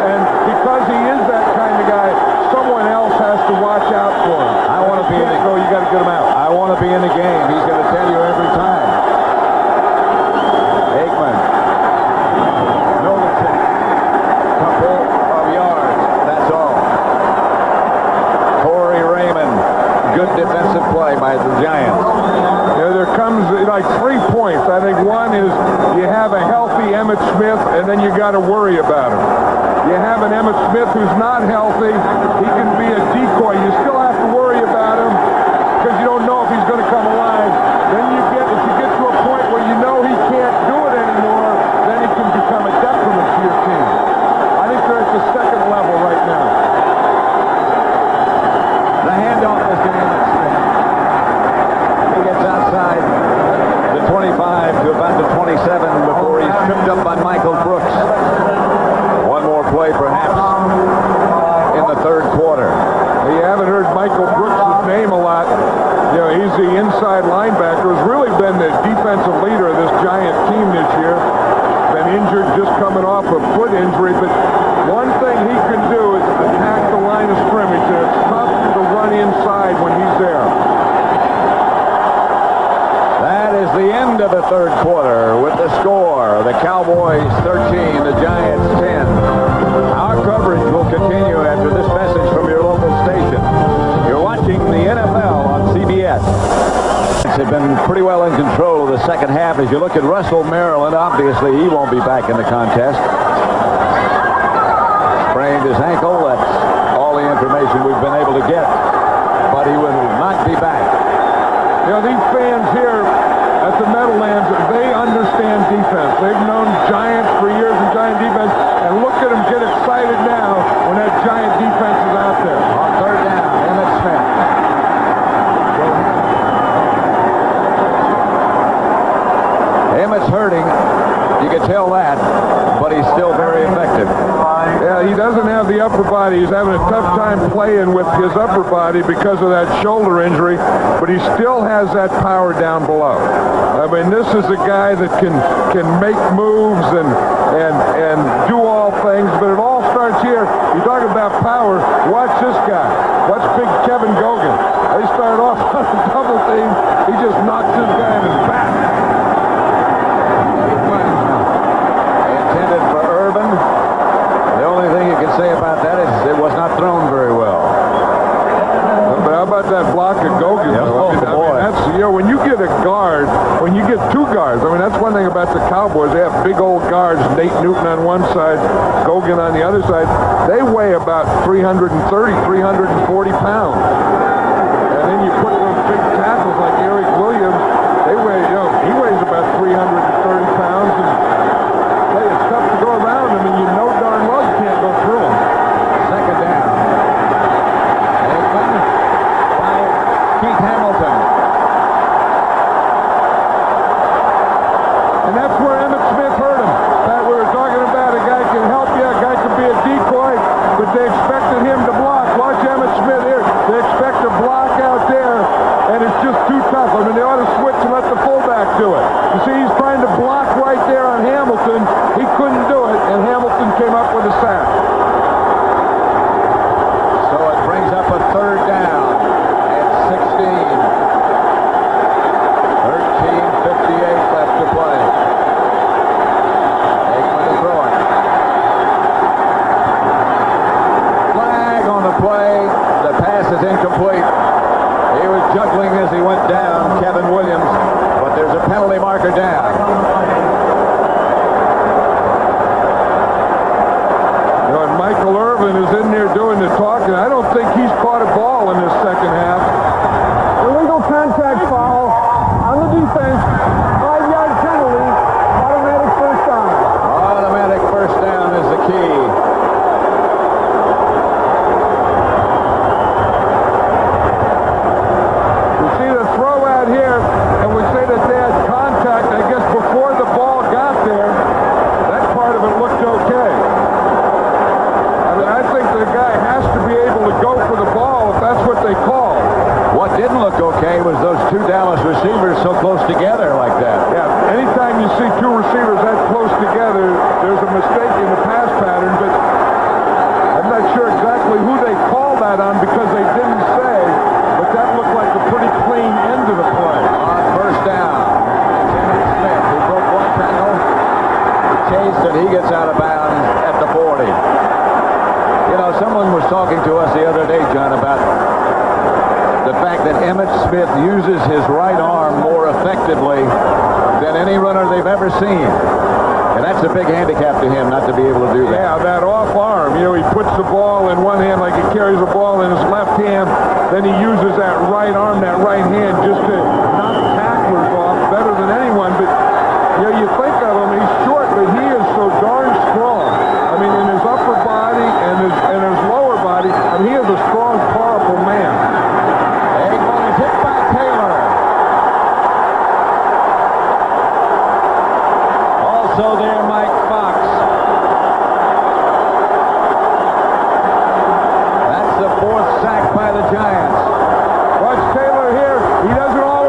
And because he is that kind of guy, someone else has to watch out for him. I want to be in the go. You got to get him out. I want to be in the game. He's going to tell you every time. Aikman. Nolan. Couple of yards. That's all. Corey Raymond. Good defensive play by the Giants. There comes like 3 points. I think one is you have a healthy Emmitt Smith, and then you got to worry about him. You have an Emmitt Smith who's not healthy. He can be a decoy. You still have to worry about him because you don't know if he's going inside linebacker, has really been the defensive leader of this Giant team this year. Been injured, just coming off a foot injury, but one thing he can do is attack the line of scrimmage, and it's tough to run inside when he's there. That is the end of the third quarter with the score. The Cowboys 13, the Giants 10. Our coverage will continue after this message from your local station. You're watching the NFL on CBS. Have been pretty well in control of the second half. As you look at Russell Maryland, obviously he won't be back in the contest. Sprained his ankle. That's all the information we've been able to get. But he will not be back. You know, these fans here at the Meadowlands, they understand defense. They've known Giants for years and Giant defense, and look at them get excited now when that Giant defense is out there. On third down, Emmett Smith. Emmett's hurting. You can tell that, but he's still very effective. Yeah, he doesn't have the upper body. He's having a tough time playing with his upper body because of that shoulder injury, but he still has that power down below. I mean, this is a guy that can make moves and do all things, but it all starts here. You talk about power. Watch this guy. Watch big Kevin Gogan. They start off on a double team. He just knocks this guy in his back. Intended for Urban. The only thing you can say about that is it was not thrown very well. But how about that block of Gogan? Yeah, I mean, that's, you know, when you get a guard, when you get two guards, I mean, that's one thing about the Cowboys. They have big old guards, Nate Newton on one side, Gogan on the other side. They weigh about 330, 340 pounds. And then you put those big tackles like Eric Williams, they weigh, you know, he weighs about 330 pounds. And hey, it's tough to go around him, and you know darn well you can't go through him. Second down. Aikman by Keith Hamilton. And that's where Emmitt Smith hurt him. That we were talking about, a guy can help you, a guy can be a decoy, but they expected him to block. Watch Emmitt Smith here. They expect to block out there, and it's just too tough. I mean, they ought to switch and let the fullback do it. You see, he's trying to block right there on Hamilton. He couldn't do it, and Hamilton came up with a sack. So it brings up a third down at 16. 13:58 left to play. Aikman is throwing. Flag on the play. The pass is incomplete. He was juggling as he went down, Kevin Williams, but there's a penalty marker down. You know, and Michael Irvin is in there doing the talking. I don't think he's caught a ball in this second half. Illegal contact foul on the defense. 5-yard penalty. Automatic first down. Automatic first down is the key. You see the throw out here, and we say that they had contact, I guess, before the ball got there. That part of it looked okay. I mean, I think the guy has to be able to go for the ball if that's what they call. What didn't look okay was those two Dallas receivers so close together like that. Yeah, anytime you see two receivers that close together, there's a mistake in the pass pattern, but I'm not sure exactly who they called that on because they didn't say, but that looked like a pretty clean end of the play. On first down, it's Emmitt Smith. He broke one tackle. He chased and he gets out of bounds at the 40. You know, someone was talking to us the other day, John, about the fact that Emmitt Smith uses his right arm more effectively than any runner they've ever seen. And that's a big handicap to him not to be able to do that. Yeah, that off arm. You know, he puts the ball in one hand like he carries the ball in his left hand. Then he uses that right arm, that right hand, just to knock tacklers off better than anyone. But, you know, you think of him, he's short, but he is so darn strong. I mean, in his upper body and his lower body, I mean, he is a strong, powerful man. Aikman is hit by Taylor. Also there, Mike Fox. That's the fourth sack by the Giants. Watch Taylor here. He doesn't always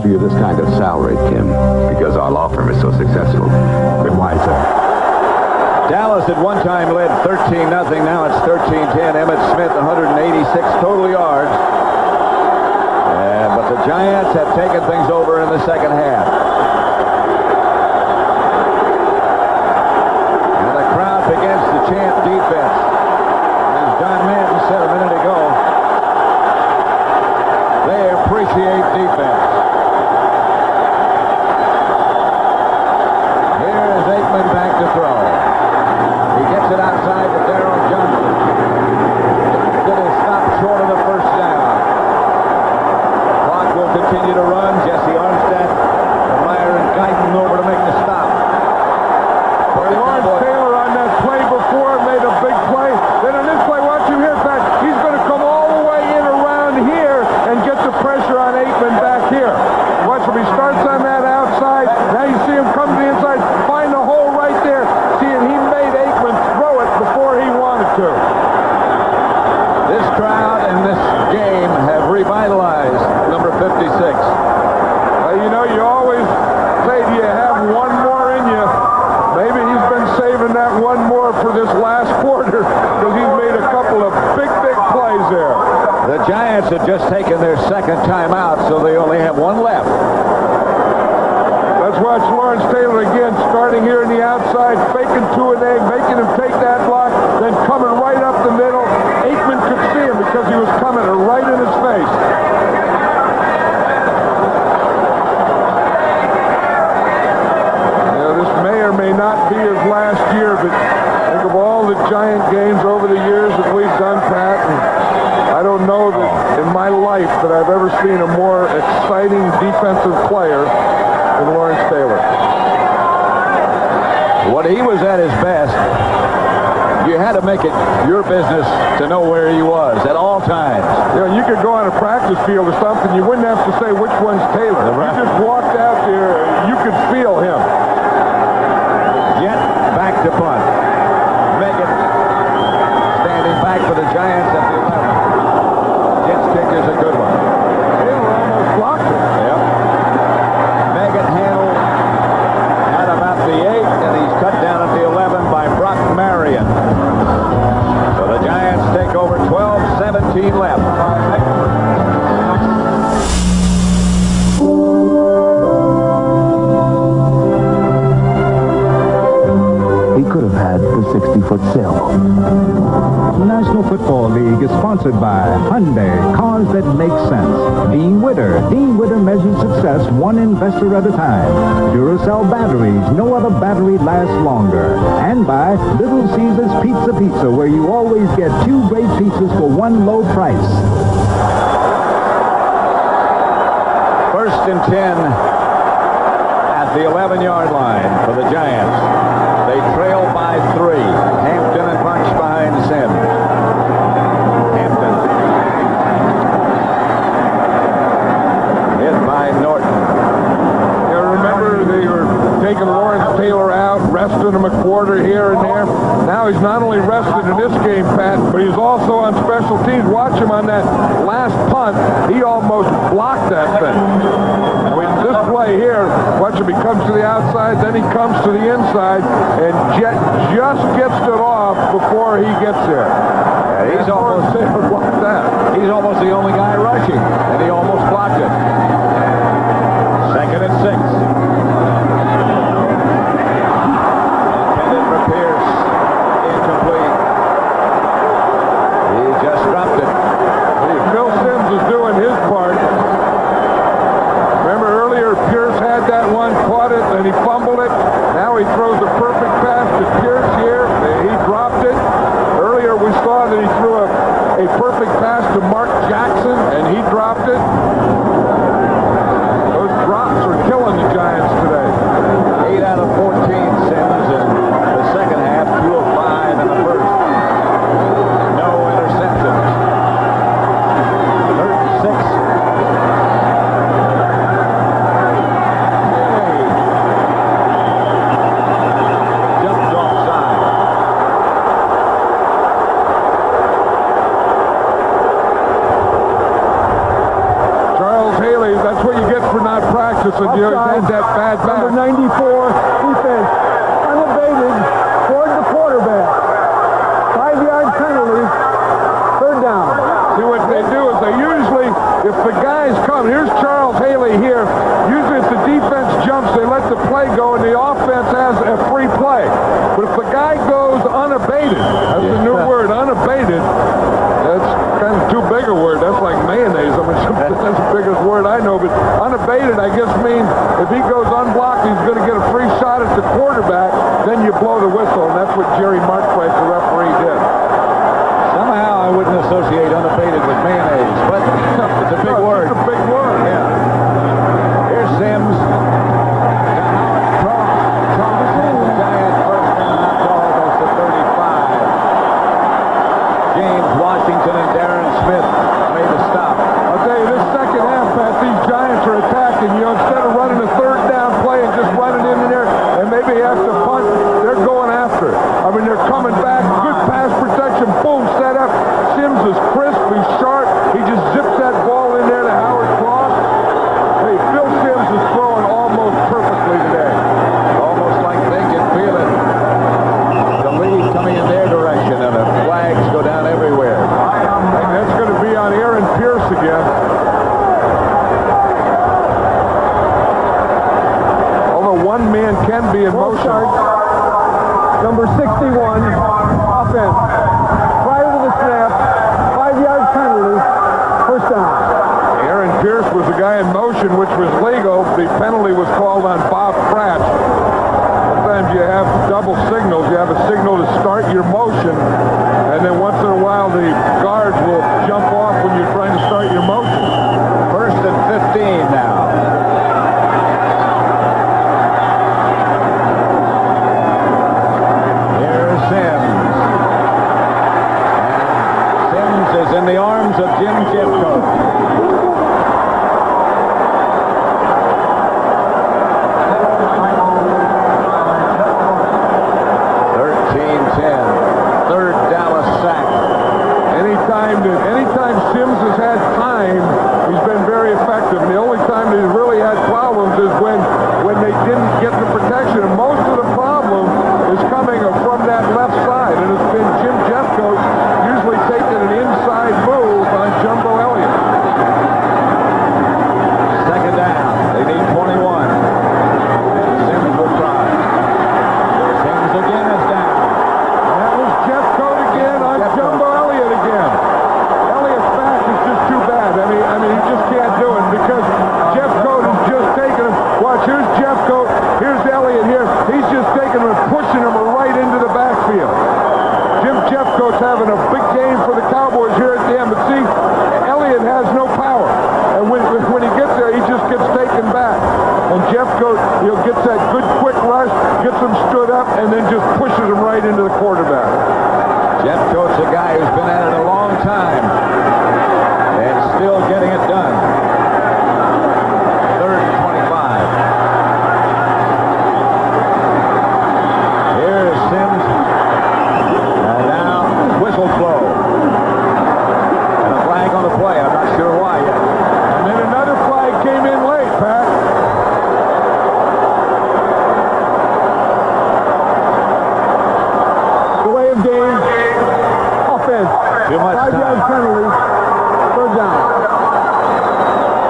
offer you this kind of salary, Kim? Because our law firm is so successful. But why, sir? Dallas at one time led 13-0. Now it's 13-10. Emmitt Smith, 186 total yards. But the Giants have taken things over in the second half. And the crowd begins to chant defense. As Don Manton said a minute ago, they appreciate defense. Here is Aikman back to throw. He gets it outside to Darrell Johnson. Johnson is stopped short of the first down. Clock will continue to run. Jesse Armstead, Meyer, and Guyton over to make the stop. Lawrence Taylor on that play before made a big play. Then on this play, watch him here, Pat. He's going to come all the way in around here and get the pressure on Aikman back here. Watch him. He starts on that outside. Now you see him come to the inside, find the hole right there. See, and he made Aikman throw it before he wanted to. This crowd and this game have revitalized number 56. You know, you always say, do you have one more in you? Maybe he's been saving that one more for this last quarter because he's made a couple of big plays there. The Giants have just taken their second timeout, so they only have one left. Let's watch Lawrence Taylor again, starting here in the outside, faking to an egg, making him take that block, then coming right up the middle. Aikman could see him because he was coming right in his face. May not be his last year, but think of all the Giant games over the years that we've done, Pat, and I don't know that in my life that I've ever seen a more exciting defensive player than Lawrence Taylor. When he was at his best, you had to make it your business to know where he was at all times. You know, you could go on a practice field or something, you wouldn't have to say which one's Taylor. You just walked out there, you could feel him. Jet back to punt. Megan standing back for the Giants at the 11. Jet's kick is a good one. Taylor almost blocked it. Yep. Megan handled at about the 8, and he's cut down at the 11 by Brock Marion. So the Giants take over 12-17 left. He could have had the 60-foot sailboat. The National Football League is sponsored by Hyundai, cars that make sense. Dean Witter. Dean Witter measures success one investor at a time. Duracell batteries. No other battery lasts longer. And by Little Caesars Pizza, where you always get 2 great pizzas for one low price. 1st and 10 at the 11-yard line for the Giants. They trail by 3. Hampton and Bunch behind Sims. Hampton. Hit by Norton. You remember they were taking Lawrence Taylor out, resting him a quarter here and there. Now he's not only rested in this game, Pat, but he's also on special teams. Watch him on that last punt. He almost blocked that thing. This play here, watch him, he comes to the outside, then he comes to the inside, and Jet just gets it off before he gets there. Yeah, he's almost blocked that. He's almost the only guy rushing, and he almost blocked it. 2nd and 6. Intended for Pierce. Incomplete. He just dropped it. Phil Sims is doing his part. Remember earlier, Pierce had that one, caught it, and he fumbled it. Now he throws a perfect pass to Pierce here. He dropped it. Earlier we saw that he threw a perfect pass to Mark Jackson, and he dropped it. But if the guy goes unabated, that's the new word, unabated, that's kind of too big a word. That's like mayonnaise. I mean, that's the biggest word I know. But unabated, I guess, means if he goes unblocked, he's going to get a free shot at the quarterback. Then you blow the whistle, and that's what Jerry Markquist, the referee, did. Somehow I wouldn't associate unabated with mayonnaise, but it's a big word. It's a big word. Yeah. Here's Sims. Washington and Darren Smith made a stop. I'll tell you, this second half, Pat, these Giants are attacking. You know, instead of running a third down play and just running in there and maybe after punt, they're going after it. I mean, they're coming back. Good pass protection. Boom, set up. Sims is crisp. He's sharp. He just zips that ball in there to Howard Cross. Hey, Phil Sims is throwing almost perfectly today. Almost like they can feel it. The lead coming in their direction, and the flags go down everywhere. And that's going to be on Aaron Pierce again. Although one man can be in motion. Number 61, offense. Prior to the snap, 5-yard penalty, first down. Aaron Pierce was the guy in motion, which was legal. The penalty was called on Bob Pratt. Sometimes you have double signals. You have a signal to start your motion, and then once in a while the guards will jump off when you're trying to start your motion. First and 15 now. Here's Sims. And Sims is in the arms of Jim Jeffcoat. Anytime Sims has had time, he's been very effective. And the only time that he's really had problems is when they didn't get the protection. And most of the problem is coming from that left side. And it's been Jim Jeffcoat usually taking an inside move on Jumbo Elliott. Second down. They need 21. Sims will try. Sims again is down. And that was Jeffcoat again on Jumbo Elliott again. Elliott's back is just too bad. I mean, he just can't do it because Jeffcoat is just taking him. Watch, here's Jeffcoat. Here's Elliott here. He's just taking him and pushing him right into the backfield. Jim Jeffcoat's having a big game for the Cowboys here at the end. But see, Elliott has no power. And when he gets there, he just gets taken back. And Jeffcoat, gets that good quick rush, gets him stood up, and then just pushes him right into the quarterback. Jeffcoat's a guy who's been at it a long time and still getting it done. Third and 25. Here's Sims. And now whistle blow. And a flag on the play. I'm not sure why yet. And then another flag came in late, Pat. Delay of game. Offense. Too much 5-yard time. penalty, third down.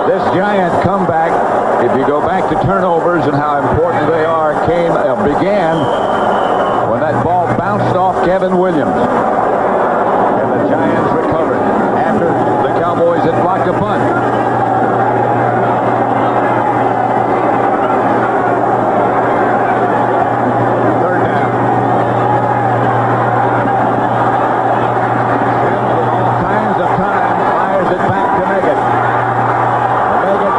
This giant comeback, if you go back to turnovers and how important they are, began when that ball bounced off Kevin Williams. And the Giants recovered after the Cowboys had blocked a punt. Third down. Sims with all kinds of time fires it back to Meggett. Meggett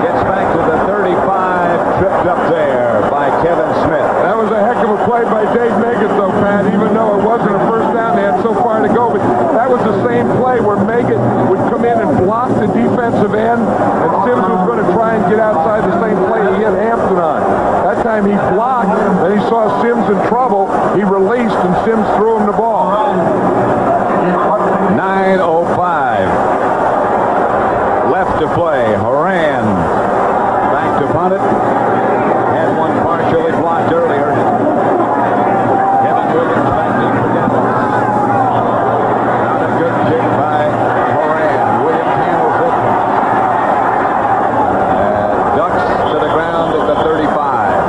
gets back to the 35, tripped up there by Kevin Smith. That was a heck of a play by Dave Meggett, though, Pat, even though it wasn't a first down. They had so far to go, but that was the same play where Meggett would come in and block the defensive end, and Sims was going to try and get outside the same play he hit Hampton on. That time he blocked, then he saw Sims in trouble. He released, and Sims threw him the ball. 9:05 left to play. Horan back to punt it. Had one partially blocked earlier. Kevin Williams back in for Dallas. Not a good kick by Horan. Williams handles it. Ducks to the ground at the 35.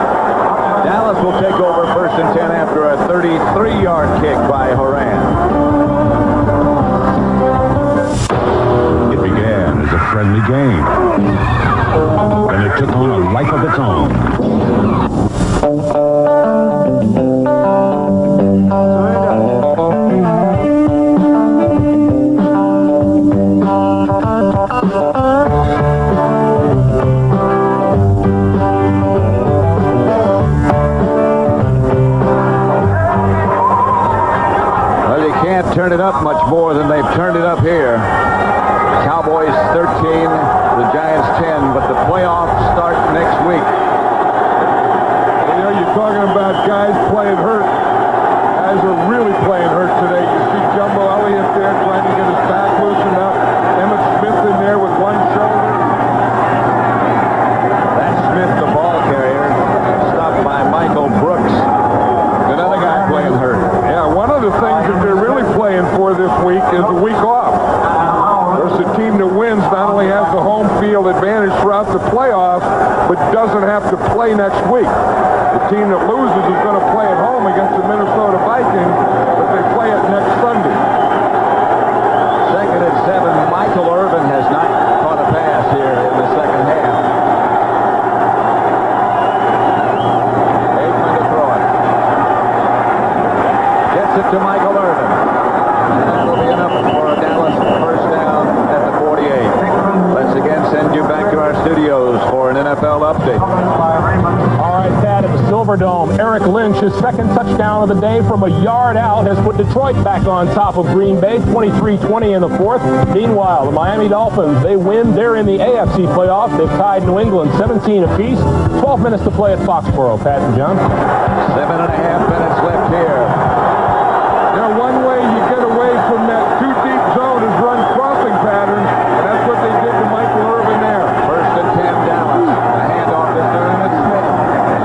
will take over 1st and 10 after a 33-yard kick by Horan. It began as a friendly game. Then it took on a life of its own. Turn it up much more than they've turned it up here. Cowboys 13, the Giants 10, but the playoffs start next week. You know, you're talking about guys playing hurt. Guys are really playing hurt today. You see Jumbo Elliott there trying to get his back loosened up. Emmett Smith in there with one shoulder. That's Smith, the ball carrier, stopped by Michael Brooks. Another guy playing hurt. Yeah, one of the things that they're really playing for this week is a week off. There's a team that wins not only has the home field advantage throughout the playoffs, but doesn't have to play next week. The team that loses is going to play at home against the Minnesota Vikings, but they play it next Sunday. 2nd and 7. Michael Irvin has not caught a pass here in the second half. Aikman to throw it. Gets it to Michael Irvin. And that'll be enough for a Dallas first down at the 48. Let's again send you back to our studios for an NFL update. All right, Pat, at the Silverdome, Eric Lynch, his second touchdown of the day from a yard out, has put Detroit back on top of Green Bay, 23-20 in the fourth. Meanwhile, the Miami Dolphins, they win. They're in the AFC playoffs. They've tied New England 17 apiece. 12 minutes to play at Foxborough, Pat and John. 7.5 minutes left here. You know, one way you get away from that too deep zone is run crossing patterns, and that's what they did to Michael Irvin there. 1st and 10, Dallas. The handoff is to Emmett Smith.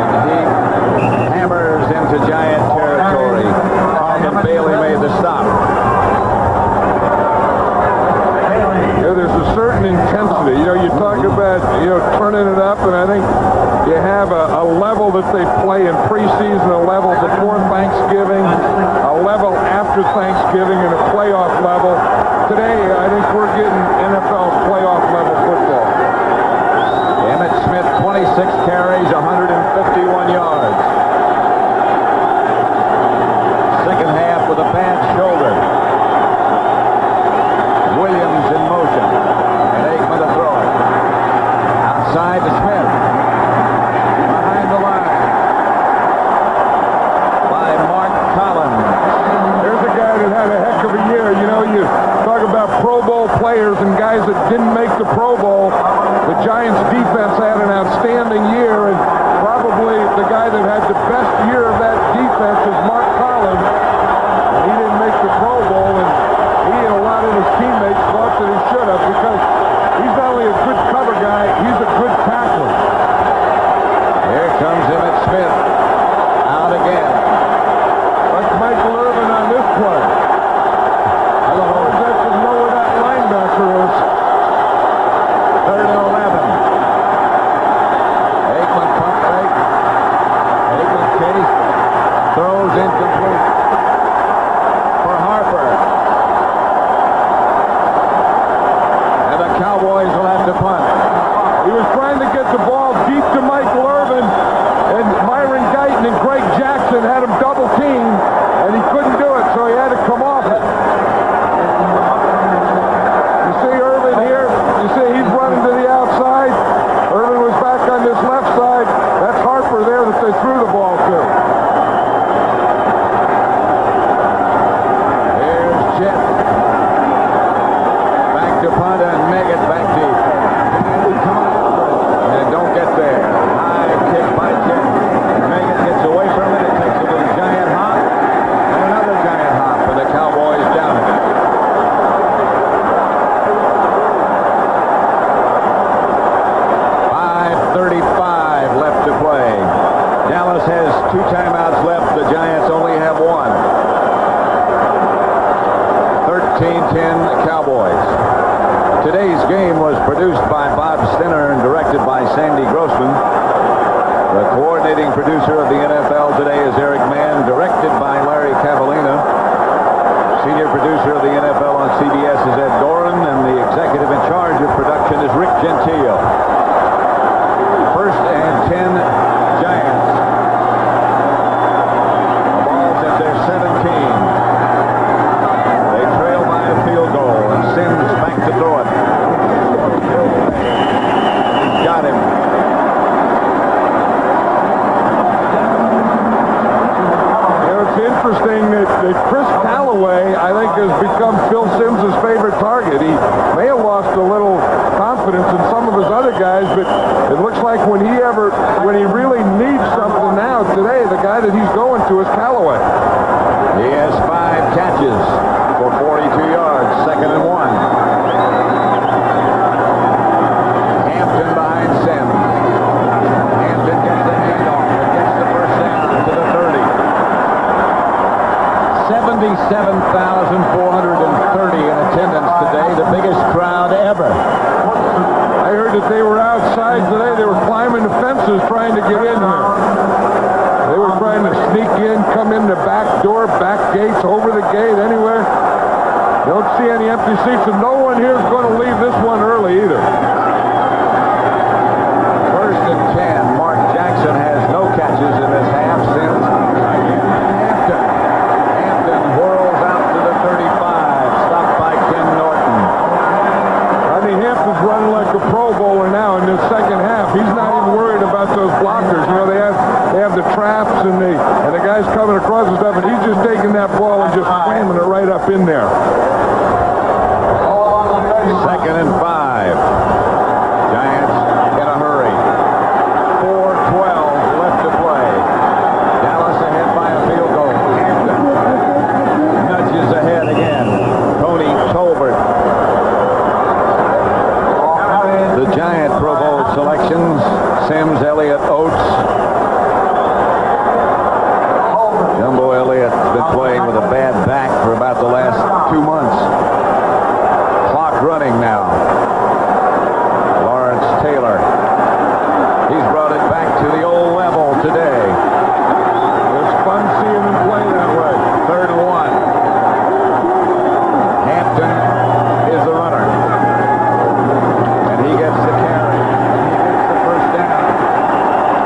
And he hammers into Giant territory. And Bailey made the stop. Yeah, there's a certain intensity. You know, you talk about, turning it up, and I think you have a level that they play in preseason, a level before Thanksgiving, a level after Thanksgiving, and a playoff level. Today, I think we're getting NFL playoff level football. Emmett Smith, 26 carries, 151 yards. Second half with a bad shoulder. Williams in motion. And Aikman to throw it. Outside to Smith. Behind the line. By Mark Collins. There's a guy that had a heck of a year. You know, you talk about Pro Bowl players and guys that didn't make the Pro Bowl. The Giants defense had an outstanding year, and probably the guy that had the best year of that defense is Mark Collins. He didn't make the Pro Bowl, and he and a lot of his teammates thought that he should have, because he's not only a good cover guy, he's a good tackler. Here comes Emmett Smith. Out again. Like Michael Irvin on this play. I don't know where that linebacker is. 3rd and 11. Aikman pump fake. Aikman chase. Throws incomplete. For Harper. And the Cowboys will have to punt. He was trying to get the ball deep to Michael Irvin, and Myron Guyton and Greg Jackson had him double teamed, and he couldn't do it, so he had to come off it. You see Irvin here? You see he's running to the outside. Irvin was back on this left side. That's Harper there that they threw the ball to. Here's Chet. Back to punt and Meggett back deep. And don't get there. High kick by Chet. Meggett gets away from it. It takes a little giant hop. And another giant hop for the Cowboys down it. 5:35 left to play. Dallas has 2 timeouts left. The Giants only have 1. 13-10 Cowboys. Today's game was produced by Bob Stinner and directed by Sandy Grossman. The coordinating producer of the NFL today is Eric Mann, directed by Larry Cavallina. Senior producer of the NFL on CBS is Ed Doran, and the executive in charge of production is Rick Gentile. First and 10, Giants. The ball's at their 17. They trail by a field goal, and Sims back to throw it. Got him. Interesting that Chris Callaway, I think, has become Phil Simms' favorite target. He may have lost a little confidence in some of his other guys, but it looks like when he really needs something now today, the guy that he's going to is Callaway. He has 5 catches for 42 yards, 2nd and 1. Hampton behind Sims. Hampton gets the handoff and gets the first down to the 30. 77,430 in attendance today, the biggest crowd ever. I heard that they were outside today. They were climbing the fences trying to get in here. They were trying to sneak in, come in the back door, back gates, over the gate, anywhere. Don't see any empty seats, and no one here is going to leave this one early either. First and 10. Mark Jackson has no catches in this half. Sims again. Hampton whirls out to the 35. Stopped by Ken Norton. Rodney Hampton's running like a Pro Bowler now in this second half. He's not even worried about those blockers. You know, they have the traps and the guys coming across and stuff, and he's just taking that ball and just slamming it right up in there. 2nd and 5. Giants in a hurry. 4:12 left to play. Dallas ahead by a field goal. Hampton nudges ahead again. Tony Tolbert. The Giant Pro Bowl selections: Sims, Elliott, Oates. Jumbo Elliott has been playing with a bad back for about the last 2 months. Clock running now. Lawrence Taylor. He's brought it back to the old level today. It's fun seeing him play that way. 3rd and 1. Hampton is the runner. And he gets the carry. He gets the first down.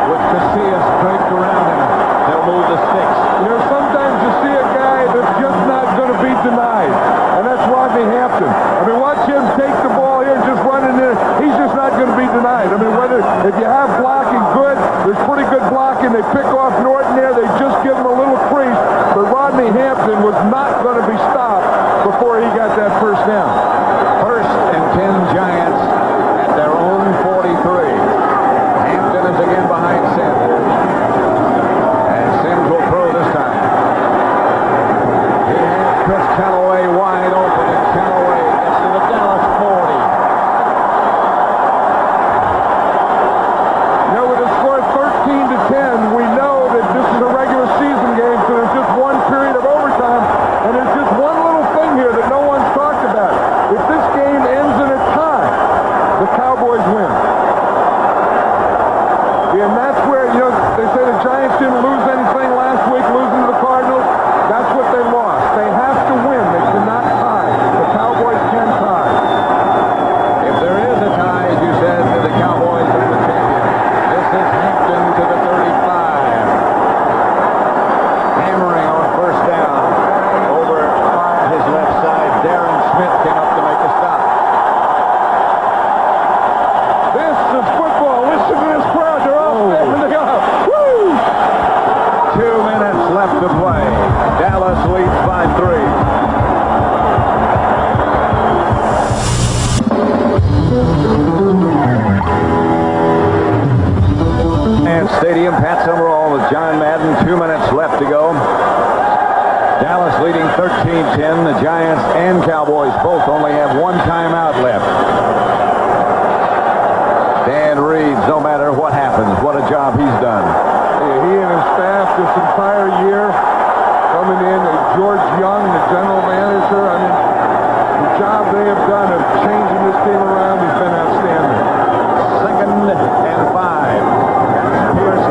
With Casillas draped around him, they'll move the sticks. You know, sometimes you see a guy that's just not going to be denied, and that's Rodney Hampton. I mean, watch him take the ball here and just run in there. He's just not going to be denied. I mean, if you have blocking good, there's pretty good blocking. They pick off Norton there. They just give him a little crease. But Rodney Hampton was not going to be stopped before he got that first down. First and 10 Giants at their own 43. Hampton is again behind Sims. And Sims will throw this time. He has Chris Callaway wide open, and Callaway gets to the Dallas 40. You know, with a score of 13-10, we know that this is a regular season game, so there's just one period of overtime, and there's just one little thing here that no one's talked about. If this game ends in a tie, the Cowboys win. And that's where, you know, they say the Giants didn't lose anything last week, losing to the Cardinals. That's what they lost. They have to win. They cannot tie. The Cowboys can tie. If there is a tie, as you said, the Cowboys are the champion. This is Hampton to the 35. Hammering on first down over his left side. Darren Smith came up to make a stop. This is football. Listen to this crowd. They're all standing up. Woo! 2 minutes left to play. Dallas leads by 3. And Stadium, Pat Summerall with John Madden. 2 minutes left to go. Dallas leading 13-10. The Giants and Cowboys both only have 1 timeout left. Dan Reeves, no matter what happens, what a job he's done. Yeah, he and his staff this entire year coming in. George Young, the general manager. I mean, the job they have done of changing this team around has been outstanding. 2nd and 5. Pierce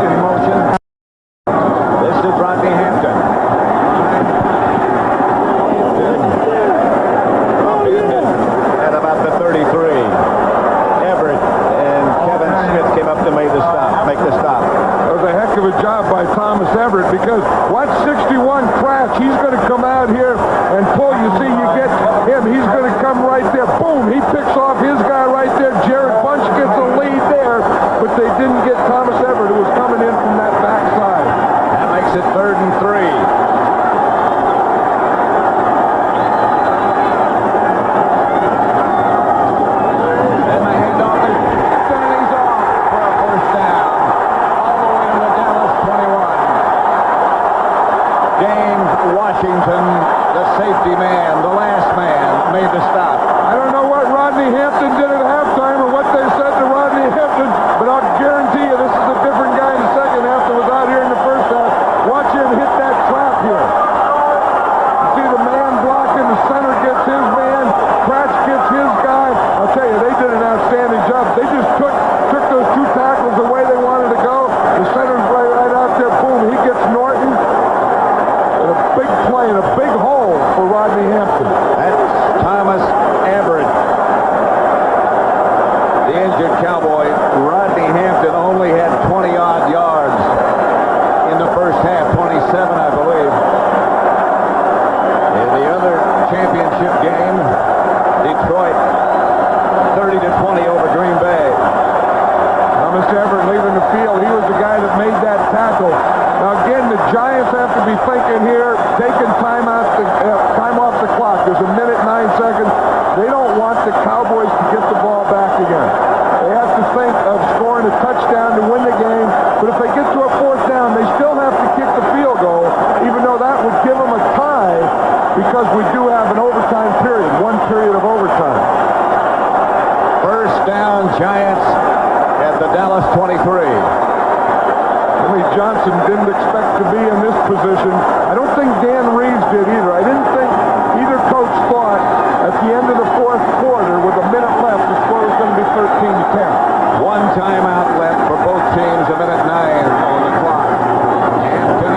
job by Thomas Everett, because watch 61 Cratch. He's going to come out here and pull. You see, you get him. He's going to come right there. Boom! He picks off his guy right there. Jared Bunch gets a lead there, but they didn't get Thomas Everett, who was coming in from that backside. That makes it 3rd and 3. Washington, the safety man, the last man, made the stop. I don't know what Rodney Hampton did at halftime or what they said to Rodney Hampton, but I'll guarantee you this is a different guy in the second half than was out here in the first half. Watch him hit that trap here. You see the man blocking, the center gets his man, Cratch gets his guy. I'll tell you, they did an outstanding job. They just took those two tackles the way they wanted to go. The center's right out there, boom, he gets Norton. A big play and a big hole for Rodney Hampton. That's Thomas Everett. The injured Cowboy. Rodney Hampton only had 20-odd yards in the first half, 27, I believe. In the other championship game, Detroit 30-20 over Green Bay. Thomas Everett leaving the field. He was the guy that made that tackle. Now again, the Giants have to be thinking here, taking time off the clock. There's a minute 9 seconds. They don't want the Cowboys to get the ball back again. They have to think of scoring a touchdown to win the game. But if they get to a 4th down, they still have to kick the field goal, even though that would give them a tie, because we do have an overtime period, 1 period of overtime. First down, Giants at the Dallas 23. Johnson didn't expect to be in this position. I don't think Dan Reeves did either. I didn't think either coach thought at the end of the 4th quarter, with a minute left, the score was going to be 13-10. One timeout left for both teams, a minute 9 on the clock. Hampton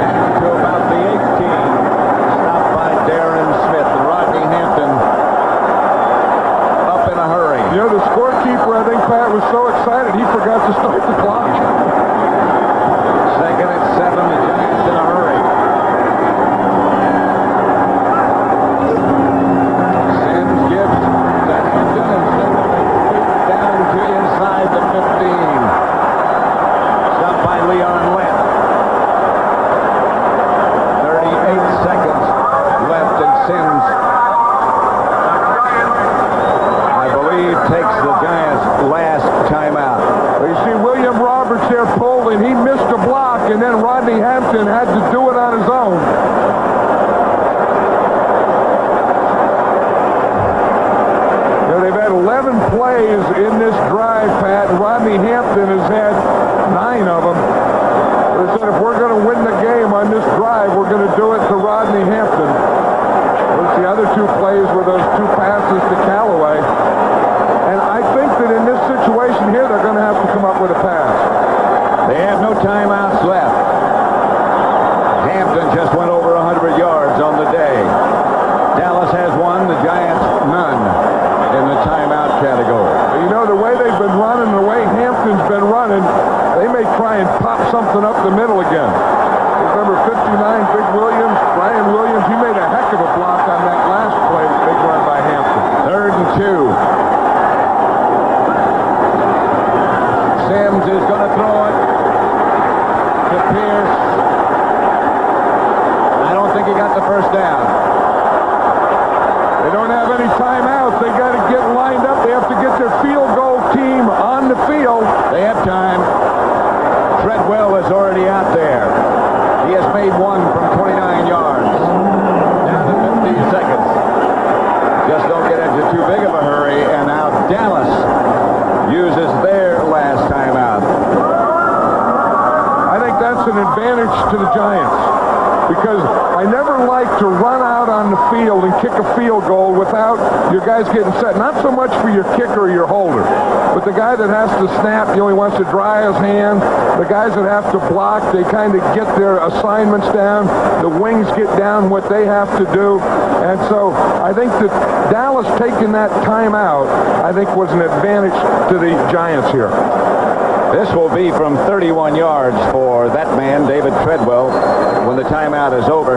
down to about the 18. Stopped by Darren Smith. And Rodney Hampton up in a hurry. You know, the scorekeeper, I think Pat was so excited he forgot to start the clock. Second and 7, the Giants in a hurry. Sims gives to Hampton and down to inside the 15. Stopped by Leon Lent. 38 seconds left, and Sims, I believe, takes the Giants' last timeout. Well, you see William Roberts there pulled, and he missed a block, and then Rodney Hampton had to do it on his own. You know, they've had 11 plays in this drive, Pat, and Rodney Hampton has had 9 of them. They said if we're going to win the game on this drive, we're going to do it to Rodney Hampton. Whereas the other 2 plays were those 2 passes to Callaway. And I think that in this situation here, they're going to have to come up with a pass. They have no timeouts left. Hampton just went over 100 yards on the day. Dallas has 1, the Giants none in the timeout category. You know, the way they've been running, the way Hampton's been running, they may try and pop something up the middle again. Number 59, Big Williams, Brian Williams, he made a heck of a block on that last play, big run by Hampton. 3rd and 2. Sims is going to throw it to Pierce. I don't think he got the first down. They don't have any timeouts. They got to get lined up. They have to get their field goal team on the field. They have time. Treadwell is already out there. He has made 1 from 29 yards. Down to 15 seconds. Just don't get into too big of a hurry. And now Dallas uses their last timeout. I think that's an advantage to the Giants, because I never like to run out on the field and kick a field goal without your guys getting set. Not so much for your kicker or your holder, but the guy that has to snap, he wants to dry his hand. The guys that have to block, they kind of get their assignments down. The wings get down what they have to do. And so I think that Dallas taking that timeout, I think, was an advantage to the Giants here. This will be from 31 yards for that man, David Treadwell, when the timeout is over.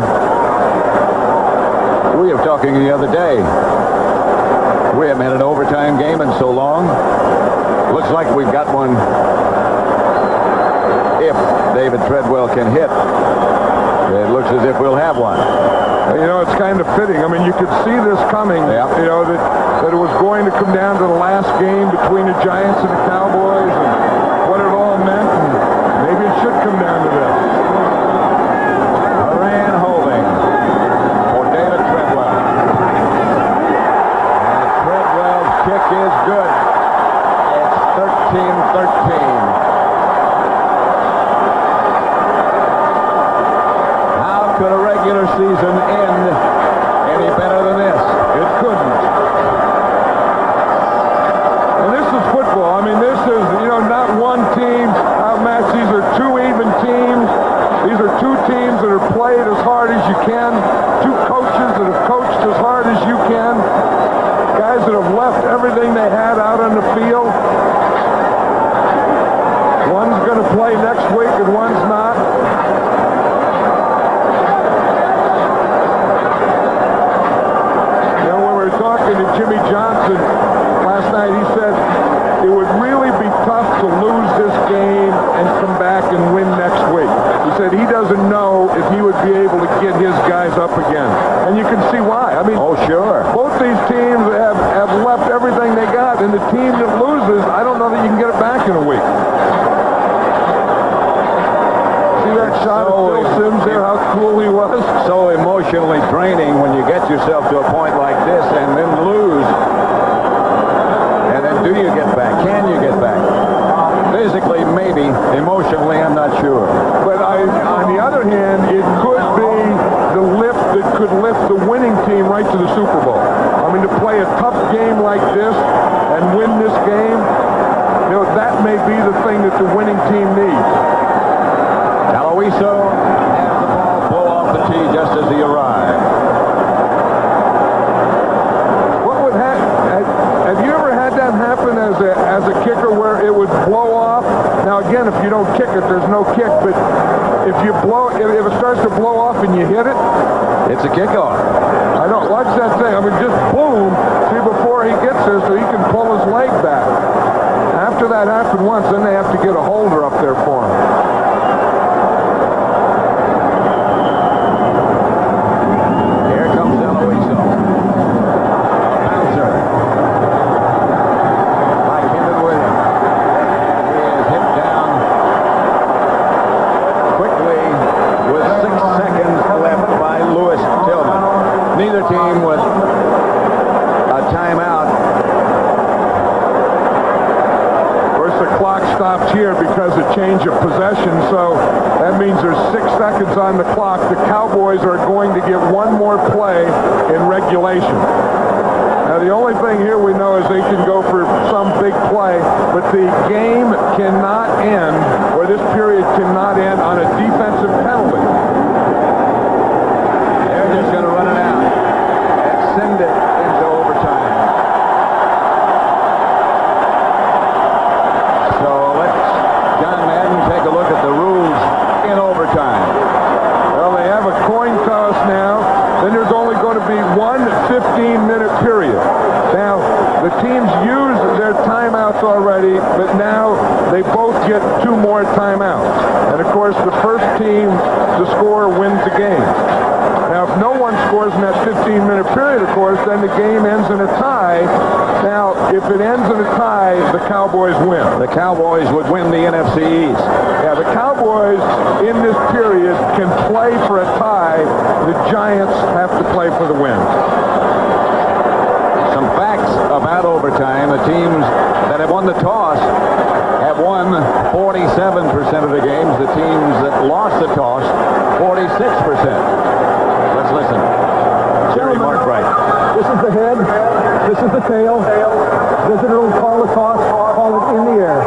We were talking the other day. We haven't had an overtime game in so long. Looks like we've got one if David Treadwell can hit. It looks as if we'll have one. You know, it's kind of fitting. I mean, you could see this coming. Yeah. You know, that it was going to come down to the last game between the Giants and the Cowboys and what it all meant. And maybe it should come down to this. Moran holding for David Treadwell. And Treadwell's kick is good. It's 13-13. Could a regular season end any better than this? It couldn't. And this is football. I mean, this is, you know, not one team outmatched. These are two even teams. These are two teams that have played as hard as you can. Two coaches that have coached as hard as you can. Guys that have left everything they had out on the field. One's going to play next week and one's not. Talking to Jimmy Johnson last night, he said it would really be tough to lose this game and come back and win next week. He said he doesn't know if he would be able to get his guys up again. And you can see why. I mean, oh, sure. Both these teams have left everything they got, and the team that loses, I don't know that you can get it back in a week. See that shot of Phil Simms there, how cool he was? So emotionally draining when you get yourself to a point like this and then lose. And then do you get back? Can you get back? Physically, maybe. Emotionally, I'm not sure. But on the other hand, it could be the lift that could lift the winning team right to the Super Bowl. I mean, to play a tough game like this and win this game, you know, that may be the thing that the winning team needs. Aloiso has the ball blow off the tee just as he arrived. What would have you ever had that happen as a kicker where it would blow off? Now again, if you don't kick it, there's no kick. But if it starts to blow off and you hit it, it's a kickoff. I don't watch that thing. I mean, just boom. See, before he gets there, so he can pull his leg back. After that happened once, then they have to get a holder up there for him. Team with a timeout. Of course, the clock stops here because of change of possession, so that means there's 6 seconds on the clock. The Cowboys are going to get one more play in regulation. Now, the only thing here we know is they can go for some big play, but the game cannot end, or this period cannot end on a defensive penalty. They're just going to run it out. Send it into overtime. So let's, John Madden, take a look at the rules in overtime. Well, they have a coin toss now. Then there's only going to be one 15-minute period. Now, the teams used their timeouts already, but now they both get 2 more timeouts. And, of course, the first team to score wins the game. Now, if no one scores in that 15-minute period, of course, then the game ends in a tie. Now, if it ends in a tie, the Cowboys win. The Cowboys would win the NFC East. Yeah, the Cowboys in this period can play for a tie. The Giants have to play for the win. Some facts about overtime. The teams that have won the toss have won 47% of the games. The teams that lost the toss, 46%. Let's listen. Jerry Markwright. This is the head. This is the tail. Visitor will call the toss. Call it in the air.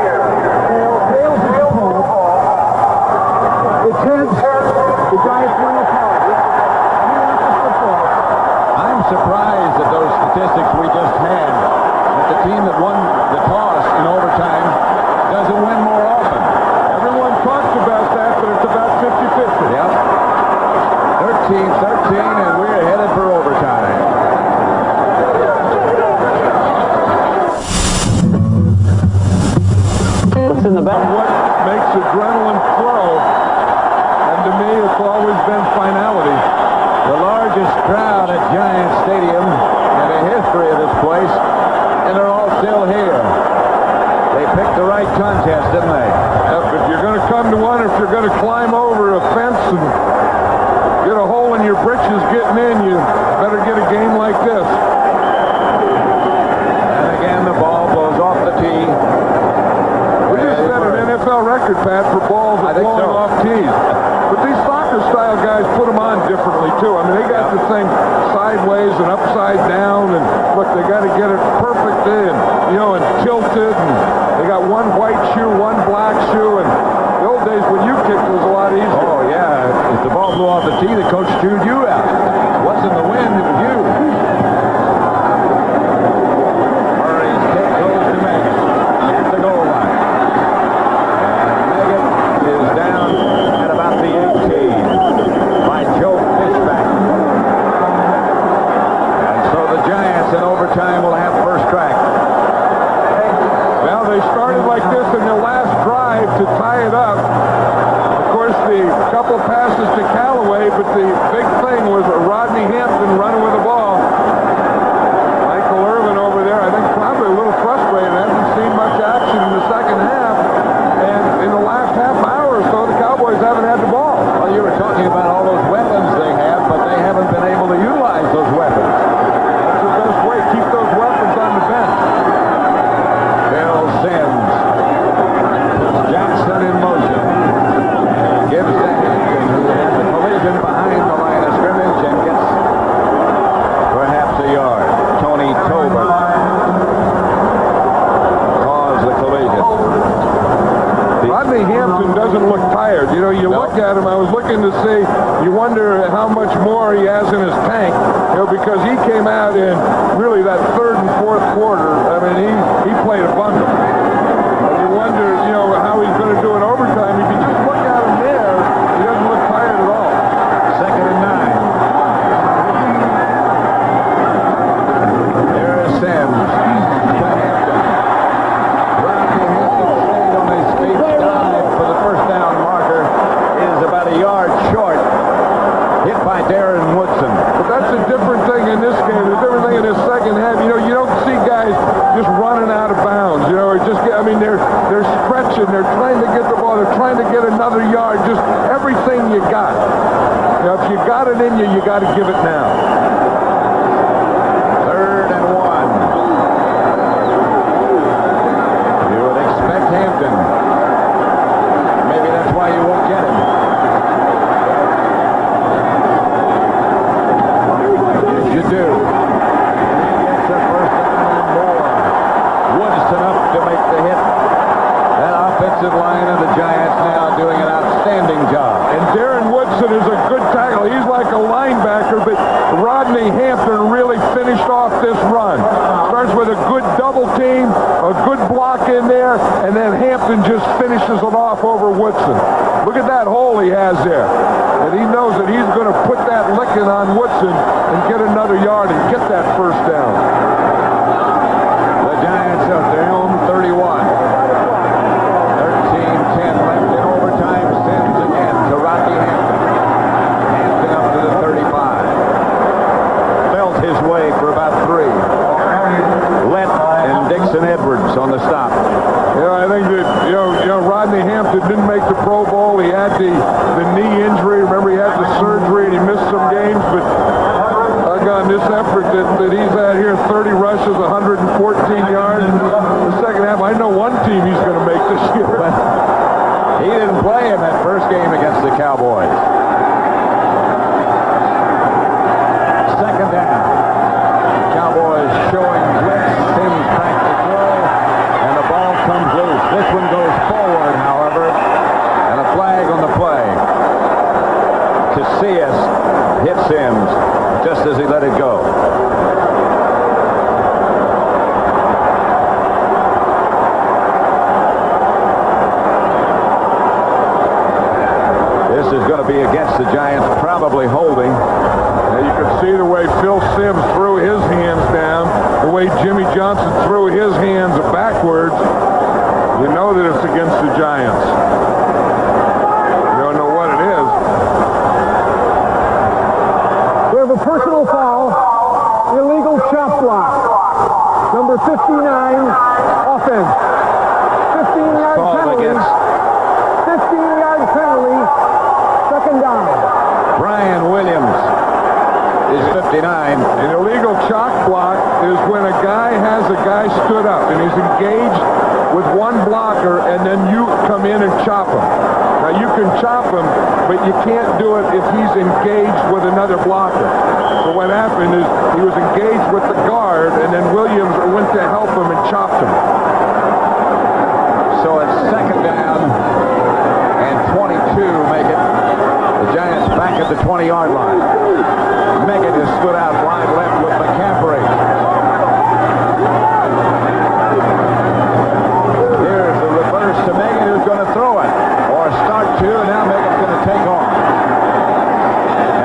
Tails is the call. It's heads. The Giants win the toss. I'm surprised at those statistics we just had. That the team that won the toss in overtime doesn't win more often. going to climb over a fence and get a hole in your britches getting in, you better get a game like this. And again, the ball blows off the tee. We just set an NFL record, Pat, for balls blowing off tees. But these soccer-style guys put them on differently, too. I mean, they got the thing sideways and upside down, and look, they got to get it perfectly and, and tilted, and they got one white shoe, one black shoe, and the old days when you kicked it was a lot easier. Oh, yeah. If the ball blew off the tee, the coach chewed you out. It wasn't the wind, it was you. Murray's kick goes to Megan at the goal line. And Megan is down at about the 18 by Joe Fishback. And so the Giants in overtime will have first crack. Well, they started like this in their last drive to tie it up. Of course, the couple passes to Callaway, but the big thing was Rodney Hampton running with the ball. Michael Irvin over there, I think probably a little frustrated. Hasn't seen much action in the second half. And in the last half hour or so, the Cowboys haven't had the ball. Well, you were talking about all those weapons they have, but they haven't been able to utilize those weapons. That's the best way. Keep those weapons on the bench. Bill Sims. Jackson in motion. Gives to Hampton, who has a collision behind the line of scrimmage and gets perhaps a yard. Tony Tolbert caused the collision. Rodney Hampton doesn't look tired. You look at him, I was looking to see, you wonder how much more he has in his tank, because he came out in really that third and fourth quarter. I mean, he played a bundle. And you wonder, how he's going to do in overtime. If you just look at him there, he doesn't look tired at all. 2nd and 9. There is Sims to Hampton. Rodney Hampton stayed on his feet. Dive for the first down marker is about a yard short. Hit by Darren Woodson. But that's a different thing in this game. The different thing in this second half. You don't see guys just running out of bounds. They're stretching. They're trying to get the ball. They're trying to get another yard. Just everything you got. If you got it in you, you got to give it now. 3rd and 1. You would expect Hampton. Maybe that's why you won't get him. Yes, you do. He gets the first down and more. Woodson up to make the hit. That offensive line of the Giants now doing an outstanding job. And Darren Woodson is a good tackle. He's like a linebacker, but Rodney Hampton really finished off this run. Starts with a good double team, a good block in there, and then Hampton just finishes it off over Woodson. Look at that hole he has there. And he knows that he's going to put that licking on Woodson and get another yard and get that first down. The Giants up their own 31. 13-10 left in overtime. Sims again to Rodney Hampton. Hampton up to the 35. Felt his way for about 3. Lett and Dixon Edwards on the stop. I think that, Rodney Hampton didn't make the Pro Bowl. He had the knee injury. Remember, he had the surgery and he missed some games, but on this effort that he's at here, 30 rushes, 114 yards. The second half, I know one team he's going to make this year. But he didn't play in that first game against the Cowboys. 2nd down. Cowboys showing blitz. Sims back to throw, and the ball comes loose. This one goes forward, however, and a flag on the play. Casillas hit Sims just as he let it go. This is going to be against the Giants, probably holding. Now you can see the way Phil Sims threw his hands down, the way Jimmy Johnson threw his hands backwards. You know that it's against the Giants. You don't know what it is. We have a personal foul, illegal chop block. Number 59, offense. 15-yard penalty. 15-yard penalty in and chop him. Now, you can chop him, but you can't do it if he's engaged with another blocker. So what happened is he was engaged with the guard, and then Williams went to help him and chopped him. So it's second down and 22 make it. The Giants back at the 20-yard line. Meggett has stood out wide left with McCaffrey. Here's the reverse to Meggett, who's going to throw it. Or start to, and now Meggett's going to take off.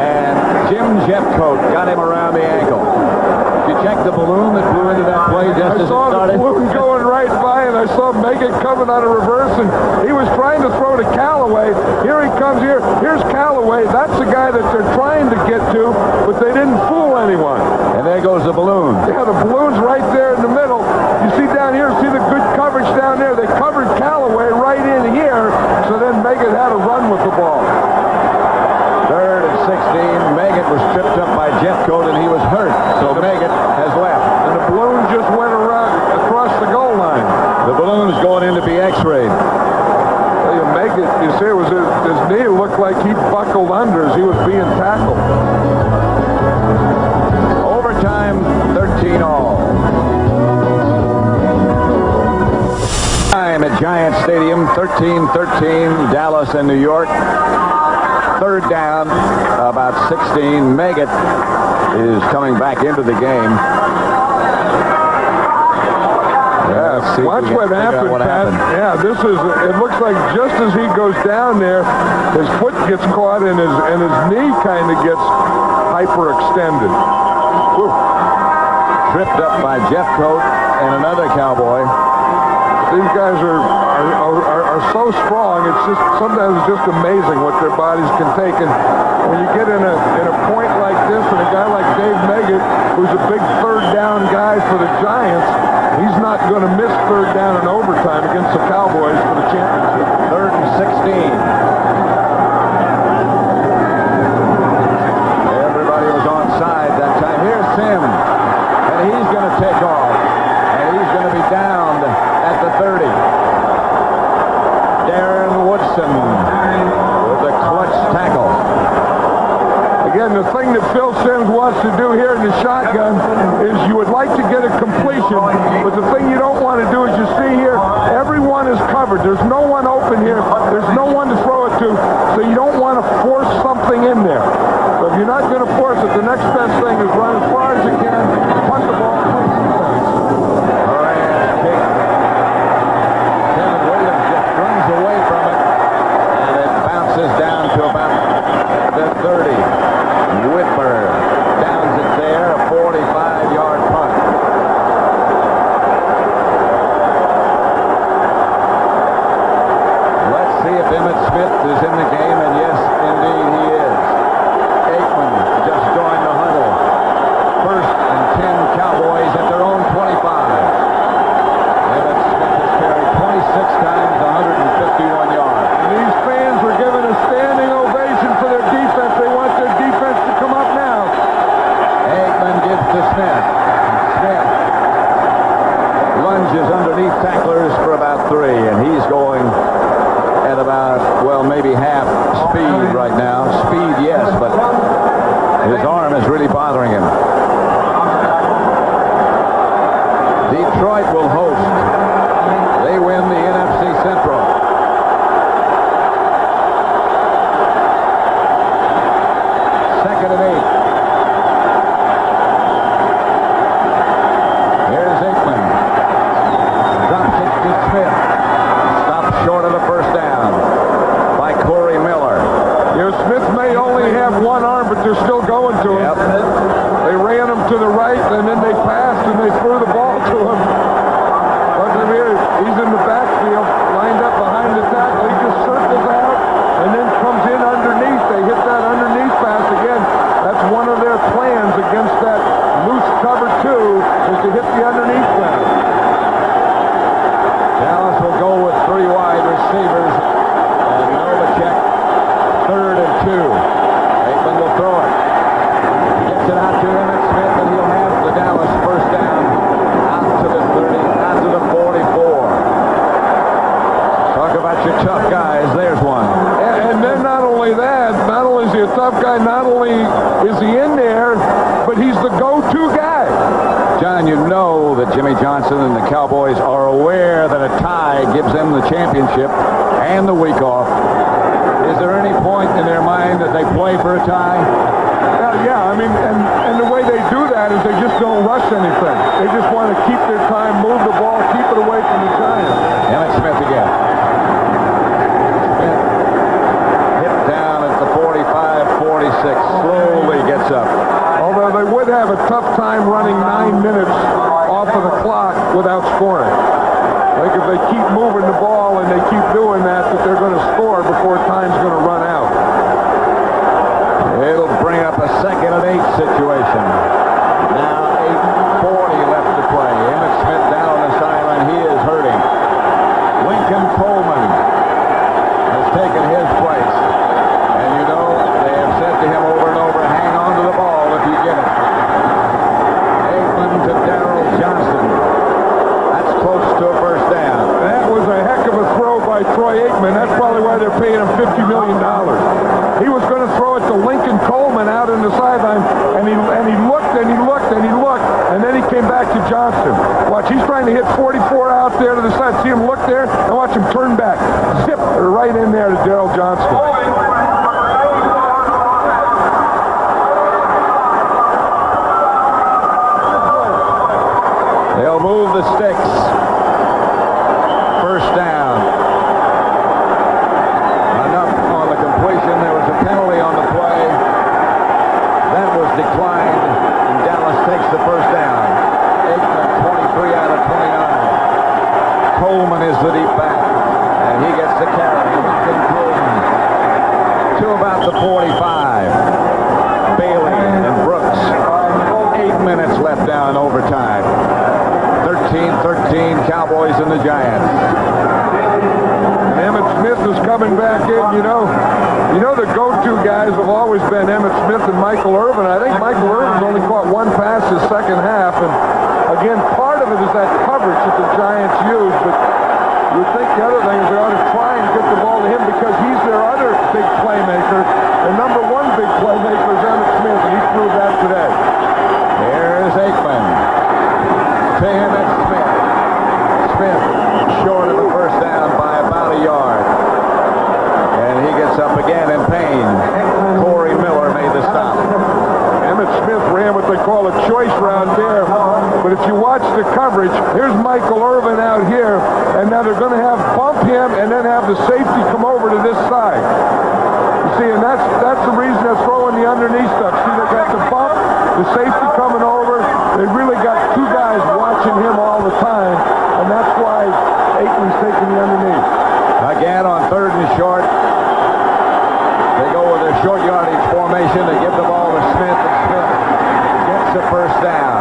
And Jim Jeffcoat got him around the ankle. Did you check the balloon that blew into that play just as it started? I saw the balloon going right by, and I saw Meggett coming out of reverse, and he was trying to throw to Callaway. Here he comes here. Here's Callaway. That's the guy that they're trying to get to, but they didn't fool anyone. And there goes the balloon. Yeah, the balloon's right there in the middle. You see down here, see the good coverage down there. They covered Callaway right in here, so then Meggett had to run with the ball. Third and 16. Meggett was tripped up by Jeffcoat, and he was hurt. So Meggett has left. And the balloon just went around across the goal line. The balloon's going in to be x-rayed. Meggett, you see, it was his knee looked like he buckled under as he was being tackled. Overtime, 13-all. Time at Giant Stadium, 13-13, Dallas and New York. Third down, about 16. Meggett is coming back into the game. Yeah, watch what happened, Pat. Yeah, it looks like just as he goes down there, his foot gets caught and his knee kind of gets hyperextended. Whew. Tripped up by Jeffcoat and another Cowboy. These guys are so strong. It's just sometimes it's just amazing what their bodies can take. And when you get in a point like this, and a guy like Dave Meggett, who's a big third down guy for the Giants, he's not going to miss third down in overtime against the Cowboys for the championship. Third and 16. Everybody was onside that time. Here's Sim, and he's going to take off, and he's going to be downed at the 30. Darren Woodson with a clutch tackle. Again, the thing that Phil Simms wants to do here in the shotgun is you would like to get a completion, but the thing you don't want to do is you see here, everyone is covered. There's no one open here. There's no one to throw it to, so you don't want to force something in there. So if you're not going to force it, the next best thing is run as far as you can, punt the ball, play defense. Kevin Williams just runs away from it, and it bounces down to about the 30. Whitmer downs it there, a 45-yard punt. Let's see if Emmitt Smith is in the game, and yes, indeed he is. Aikman just joined the huddle. First and 10 Cowboys at their own 25. Emmitt Smith has carried 26 times, 151 yards. And these fans are giving a standing ovation for their defense. They want their defense to come up now. Aikman gives to Smith. Smith lunges underneath tacklers for about 3, and he's going at about, well, maybe half speed right now. Speed, yes, but his arm is really bothering him. Detroit will host. They win the NFC Central. Second and 8. Here's Aikman. Drops it to Smith. Stopped short of the first down by Corey Miller. Smith may only have one arm, but they're still going to him. Yep. They ran him to the right, and then they passed, and they threw the ball to him. Look at him here. He's in the backfield, lined up behind the tackle. He just circles out and then comes in underneath. They hit that underneath pass again. That's one of their plans against that loose cover 2, is to hit the underneath pass. Dallas will go with 3 wide receivers, and Novacek, 3rd and 2. Aikman will throw it. Gets only that, not only is he a tough guy, not only is he in there, but he's the go-to guy. John, you know that Jimmy Johnson and the Cowboys are aware that a tie gives them the championship and the week off. Is there any point in their mind that they play for a tie? Yeah, I mean, and the way they do that is they just don't rush anything. They just want to keep their time, move the ball, keep it away from the Giants. Emmett Smith again. Smith hit down at the 45-46, slowly gets up. Although they would have a tough time running 9 minutes off of the clock without scoring. Like if they keep moving the ball and they keep doing that they're going to score before time's going to run out. It'll bring up a 2nd and 8 situation. Now 8:40 left to play. Emmett Smith down on the sideline. He is hurting. Lincoln Coleman has taken his place. And you know, they have said to him over and over, hang on to the ball if you get it. Aikman to Darrell Johnson. That's close to a first down. That was a heck of a throw by Troy Aikman. That's probably why they're paying him $50 million. He was going to throw it to Lincoln Coleman out in the sideline, and he looked and he looked and he looked, and then he came back to Johnson. Watch, he's trying to hit 44 out there to the side. See him look there, and watch him turn back. Zip right in there to Darrell Johnson. They'll move the sticks. First down. Enough on the completion. There was a penalty on the play. That was declined, and Dallas takes the first down. Aikman, 23 out of 29. Coleman is the deep back, and he gets the carry. Lincoln Coleman to about the 45. Bailey and Brooks. 8 minutes left now in overtime. 13-13, Cowboys and the Giants. And Emmett Smith is coming back in. You know the go-to guys have always been Emmett Smith and Michael Irvin. I think Michael Irvin's only caught one pass his second half, and again, part of it is that coverage that the Giants use, but you think the other thing is they ought to try and get the ball to him because he's their other big playmaker. Their number one big playmaker is Emmett Smith, and he proved that today. Here's Aikman. To Emmett Smith. Smith short of the first down by about a yard. And he gets up again in pain. Corey Miller made the stop. Emmett Smith ran what they call a choice route there. But if you watch the coverage, here's Michael Irvin out here, and now they're going to have bump him and then have the safety come over to this side. You see, and that's the reason they're throwing the underneath stuff. See, they got the bump, the safety coming over. They really got two guys watching him all the time, and that's why Aikman's taking the underneath. Again on 3rd and short. They go with their short yardage formation. They give the ball to Smith, and Smith gets the first down.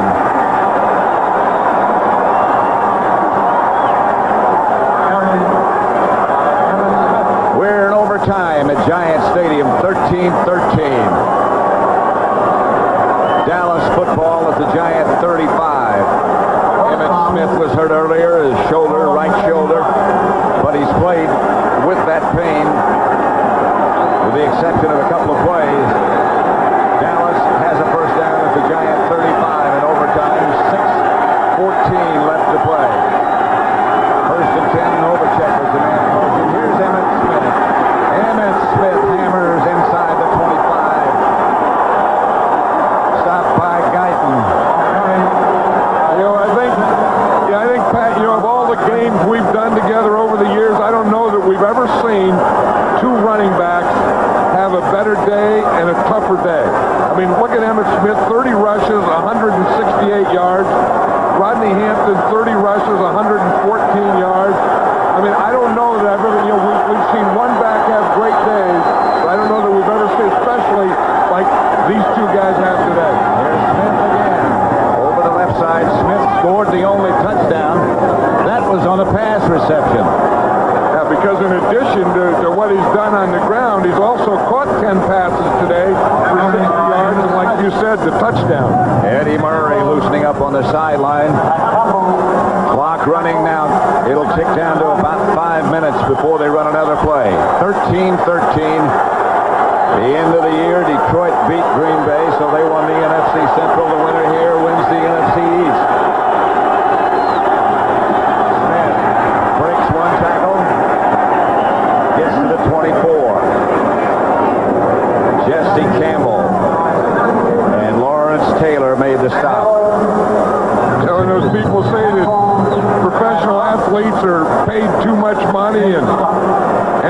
We're in overtime at Giant Stadium, 13-13. Dallas football at the Giant 35. Emmett Smith was hurt earlier, his shoulder, right shoulder, but he's played with that pain, with the exception of a couple of plays. Dallas has a first down at the Giant 35 in overtime, 6:14 left to play. First and 10, Novacek was the man in motion. Here's Emmett Smith. Emmett Smith hammers inside the 25. Stopped by Guyton. I think, Pat, of all the games we've done together over the years, I don't know that we've ever seen two running backs have a better day and a tougher day. I mean, look at Emmitt Smith, 30 rushes, 168 yards. Rodney Hampton, 30 rushes, 114 yards. I mean, I don't know that I've ever, we've seen one back have great days, but I don't know that we've ever seen, especially like these two guys have today. Here's Smith again. Over the left side, Smith scored the only touchdown. That was on a pass reception. Yeah, because in addition to what he's done on the ground, he's also caught 10 passes today for 60 yards, and like you said, the touchdown. Eddie Murray loosening up on the sideline. Clock running now. It'll tick down to about 5 minutes before they run another play. 13-13.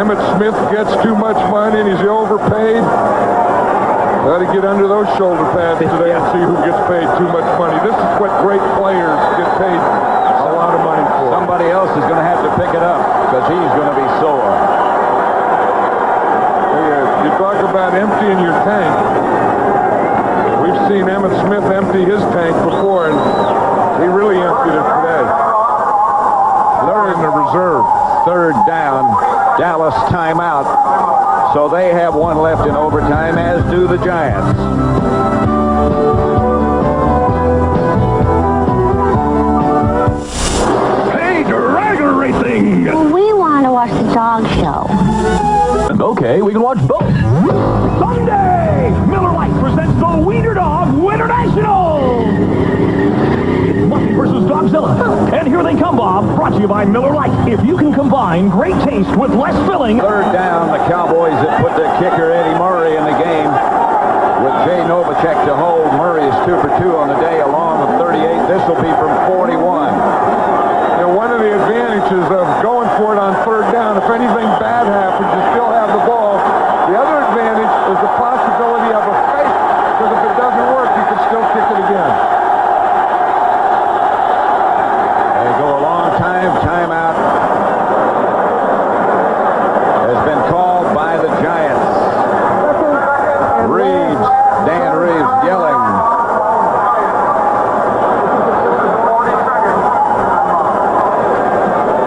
Emmitt Smith gets too much money and he's overpaid. Got to get under those shoulder pads today and see who gets paid too much money. This is what great players get paid a lot of money for. Somebody else is going to have to pick it up because he's going to be sore. You talk about emptying your tank. We've seen Emmitt Smith empty his tank before, and he really emptied it today. They're in the reserve. Third down, Dallas timeout. So they have one left in overtime, as do the Giants. Hey, dragon racing! We want to watch the dog show. Okay, we can watch both. Sunday! Miller Lite presents the Wiener Dog International! It's Muffy versus Dogzilla. And here they come, Bob. Brought to you by Miller Lite. If you can combine great taste with less filling... Third down, the Cowboys have put the kicker Eddie Murray in the game. With Jay Novacek to hold. Murray is 2 for 2 on the day, along with 38. This will be from 41. You know, one of the advantages of going for it on third down, if anything bad happens, you still have the ball. The other advantage is the possibility of a fake, because if it doesn't work, you can still kick it again. They go a long time. Timeout has been called by the Giants. Reeves, Dan Reeves yelling.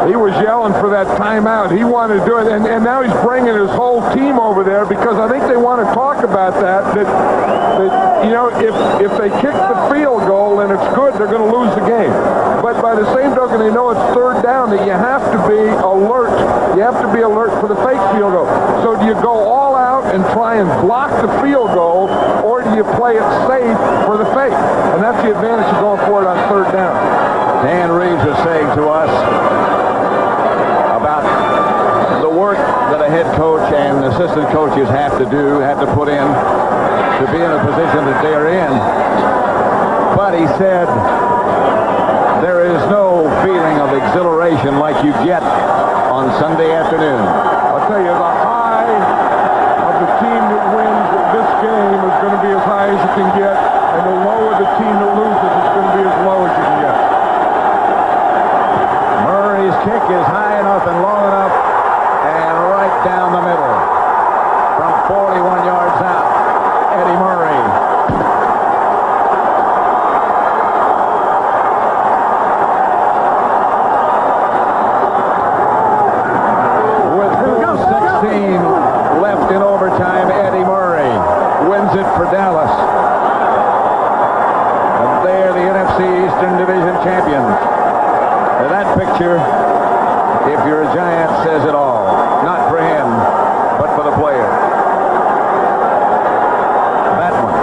He was yelling for that timeout. He wanted to do it, and now he's bringing his whole team over there because I think they want to talk about that you know, if they kick the field goal and it's good, they're going to lose the game. But by the same token, they know it's third down, that you have to be alert. You have to be alert for the fake field goal. So do you go all out and try and block the field goal, or do you play it safe for the fake? And that's the advantage of going for it on third down. Dan Reeves was saying to us about the work that a head coach and assistant coaches have to do, have to put in to be in a position that they're in. But he said there is no feeling of exhilaration like you get on Sunday afternoon. I'll tell you, the high of the team that wins this game is going to be as high as you can get, and the low of the team that loses is going to be as low as you can get. Murray's kick is high enough and long enough and right down the middle. From 41 yards out, Eddie Murray. With 4:16 left in overtime, Eddie Murray wins it for Dallas. And they're the NFC Eastern Division champions. Now that picture, if you're a Giant, says it all. Not for him, but for the player. That one.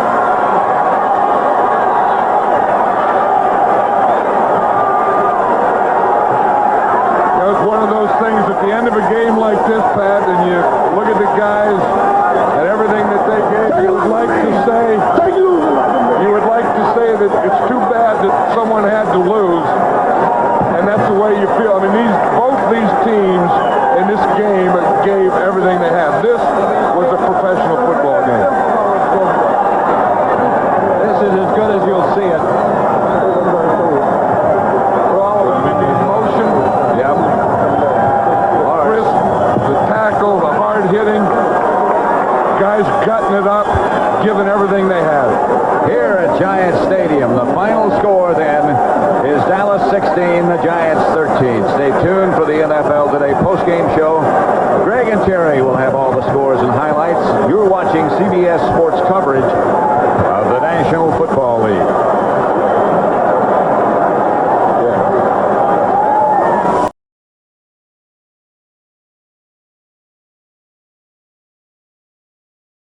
You know, it's one of those things at the end of a game like this, Pat, and you look at the guys and everything that they gave, you would like to say that it's too bad that someone had to lose. And that's the way you feel. I mean, both these teams in this game gave everything they had. This was a professional football game. This is as good as you'll see it. Motion. Yep. Crisp, the tackle, the hard hitting. Guys gutting it up, giving everything they had. Here at Giant Stadium, the final score then is Dallas 16, the Giants 13. Stay tuned for the NFL Today postgame show. Greg and Terry will have all the scores and highlights. You're watching CBS Sports coverage